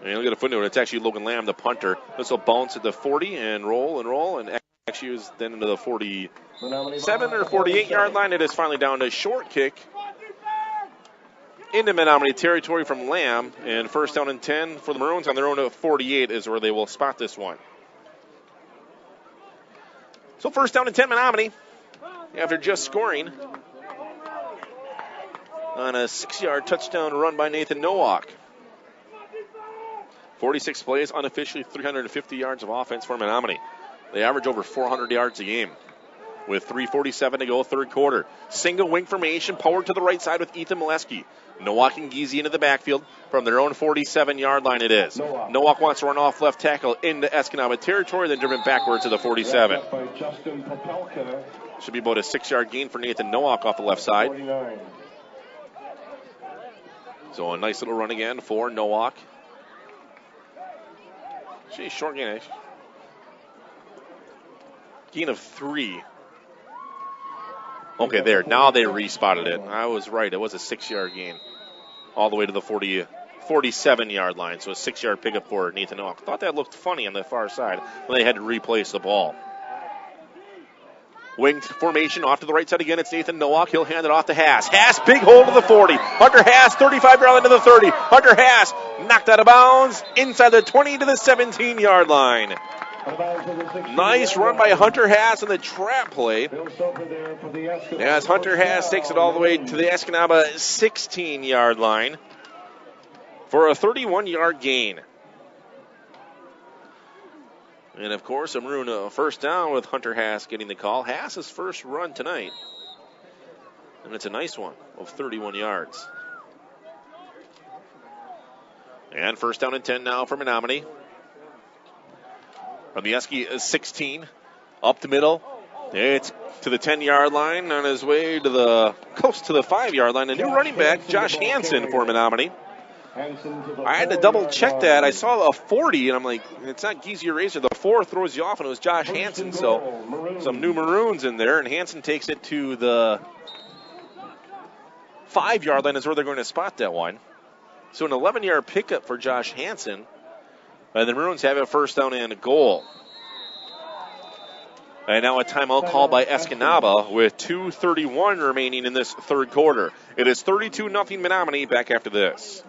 And he'll get a footnote. It's actually Logan Lamb, the punter. This will bounce at the 40 and roll, and actually is then into the 47 or 48-yard line. It is finally down to short kick into Menominee territory from Lamb, and first down and 10 for the Maroons on their own 48 is where they will spot this one. So first down and 10 Menominee after just scoring on a 6-yard touchdown run by Nathan Nowak. 46 plays, unofficially 350 yards of offense for Menominee. They average over 400 yards a game. With 3:47 to go, third quarter. Single wing formation, powered to the right side with Ethan Molesky. Nowak and Giese into the backfield from their own 47-yard line it is. Nowak wants to run off left tackle into Escanaba territory, then driven backwards to the 47. Should be about a 6-yard gain for Nathan Nowak off the left side. So a nice little run again for Nowak. Gee, short gain. Gain of 3. Okay, there. Now they respotted it. I was right. It was a 6-yard gain. All the way to the 47-yard line. So a 6-yard pickup for Nathan Nowak. Thought that looked funny on the far side when they had to replace the ball. Winged formation off to the right side again. It's Nathan Nowak. He'll hand it off to Haas. Haas, big hole to the 40. Hunter Haas, 35-yard line to the 30. Hunter Haas knocked out of bounds inside the 20 to the 17-yard line. Nice run by Hunter Haas in the trap play. As Hunter Haas takes it all the way to the Escanaba 16-yard line for a 31-yard gain. And, of course, a Maroon first down with Hunter Haas getting the call. Haas's first run tonight. And it's a nice one of 31 yards. And first down and 10 now for Menominee. From the Esky 16, up the middle. It's to the 10-yard line on his way to the close to the 5-yard line. A new running back, Josh Hansen for Menominee. I had to double check that. I saw a 40, and I'm like, it's not Giese Razor. The 4 throws you off, and it was Josh Hansen. So some new Maroons in there, and Hansen takes it to the 5-yard line is where they're going to spot that one. So an 11-yard pickup for Josh Hansen. And the Maroons have a first down and a goal. And now a timeout called by Escanaba with 2:31 remaining in this third quarter. It is 32-0 Menominee. Back after this.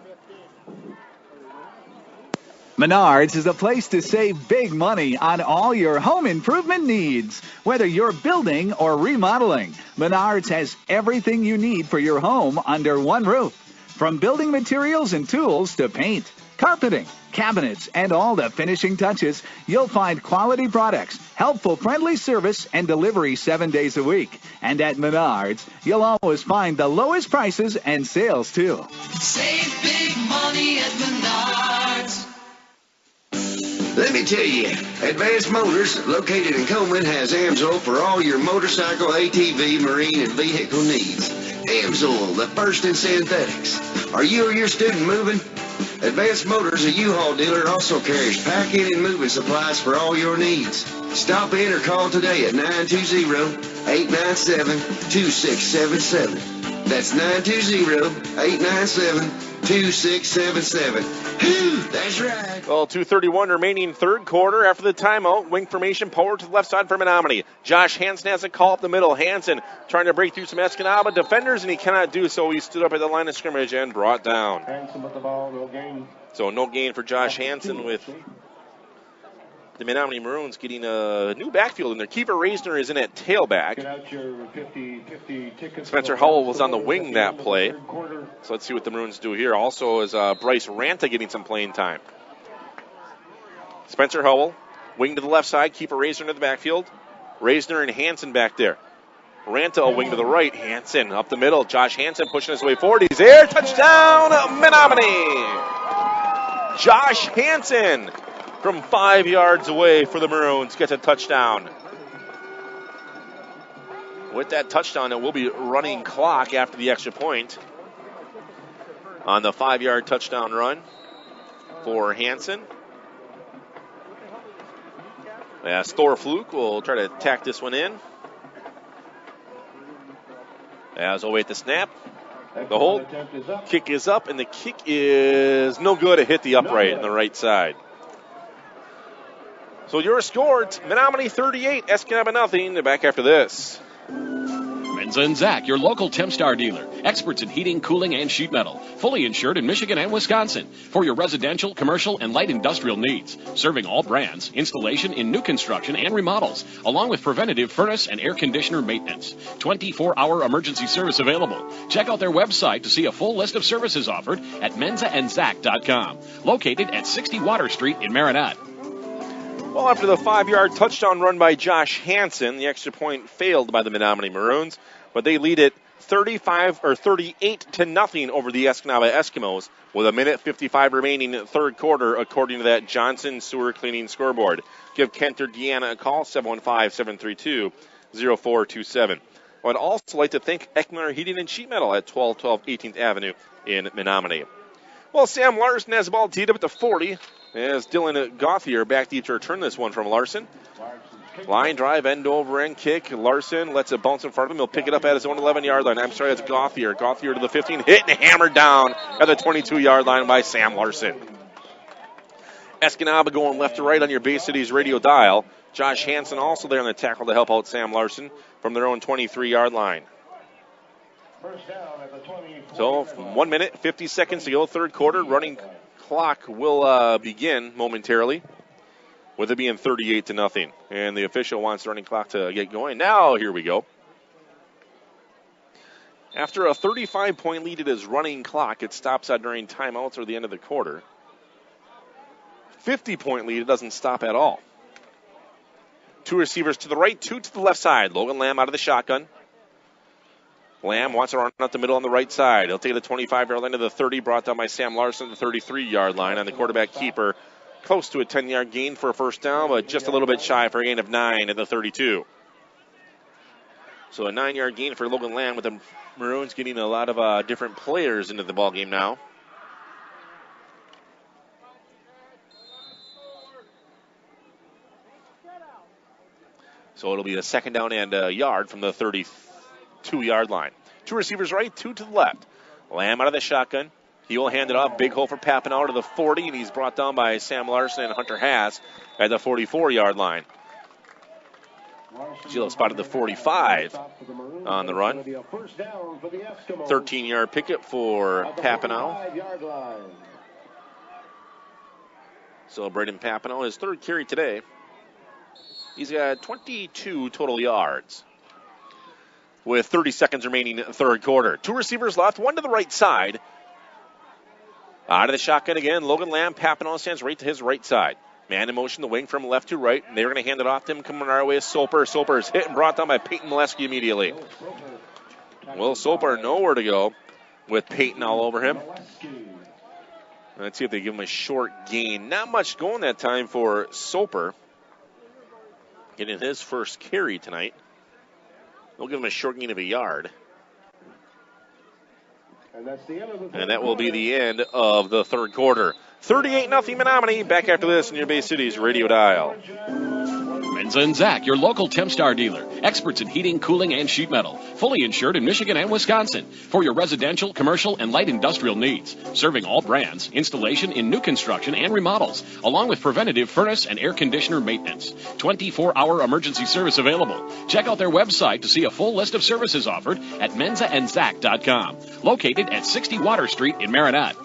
Menards is a place to save big money on all your home improvement needs. Whether you're building or remodeling, Menards has everything you need for your home under one roof. From building materials and tools to paint, carpeting, cabinets, and all the finishing touches, you'll find quality products, helpful, friendly service, and delivery 7 days a week. And at Menards, you'll always find the lowest prices and sales, too. Save big money at Menards. Let me tell you, Advanced Motors, located in Coleman, has AMSOIL for all your motorcycle, ATV, marine, and vehicle needs. AMSOIL, the first in synthetics. Are you or your student moving? Advanced Motors, a U-Haul dealer, also carries packing and moving supplies for all your needs. Stop in or call today at 920-897-2677. That's 920-897-2677. Whew, that's right. Well, 2:31 remaining third quarter after the timeout. Wing formation, power to the left side for Menominee. Josh Hansen has a call up the middle. Hansen trying to break through some Escanaba defenders, and he cannot do so. He stood up at the line of scrimmage and brought down. Hansen with the ball, no gain. So no gain for Josh Hansen, with the Menominee Maroons getting a new backfield in there. Kiefer Reisner is in at tailback. Get out your 50 tickets. Spencer Howell was on the wing that play. So let's see what the Maroons do here. Also is Bryce Ranta getting some playing time. Spencer Howell, wing to the left side. Kiefer Reisner to the backfield. Reisner and Hansen back there. Ranta a wing to the right. Hansen up the middle. Josh Hansen pushing his way forward. He's there. Touchdown, Menominee. Josh Hansen from 5 yards away for the Maroons gets a touchdown. With that touchdown, it will be running clock after the extra point on the 5-yard touchdown run for Hansen. As Thor Fluke will try to tack this one in. As await the snap. The hold. Kick is up, and the kick is no good. It hit the upright on the right side. So your score, Menominee 38, Escanaba nothing. Back after this. Menza and Zach, your local Tempstar dealer. Experts in heating, cooling, and sheet metal. Fully insured in Michigan and Wisconsin. For your residential, commercial, and light industrial needs. Serving all brands. Installation in new construction and remodels. Along with preventative furnace and air conditioner maintenance. 24-hour emergency service available. Check out their website to see a full list of services offered at menzaandzac.com. Located at 60 Water Street in Marinette. Well, after the 5-yard touchdown run by Josh Hansen, the extra point failed by the Menominee Maroons, but they lead it 38-0 over the Escanaba Eskimos with 1:55 remaining in the third quarter, according to that Johnson Sewer Cleaning scoreboard. Give Kent or Deanna a call, 715-732-0427. I'd also like to thank Ekman Heating and Sheet Metal at 1212 18th Avenue in Menominee. Well, Sam Larson has the ball teed up at the 40. As Dylan Gauthier back deep to return this one from Larson. Line drive, end over end kick. Larson lets it bounce in front of him. He'll pick it up at his own 11-yard line. I'm sorry, it's Gauthier. Gauthier to the 15. Hit and hammered down at the 22-yard line by Sam Larson. Escanaba going left to right on your Bay Cities radio dial. Josh Hansen also there on the tackle to help out Sam Larson from their own 23-yard line. So 1 minute, 50 seconds to go, third quarter. Running clock will begin momentarily, with it being 38-0. And the official wants the running clock to get going. Now, here we go. After a 35-point lead, it is running clock. It stops out during timeouts or the end of the quarter. 50-point lead, it doesn't stop at all. Two receivers to the right, two to the left side. Logan Lamb out of the shotgun. Lamb wants to run up the middle on the right side. He'll take the 25-yard line to the 30, brought down by Sam Larson, the 33-yard line on the quarterback keeper. Close to a 10-yard gain for a first down, but just a little bit shy for a gain of 9 at the 32. So a 9-yard gain for Logan Lamb, with the Maroons getting a lot of different players into the ballgame now. So it'll be a second down and a yard from the 32-yard line. Two receivers right, two to the left. Lamb out of the shotgun. He will hand it off. Big hole for Papanow to the 40, and he's brought down by Sam Larson and Hunter Haas at the 44-yard line. Gillo spotted the 45 on the run. 13-yard pickup for Papineau. So Braden Papineau, his third carry today. He's got 22 total yards with 30 seconds remaining in the third quarter. Two receivers left, one to the right side. Out of the shotgun again, Logan Lamb. Papineau stands right to his right side. Man in motion, the wing from left to right. And they're going to hand it off to him. Coming our way is Soper. Soper is hit and brought down by Peyton Molesky immediately. Will Soper nowhere to go with Peyton all over him. Let's see if they give him a short gain. Not much going that time for Soper. Getting his first carry tonight. They'll give him a short gain of a yard. And that will be the end of the third quarter. 38-0 Menominee. Back after this in your Bay City's radio dial. Menza and Zach, your local Tempstar dealer. Experts in heating, cooling, and sheet metal. Fully insured in Michigan and Wisconsin. For your residential, commercial, and light industrial needs. Serving all brands. Installation in new construction and remodels. Along with preventative furnace and air conditioner maintenance. 24-hour emergency service available. Check out their website to see a full list of services offered at menzaandzach.com. Located at 60 Water Street in Marinette.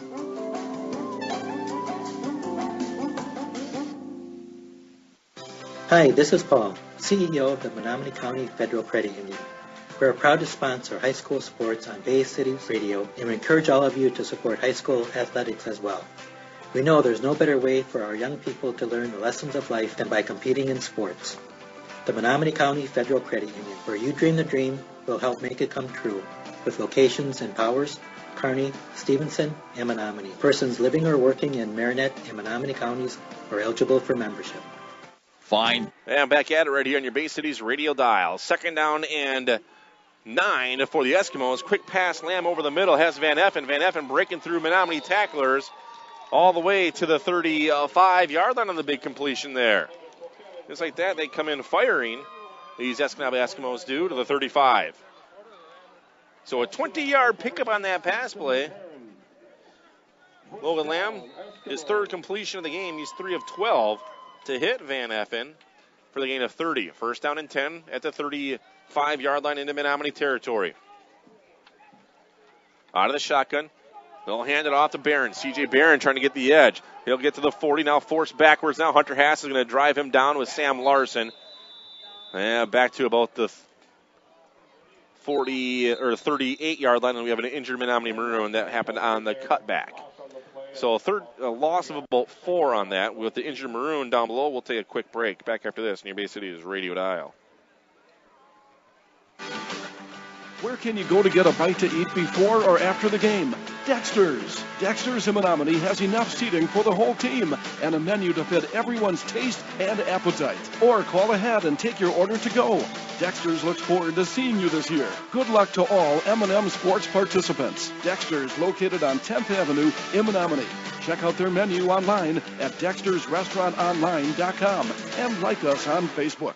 Hi, this is Paul, CEO of the Menominee County Federal Credit Union. We are proud to sponsor high school sports on Bay City's radio, and we encourage all of you to support high school athletics as well. We know there's no better way for our young people to learn the lessons of life than by competing in sports. The Menominee County Federal Credit Union, where you dream the dream, will help make it come true, with locations in Powers, Kearney, Stevenson, and Menominee. Persons living or working in Marinette and Menominee counties are eligible for membership. Fine. And back at it right here on your Bay City's radio dial. 2nd down and 9 for the Eskimos. Quick pass, Lamb over the middle, has Van Effen. Van Effen breaking through Menominee tacklers all the way to the 35-yard line on the big completion there. Just like that, they come in firing. These Escanaba Eskimos do to the 35. So a 20-yard pickup on that pass play. Logan Lamb, his third completion of the game. He's 3 of 12 to hit Van Effen for the gain of 30. 1st down and 10 at the 35-yard line into Menominee territory. Out of the shotgun. They'll hand it off to Barron. C.J. Barron trying to get the edge. He'll get to the 40, now forced backwards. Now Hunter Hass is going to drive him down with Sam Larson. And back to about the 40 or 38-yard line, and we have an injured Menominee Maroon that happened on the cutback. So a loss of about 4 on that. With the injured Maroon down below, we'll take a quick break. Back after this, near Bay City's radio dial. Where can you go to get a bite to eat before or after the game? Dexter's. Dexter's in Menominee has enough seating for the whole team and a menu to fit everyone's taste and appetite. Or call ahead and take your order to go. Dexter's looks forward to seeing you this year. Good luck to all M&M sports participants. Dexter's, located on 10th Avenue in Menominee. Check out their menu online at dextersrestaurantonline.com and like us on Facebook.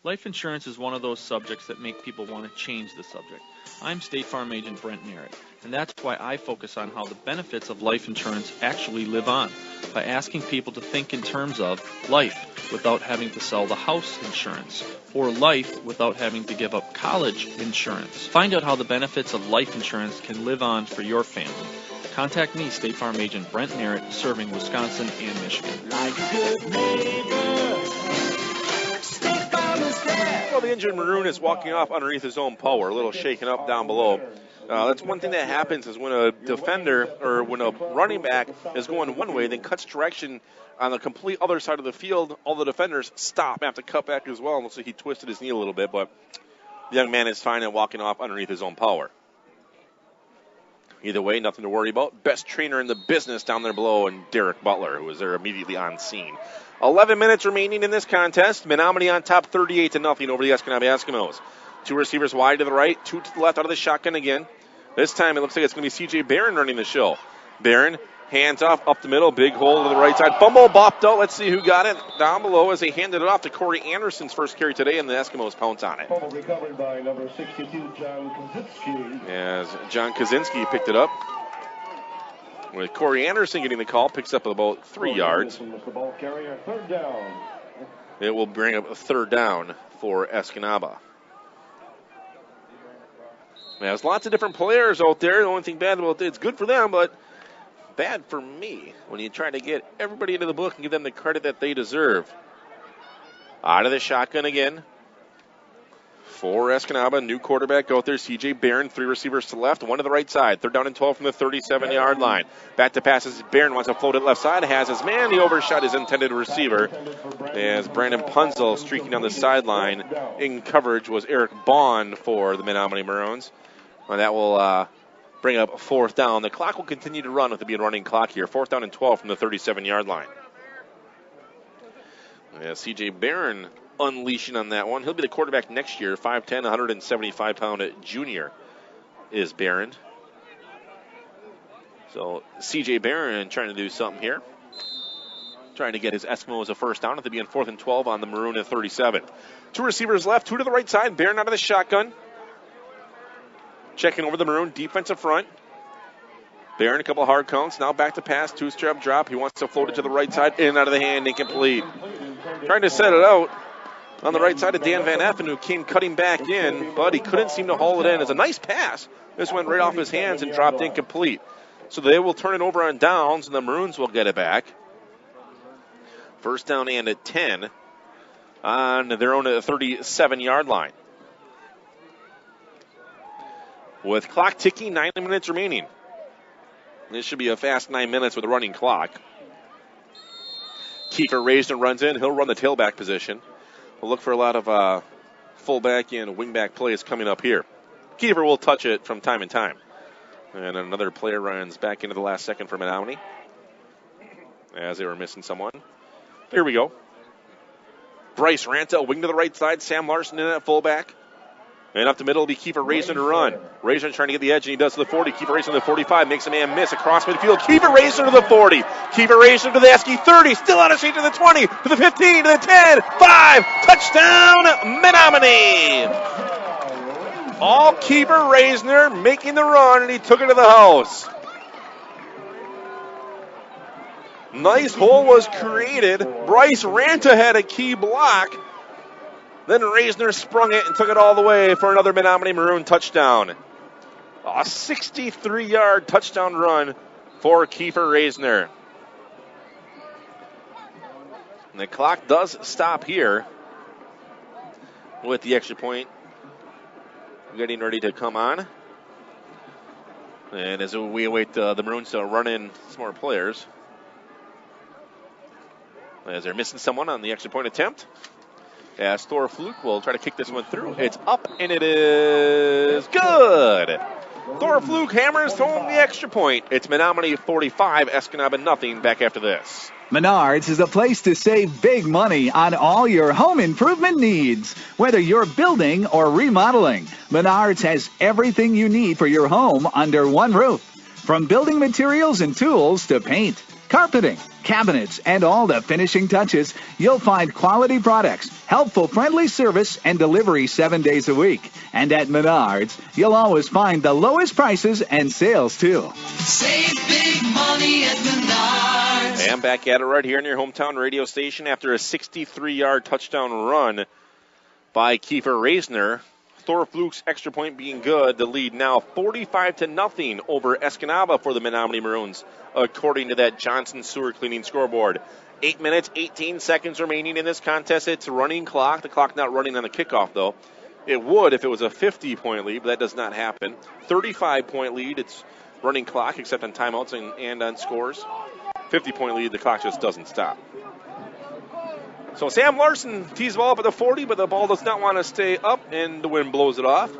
Life insurance is one of those subjects that make people want to change the subject. I'm State Farm Agent Brent Merritt, and that's why I focus on how the benefits of life insurance actually live on, by asking people to think in terms of life without having to sell the house insurance, or life without having to give up college insurance. Find out how the benefits of life insurance can live on for your family. Contact me, State Farm Agent Brent Merritt, serving Wisconsin and Michigan. Like a good neighbor. Well, the injured Maroon is walking off underneath his own power, a little shaken up down below. That's one thing that happens is when a defender or when a running back is going one way, then cuts direction on the complete other side of the field, all the defenders stop and have to cut back as well. And looks like he twisted his knee a little bit, but the young man is fine and walking off underneath his own power. Either way, nothing to worry about. Best trainer in the business down there below, and Derek Butler, who was there immediately on scene. 11 minutes remaining in this contest. Menominee on top 38-0 over the Escanaba Eskimos. 2 receivers wide to the right, 2 to the left out of the shotgun again. This time it looks like it's going to be C.J. Barron running the show. Barron, hands off, up the middle, big hole to the right side. Fumble, bopped out. Let's see who got it. Down below as they handed it off to Corey Anderson's first carry today, and the Eskimos pounce on it. Fumble recovered by number 62, John Kaczynski. As John Kaczynski picked it up. With Corey Anderson getting the call, picks up about 3 yards. The ball carrier, 3rd down. It will bring up a 3rd down for Escanaba. There's lots of different players out there. The only thing bad about it, it's good for them, but bad for me when you try to get everybody into the book and give them the credit that they deserve. Out of the shotgun again for Escanaba. New quarterback out there, C.J. Barron. 3 receivers to the left, 1 to the right side. 3rd down and 12 from the 37-yard line. Back to passes. Barron wants to float it left side. Has his man. He overshot his intended receiver. As Brandon Punzel streaking down the sideline. In coverage was Eric Bond for the Menominee Maroons. And that will bring up 4th down. The clock will continue to run with it being a running clock here. 4th down and 12 from the 37-yard line. Yeah, C.J. Barron unleashing on that one. He'll be the quarterback next year. 5'10", 175-pound junior is Barron. So C.J. Barron trying to do something here. Trying to get his Eskimos a first down at the beginning. 4th and 12 on the Maroon at 37. 2 receivers left, 2 to the right side. Barron out of the shotgun. Checking over the Maroon defensive front. Barron, a couple hard counts. Now back to pass. 2-step drop. He wants to float it to the right side. In and out of the hand. Incomplete. Trying to set it out on the right side of Dan Van Effen, who came cutting back in, but he couldn't seem to haul it in. It's a nice pass. This went right off his hands and dropped incomplete. So they will turn it over on downs, and the Maroons will get it back. First down and at 10 on their own 37-yard line. With clock ticking, 9 minutes remaining. This should be a fast 9 minutes with a running clock. Kiefer Reisner runs in. He'll run the tailback position. We'll look for a lot of fullback and wingback plays coming up here. Kiefer will touch it from time to time. And another player runs back into the last second for Menominee, as they were missing someone. Here we go. Bryce Ranta, wing to the right side. Sam Larson in at fullback. And up the middle will be Kiefer Reisner to run. Reisner trying to get the edge, and he does to the 40. Kiefer Reisner to the 45, makes a man miss across midfield. Kiefer Reisner to the 40. Kiefer Reisner to the Esky 30, still out of shape to the 20, to the 15, to the 10, 5. Touchdown, Menominee. All Kiefer Reisner making the run, and he took it to the house. Nice hole was created. Bryce Ranta had a key block. Then Reisner sprung it and took it all the way for another Menominee Maroon touchdown. A 63-yard touchdown run for Kiefer Reisner. And the clock does stop here with the extra point getting ready to come on. And as we await the Maroons to run in some more players, as they're missing someone on the extra point attempt. As Thor Fluke will try to kick this one through. It's up, and it is good. Thor Fluke hammers home the extra point. It's Menominee 45, Escanaba nothing. Back after this. Menards is a place to save big money on all your home improvement needs. Whether you're building or remodeling, Menards has everything you need for your home under one roof. From building materials and tools to paint, carpeting, cabinets, and all the finishing touches, you'll find quality products, helpful, friendly service, and delivery 7 days a week. And at Menards, you'll always find the lowest prices and sales, too. Save big money at Menards. And back at it right here in your hometown radio station after a 63-yard touchdown run by Kiefer Reisner. Thor Fluke's extra point being good. The lead now 45-0 over Escanaba for the Menominee Maroons, according to that Johnson Sewer Cleaning scoreboard. 8 minutes, 18 seconds remaining in this contest. It's a running clock. The clock not running on the kickoff, though. It would if it was a 50-point lead, but that does not happen. 35-point lead, it's running clock, except on timeouts and on scores. 50-point lead, the clock just doesn't stop. So Sam Larson tees the ball up at the 40, but the ball does not want to stay up, and the wind blows it off.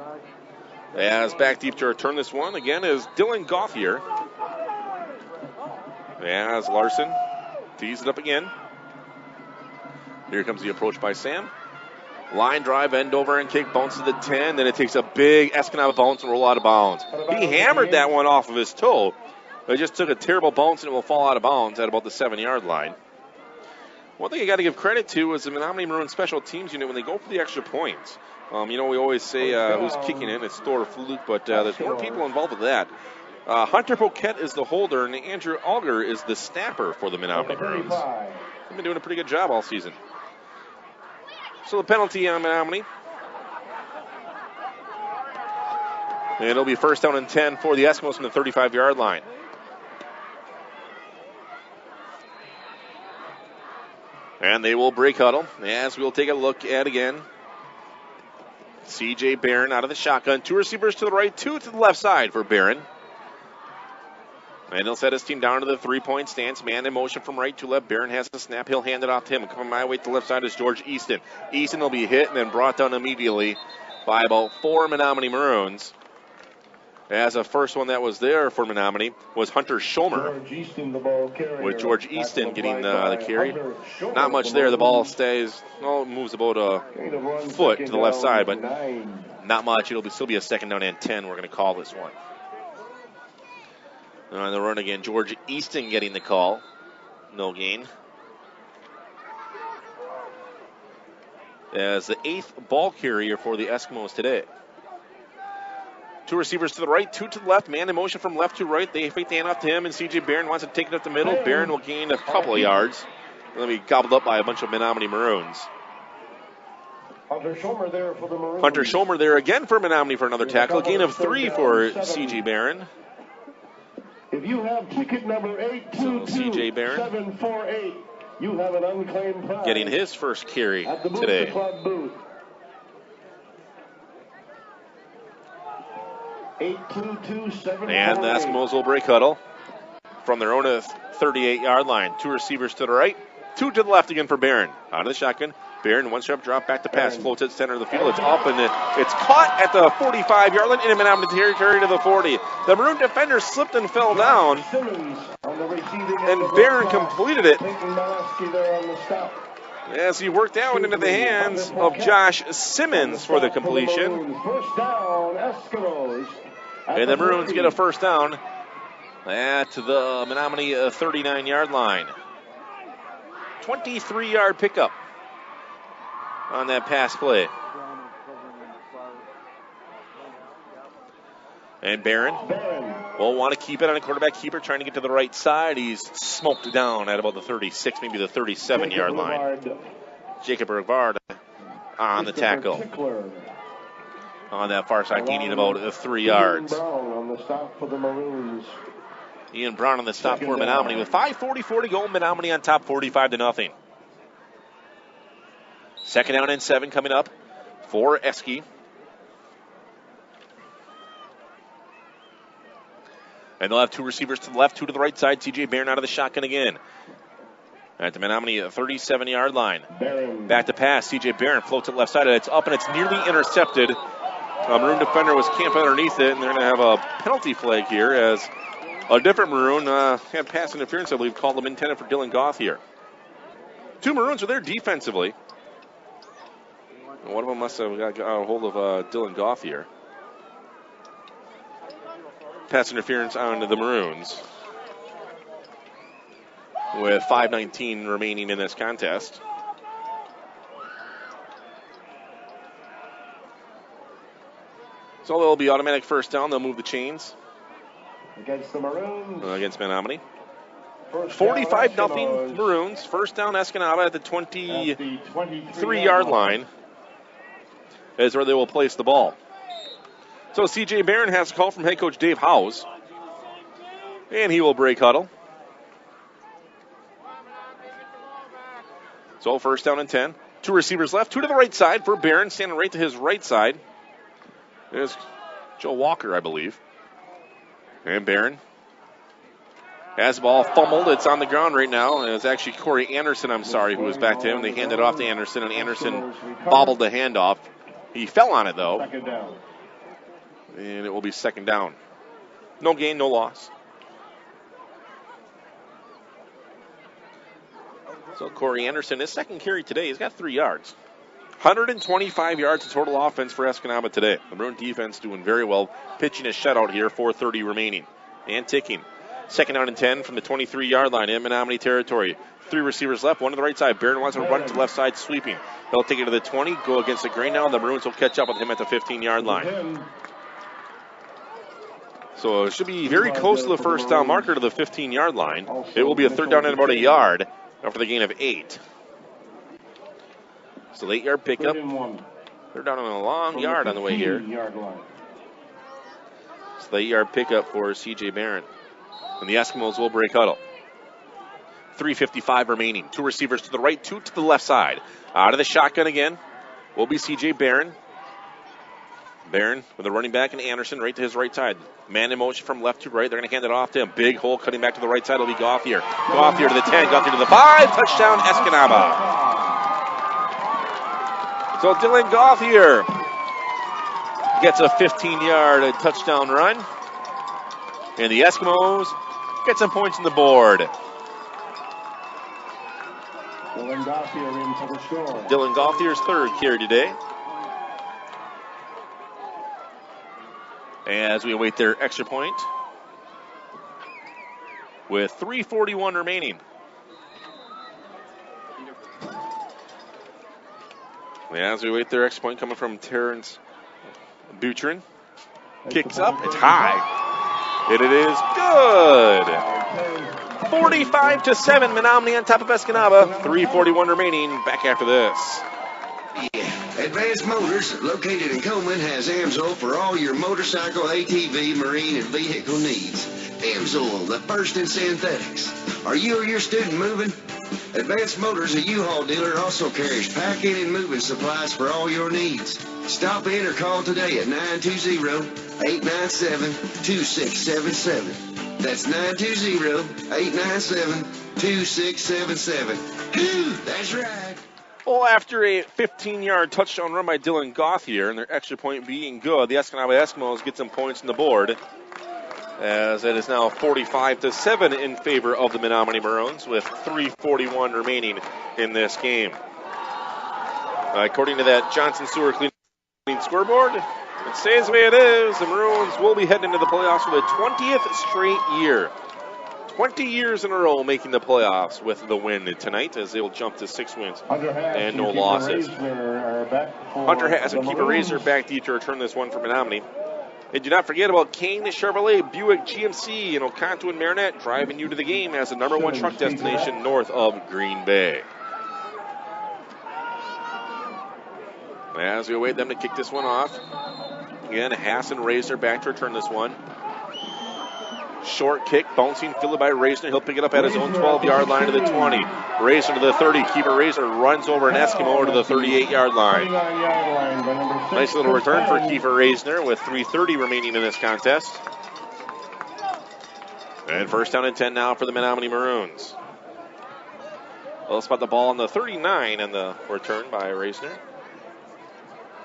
As back deep to return this one, again, is Dylan Gauthier. As Larson tees it up again. Here comes the approach by Sam. Line drive, end over and kick, bounces to the 10. Then it takes a big Escanaba bounce and roll out of bounds. He hammered that one off of his toe. It just took a terrible bounce and it will fall out of bounds at about the 7-yard line. One thing I got to give credit to is the Menominee Maroon special teams unit when they go for the extra points. We always say who's kicking in. It's Thor Fluke, but there's more people involved with that. Hunter Poquette is the holder, and Andrew Auger is the snapper for the Menominee Maroons. They've been doing a pretty good job all season. So the penalty on Menominee. And it'll be first down and 10 for the Eskimos from the 35-yard line. And they will break huddle, as we'll take a look at again. C.J. Barron out of the shotgun. 2 receivers to the right, 2 to the left side for Barron. And he'll set his team down to the 3-point stance. Man in motion from right to left. Barron has the snap. He'll hand it off to him. Coming my way to the left side is George Easton. Easton will be hit and then brought down immediately by about 4 Menominee Maroons. As the first one that was there for Menominee was Hunter Schomer, with George Easton getting the carry. Not much there. The ball moves about a foot to the left side, but not much. It'll still be a second down and 10. We're going to call this one. On the run again, George Easton getting the call. No gain. As the 8th ball carrier for the Eskimos today. 2 receivers to the right, 2 to the left. Man in motion from left to right. They fake the hand off to him, and C.J. Barron wants to take it up the middle. Barron will gain a couple of yards. They'll be gobbled up by a bunch of Menominee Maroons. Hunter Schomer there for the Maroons. Hunter Schomer there again for Menominee for another tackle. A gain of 3 for C.J. Barron. If you have ticket number 822-748, you have an unclaimed prize. Getting his first carry today. And the Eskimos will break huddle from their own 38-yard line. 2 receivers to the right, 2 to the left again for Barron. Out of the shotgun. Barron, 1-step drop back to pass, floats at center of the field. It's up and it's caught at the 45-yard line in Menominee territory to the 40. The Maroon defender slipped and fell down, and Barron completed it as he worked down into the hands of Josh Simmons for the completion. And the Maroons get a first down at the Menominee 39-yard line. 23-yard pickup on that pass play. And Barron will want to keep it on a quarterback keeper, trying to get to the right side. He's smoked down at about the 36, maybe the 37-yard line. Jacob Rivard on the tackle. On that far side, gaining about 3 yards. Ian Brown on the stop for the Maroons. Ian Brown on the stop for Menominee with 5:44 to go. Menominee on top, 45-0. Second down and 7 coming up for Eske. And they'll have 2 receivers to the left, 2 to the right side. C.J. Barron out of the shotgun again. At the Menominee 37-yard line. Back to pass. C.J. Barron floats it left side. It's up and it's nearly intercepted. A Maroon defender was camping underneath it, and they're going to have a penalty flag here as a different Maroon had pass interference, I believe, called them intended for Dylan Goff here. 2 Maroons are there defensively. One of them must have got a hold of Dylan Goff here. Pass interference on the Maroons with 5:19 remaining in this contest. So they'll be automatic first down. They'll move the chains. Against the Maroons. Against Menominee. 45-0 Maroons. First down Escanaba at the 23-yard line is where they will place the ball. So C.J. Barron has a call from head coach Dave Howes. And he will break huddle. So first down and 10. 2 receivers left, 2 to the right side for Barron, standing right to his right side. There's Joe Walker, I believe. And Barron has the ball fumbled. It's on the ground right now. And it's actually Corey Anderson, who was back to him. They handed it off to Anderson, and Anderson bobbled the handoff. He fell on it, though. And it will be second down. No gain, no loss. So Corey Anderson, his second carry today, he's got 3 yards. 125 yards of total offense for Escanaba today. The Maroon defense doing very well, pitching a shutout here, 4:30 remaining and ticking. Second down and 10 from the 23-yard line in Menominee territory. 3 receivers left, 1 to the right side. Barron wants to run to the left side, sweeping. He'll take it to the 20, go against the grain now, and the Maroons will catch up with him at the 15-yard line. So it should be very close to the first down marker to the 15-yard line. It will be a third down and about a yard after the gain of 8. So 8-yard pickup. 31. They're down on a long yard on the way here. 15-yard line. It's the 8-yard pickup for C.J. Barron. And the Eskimos will break huddle. 3:55 remaining. 2 receivers to the right, 2 to the left side. Out of the shotgun again will be C.J. Barron. Barron with a running back and Anderson right to his right side. Man in motion from left to right. They're going to hand it off to him. Big hole cutting back to the right side will be Gauthier. Gauthier to the 10, Gauthier to the 5. Touchdown, Escanaba. So Dylan Gauthier gets a 15-yard touchdown run. And the Eskimos get some points on the board. Dylan Gauthier in for the score. Dylan Gauthier's third carry today. As we await their extra point with 3:41 remaining. As we await their extra point coming from Terrence Butrin. Kicks up, it's high. And it is good. 45-7, Menominee on top of Escanaba. 3:41 remaining. Back after this. Advanced Motors, located in Coleman, has AMSOIL for all your motorcycle, ATV, marine, and vehicle needs. AMSOIL, the first in synthetics. Are you or your student moving? Advanced Motors, a U-Haul dealer, also carries packing and moving supplies for all your needs. Stop in or call today at 920-897-2677. That's 920-897-2677. Whew, that's right. Well, after a 15-yard touchdown run by Dylan Gauthier and their extra point being good, the Escanaba Eskimos get some points on the board, as it is now 45-7 in favor of the Menominee Maroons with 3:41 remaining in this game. According to that Johnson Sewer Clean scoreboard, it stays the way it is. The Maroons will be heading into the playoffs for the 20th straight year. 20 years in a row making the playoffs with the win tonight, as they'll jump to 6 wins and no losses. Hunter Haas and Keeper Razor back to you to return this one for Menominee. And do not forget about Kane Chevrolet, Buick GMC, and Oconto and Marinette driving you to the game as the #1 truck destination north of Green Bay. As we await them to kick this one off. Again, Haas and Razor back to return this one. Short kick, bouncing, fielded by Razor. He'll pick it up at his own 12-yard line to the 20. Razor to the 30. Keeper Razor runs over an Eskimo to the 38-yard line. Nice little return for Kiefer Razor with 3:30 remaining in this contest. And first down and 10 now for the Menominee Maroons. They'll spot the ball on the 39 and the return by Razor.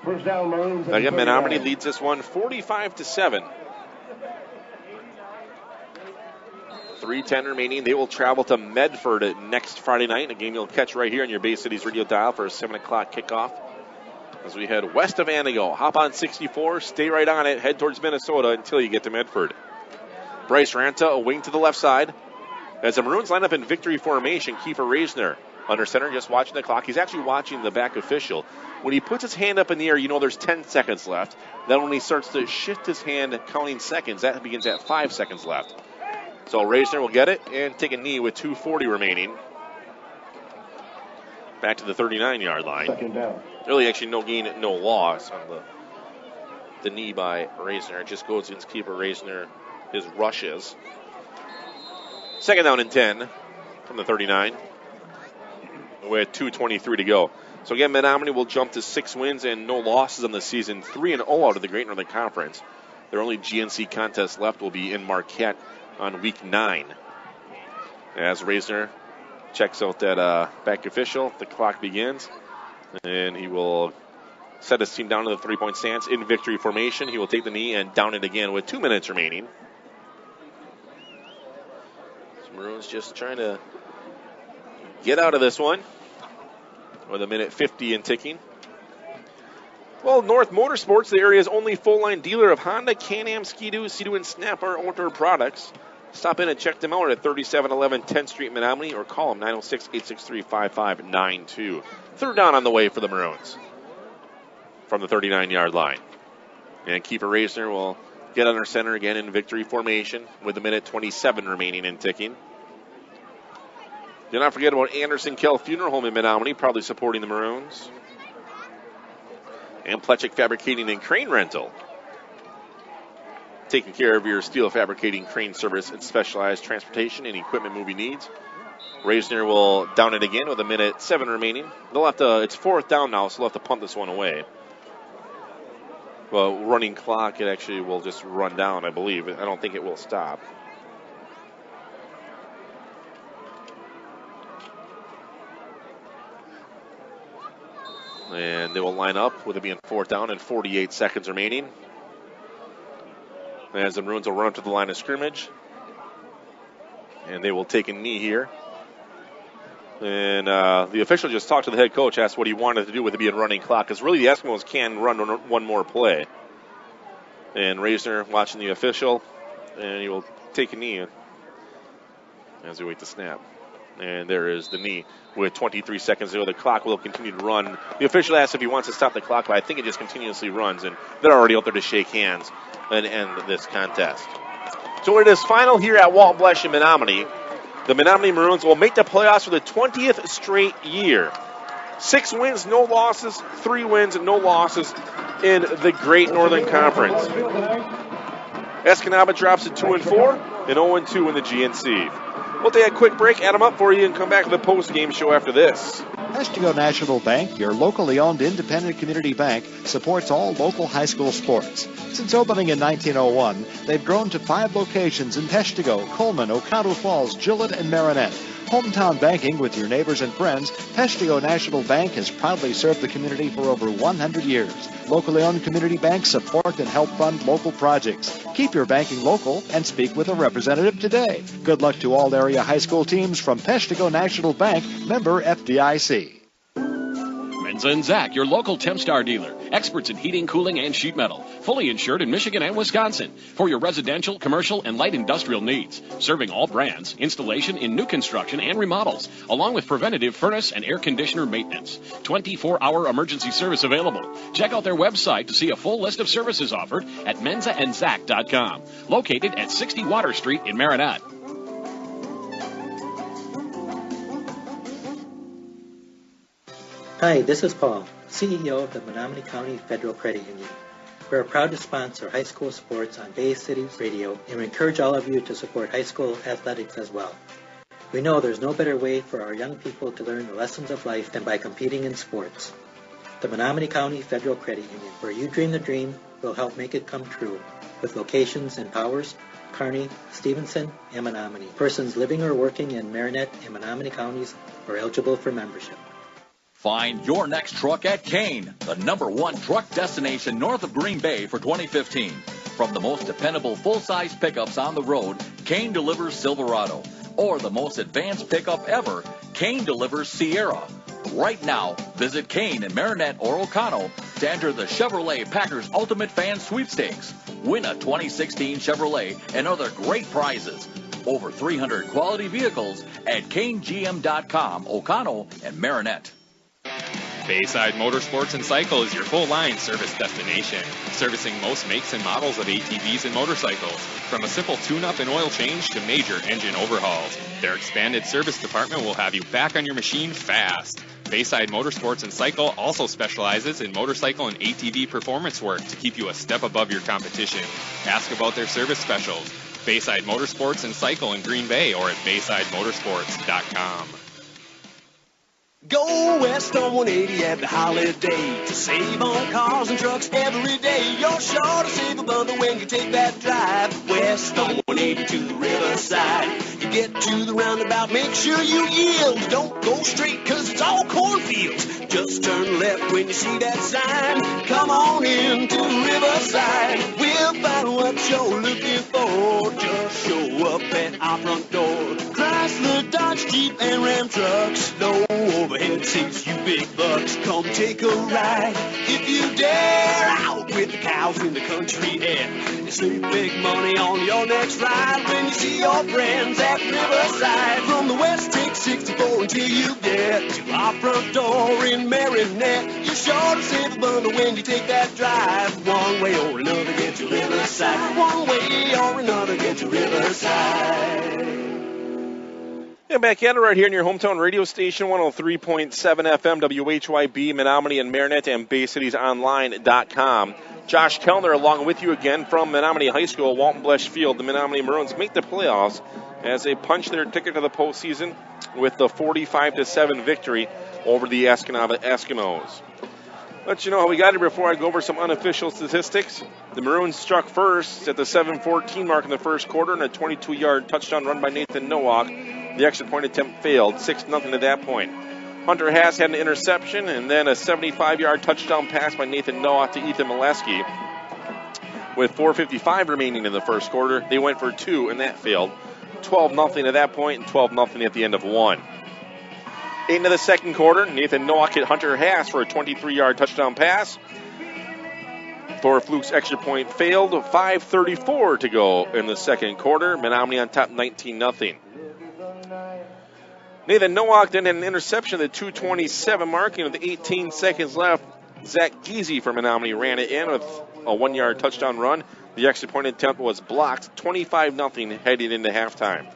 First down, Maroons. Again, Menominee leads this one 45-7. 3:10 remaining. They will travel to Medford next Friday night, a game you'll catch right here on your Bay Cities radio dial for a 7 o'clock kickoff. As we head west of Antigo, hop on 64, stay right on it, head towards Minnesota until you get to Medford. Bryce Ranta, a wing to the left side. As the Maroons line up in victory formation, Kiefer Razor under center, just watching the clock. He's actually watching the back official. When he puts his hand up in the air, you know there's 10 seconds left. Then when he starts to shift his hand, counting seconds, that begins at 5 seconds left. So Razor will get it and take a knee with 2:40 remaining. Back to the 39-yard line. Second down. Really, actually, no gain, no loss on the knee by Razor. It just goes against keeper Razor, his rushes. Second down and 10 from the 39. With 2:23 to go. So again, Menominee will jump to 6 wins and no losses on the season. 3-0 out of the Great Northern Conference. Their only GNC contest left will be in Marquette on week 9. As Razor checks out that back official, the clock begins, and he will set his team down to the 3-point stance in victory formation. He will take the knee and down it again with 2 minutes remaining. So Maroons just trying to get out of this one with 1:50 and ticking. Well, North Motorsports, the area's only full-line dealer of Honda, Can-Am, Ski-Doo, Sea-Doo, and Snapper outdoor products. Stop in and check them out at 3711 10th Street, Menominee, or call them 906-863-5592. Third down on the way for the Maroons from the 39-yard line. And Keeper Razor will get under center again in victory formation with 1:27 remaining and ticking. Do not forget about Anderson Kell Funeral Home in Menominee, proudly supporting the Maroons. And Plechik Fabricating and Crane Rental. Taking care of your steel fabricating, crane service, and specialized transportation and equipment moving needs. Reisner will down it again with 1:07 remaining. They'll have to, it's 4th down now, so they'll have to punt this one away. Well, running clock, it actually will just run down, I believe. I don't think it will stop. And they will line up with it being 4th down and 48 seconds remaining. As the Maroons will run up to the line of scrimmage. And they will take a knee here. And the official just talked to the head coach, asked what he wanted to do with it being running clock. Because really the Eskimos can run one more play. And Reisner watching the official. And he will take a knee as we wait to snap. And there is the knee with 23 seconds to go. The clock will continue to run. The official asked if he wants to stop the clock, but I think it just continuously runs. And they're already out there to shake hands and end this contest. So it is final here at Walton Blesh in Menominee. The Menominee Maroons will make the playoffs for the 20th straight year. 6 wins, no losses, 3 wins, and no losses in the Great Northern Conference. Escanaba drops to 2-4 and 0-2 in the GNC. We'll take a quick break, add them up for you, and come back to the post-game show after this. Peshtigo National Bank, your locally owned independent community bank, supports all local high school sports. Since opening in 1901, they've grown to 5 locations in Peshtigo, Coleman, Oconto Falls, Gillett, and Marinette. Hometown banking with your neighbors and friends, Peshtigo National Bank has proudly served the community for over 100 years. Locally owned community banks support and help fund local projects. Keep your banking local and speak with a representative today. Good luck to all area high school teams from Peshtigo National Bank, member FDIC. Menza and Zach, your local Tempstar dealer. Experts in heating, cooling, and sheet metal. Fully insured in Michigan and Wisconsin. For your residential, commercial, and light industrial needs. Serving all brands. Installation in new construction and remodels. Along with preventative furnace and air conditioner maintenance. 24-hour emergency service available. Check out their website to see a full list of services offered at menzaandzach.com. Located at 60 Water Street in Marinette. Hi, this is Paul, CEO of the Menominee County Federal Credit Union. We're proud to sponsor high school sports on Bay Cities Radio, and we encourage all of you to support high school athletics as well. We know there's no better way for our young people to learn the lessons of life than by competing in sports. The Menominee County Federal Credit Union, where you dream the dream, will help make it come true, with locations in Powers, Kearney, Stevenson, and Menominee. Persons living or working in Marinette and Menominee counties are eligible for membership. Find your next truck at Kane, the #1 truck destination north of Green Bay for 2015. From the most dependable full-size pickups on the road, Kane delivers Silverado. Or the most advanced pickup ever, Kane delivers Sierra. Right now, visit Kane in Marinette or Oconto to enter the Chevrolet Packers Ultimate Fan Sweepstakes. Win a 2016 Chevrolet and other great prizes. Over 300 quality vehicles at KaneGM.com, Oconto, and Marinette. Bayside Motorsports and Cycle is your full-line service destination, servicing most makes and models of ATVs and motorcycles, from a simple tune-up and oil change to major engine overhauls. Their expanded service department will have you back on your machine fast. Bayside Motorsports and Cycle also specializes in motorcycle and ATV performance work to keep you a step above your competition. Ask about their service specials. Bayside Motorsports and Cycle in Green Bay or at BaysideMotorsports.com. Go west on 180 every holiday to save on cars and trucks every day. You're sure to save a bundle when you take that drive west on 180 to the riverside. You get to the roundabout, make sure you yield. Don't go straight cause it's all cornfields. Just turn left when you see that sign. Come on in to the riverside. We'll find what you're looking for. Just show up at our front door. Chrysler, Dodge, Jeep, and Ram trucks. No overhead seats, you big bucks. Come take a ride if you dare. Out with the cows in the country air. You save big money on your next ride when you see your friends at Riverside. From the west, take 64 until you get to our front door in Marinette. You're sure to save a bundle when you take that drive. One way or another, get to Riverside. One way or another, get to Riverside. And back at it right here in your hometown radio station, 103.7 FM, WHYB, Menominee and Marinette, and BayCitiesOnline.com. Josh Kellner along with you again from Menominee High School, Walton Blesh Field. The Menominee Maroons make the playoffs as they punch their ticket to the postseason with the 45-7 victory over the Escanaba Eskimos. Let you know how we got here before I go over some unofficial statistics. The Maroons struck first at the 7:14 mark in the first quarter and a 22-yard touchdown run by Nathan Nowak. The extra point attempt failed, 6-0 at that point. Hunter Haas had an interception and then a 75-yard touchdown pass by Nathan Nowak to Ethan Molesky. With 4:55 remaining in the first quarter, they went for 2 and that failed. 12-0 at that point and 12-0 at the end of 1. Into the second quarter, Nathan Nowak hit Hunter Haas for a 23-yard touchdown pass. Thor Fluke's extra point failed. 5:34 to go in the second quarter. Menominee on top 19-0. Nathan Nowak then had an interception at the 2:27 mark, and with 18 seconds left, Zach Giese from Menominee ran it in with a 1-yard touchdown run. The extra point attempt was blocked. 25-0 heading into halftime.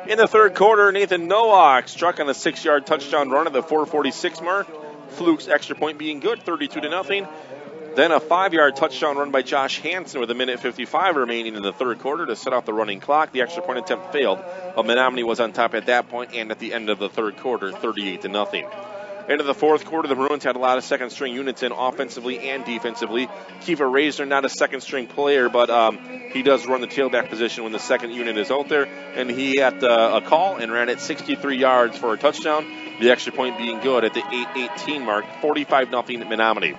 In the third quarter, Nathan Nowak struck on a 6-yard touchdown run at the 4:46 mark. Fluke's extra point being good, 32-0. Then a 5-yard touchdown run by Josh Hansen with 1:55 remaining in the third quarter to set off the running clock. The extra point attempt failed. Menominee was on top at that point and at the end of the third quarter, 38-0. Into the fourth quarter, the Maroons had a lot of second-string units in offensively and defensively. Kiefer Reisner, not a second-string player, but he does run the tailback position when the second unit is out there. And he had a call and ran it 63 yards for a touchdown. The extra point being good at the 8:18 mark, 45-0 Menominee.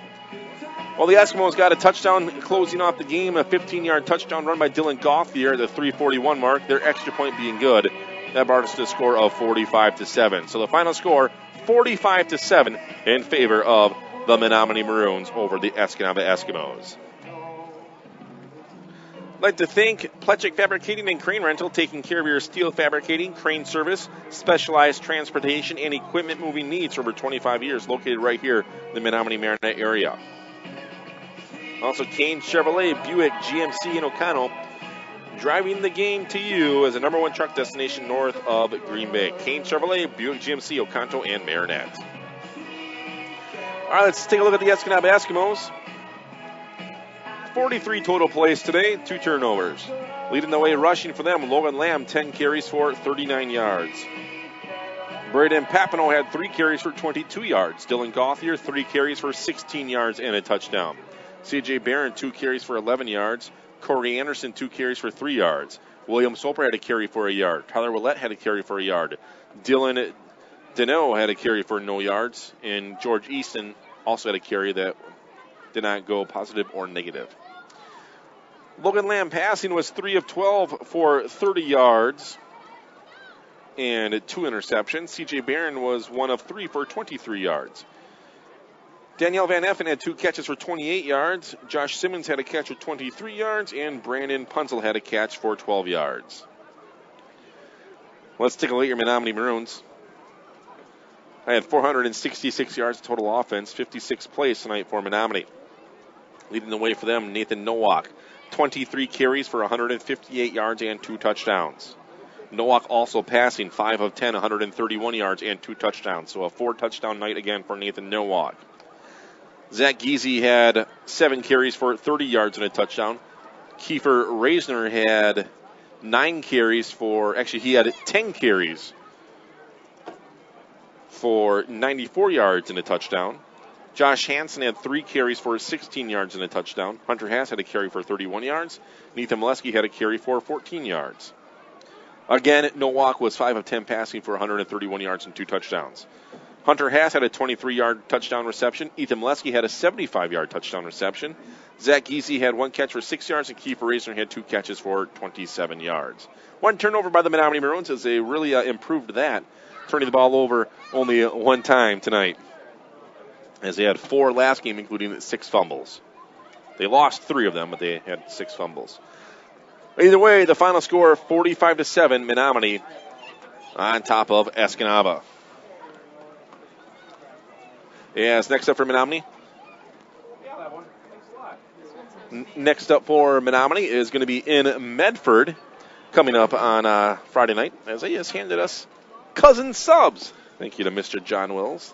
Well, the Eskimos got a touchdown closing off the game, a 15-yard touchdown run by Dylan Gauthier at the 3:41 mark. Their extra point being good. That brought us to a score of 45-7. So the final score, 45-7 in favor of the Menominee Maroons over the Escanaba Eskimos. I'd like to thank Pletchik Fabricating and Crane Rental, taking care of your steel fabricating, crane service, specialized transportation, and equipment moving needs for over 25 years, located right here in the Menominee Marinette area. Also, Kane Chevrolet, Buick, GMC, and O'Connell, driving the game to you as the #1 truck destination north of Green Bay. Kane Chevrolet, Buick GMC, Oconto, and Marinette. All right, let's take a look at the Escanaba Eskimos. 43 total plays today, 2 turnovers. Leading the way rushing for them, Logan Lamb, 10 carries for 39 yards. Braden Papineau had 3 carries for 22 yards. Dylan Gauthier, 3 carries for 16 yards and a touchdown. C.J. Barron, 2 carries for 11 yards. Corey Anderson, 2 carries for 3 yards. William Soper had a carry for a yard. Tyler Willett had a carry for a yard. Dylan Deneau had a carry for no yards. And George Easton also had a carry that did not go positive or negative. Logan Lamb passing was 3 of 12 for 30 yards and 2 interceptions. C.J. Barron was 1 of 3 for 23 yards. Danielle Van Effen had 2 catches for 28 yards. Josh Simmons had a catch for 23 yards. And Brandon Punzel had a catch for 12 yards. Let's take a look at your Menominee Maroons. I had 466 yards of total offense, 56 plays tonight for Menominee. Leading the way for them, Nathan Nowak, 23 carries for 158 yards and 2 touchdowns. Nowak also passing 5 of 10, 131 yards and 2 touchdowns. So a 4-touchdown night again for Nathan Nowak. Zach Giese had 7 carries for 30 yards and a touchdown. Kiefer Reisner had 9 carries for, actually he had 10 carries for 94 yards and a touchdown. Josh Hansen had 3 carries for 16 yards and a touchdown. Hunter Haas had a carry for 31 yards. Nathan Molesky had a carry for 14 yards. Again, Nowak was 5 of 10 passing for 131 yards and 2 touchdowns. Hunter Haas had a 23-yard touchdown reception. Ethan Molesky had a 75-yard touchdown reception. Zach Giese had 1 catch for 6 yards, and Kiefer Reisner had 2 catches for 27 yards. 1 turnover by the Menominee Maroons as they really improved that, turning the ball over only 1 time tonight, as they had 4 last game, including 6 fumbles. They lost 3 of them, but they had 6 fumbles. Either way, the final score, 45-7, Menominee on top of Escanaba. Yes, next up for Menominee. Next up for Menominee is going to be in Medford. coming up on Friday night, as he has handed us cousin subs. Thank you to Mr. John Wills,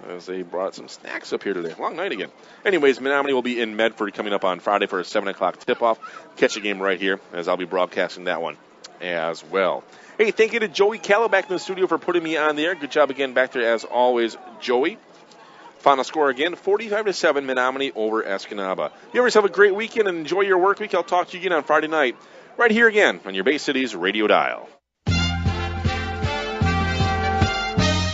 as they brought some snacks up here today. Long night again. Anyways, Menominee will be in Medford coming up on Friday for a 7 o'clock tip-off. Catch the game right here, as I'll be broadcasting that one as well. Hey, thank you to Joey Callow back in the studio for putting me on the air. Good job again back there, as always, Joey. Final score again, 45-7, Menominee over Escanaba. You have a great weekend and enjoy your work week. I'll talk to you again on Friday night, right here again on your Bay Cities radio dial.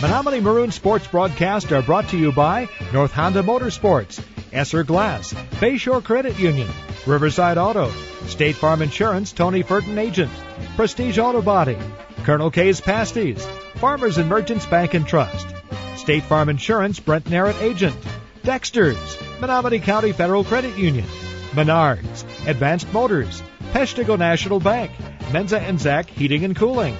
Menominee Maroon sports broadcasts are brought to you by North Honda Motorsports, Esser Glass, Bayshore Credit Union, Riverside Auto, State Farm Insurance, Tony Furton Agent, Prestige Auto Body, Colonel K's Pasties, Farmers and Merchants Bank and Trust, State Farm Insurance, Brent Narrett Agent, Dexter's, Menominee County Federal Credit Union, Menards, Advanced Motors, Peshtigo National Bank, Menza and Zach Heating and Cooling.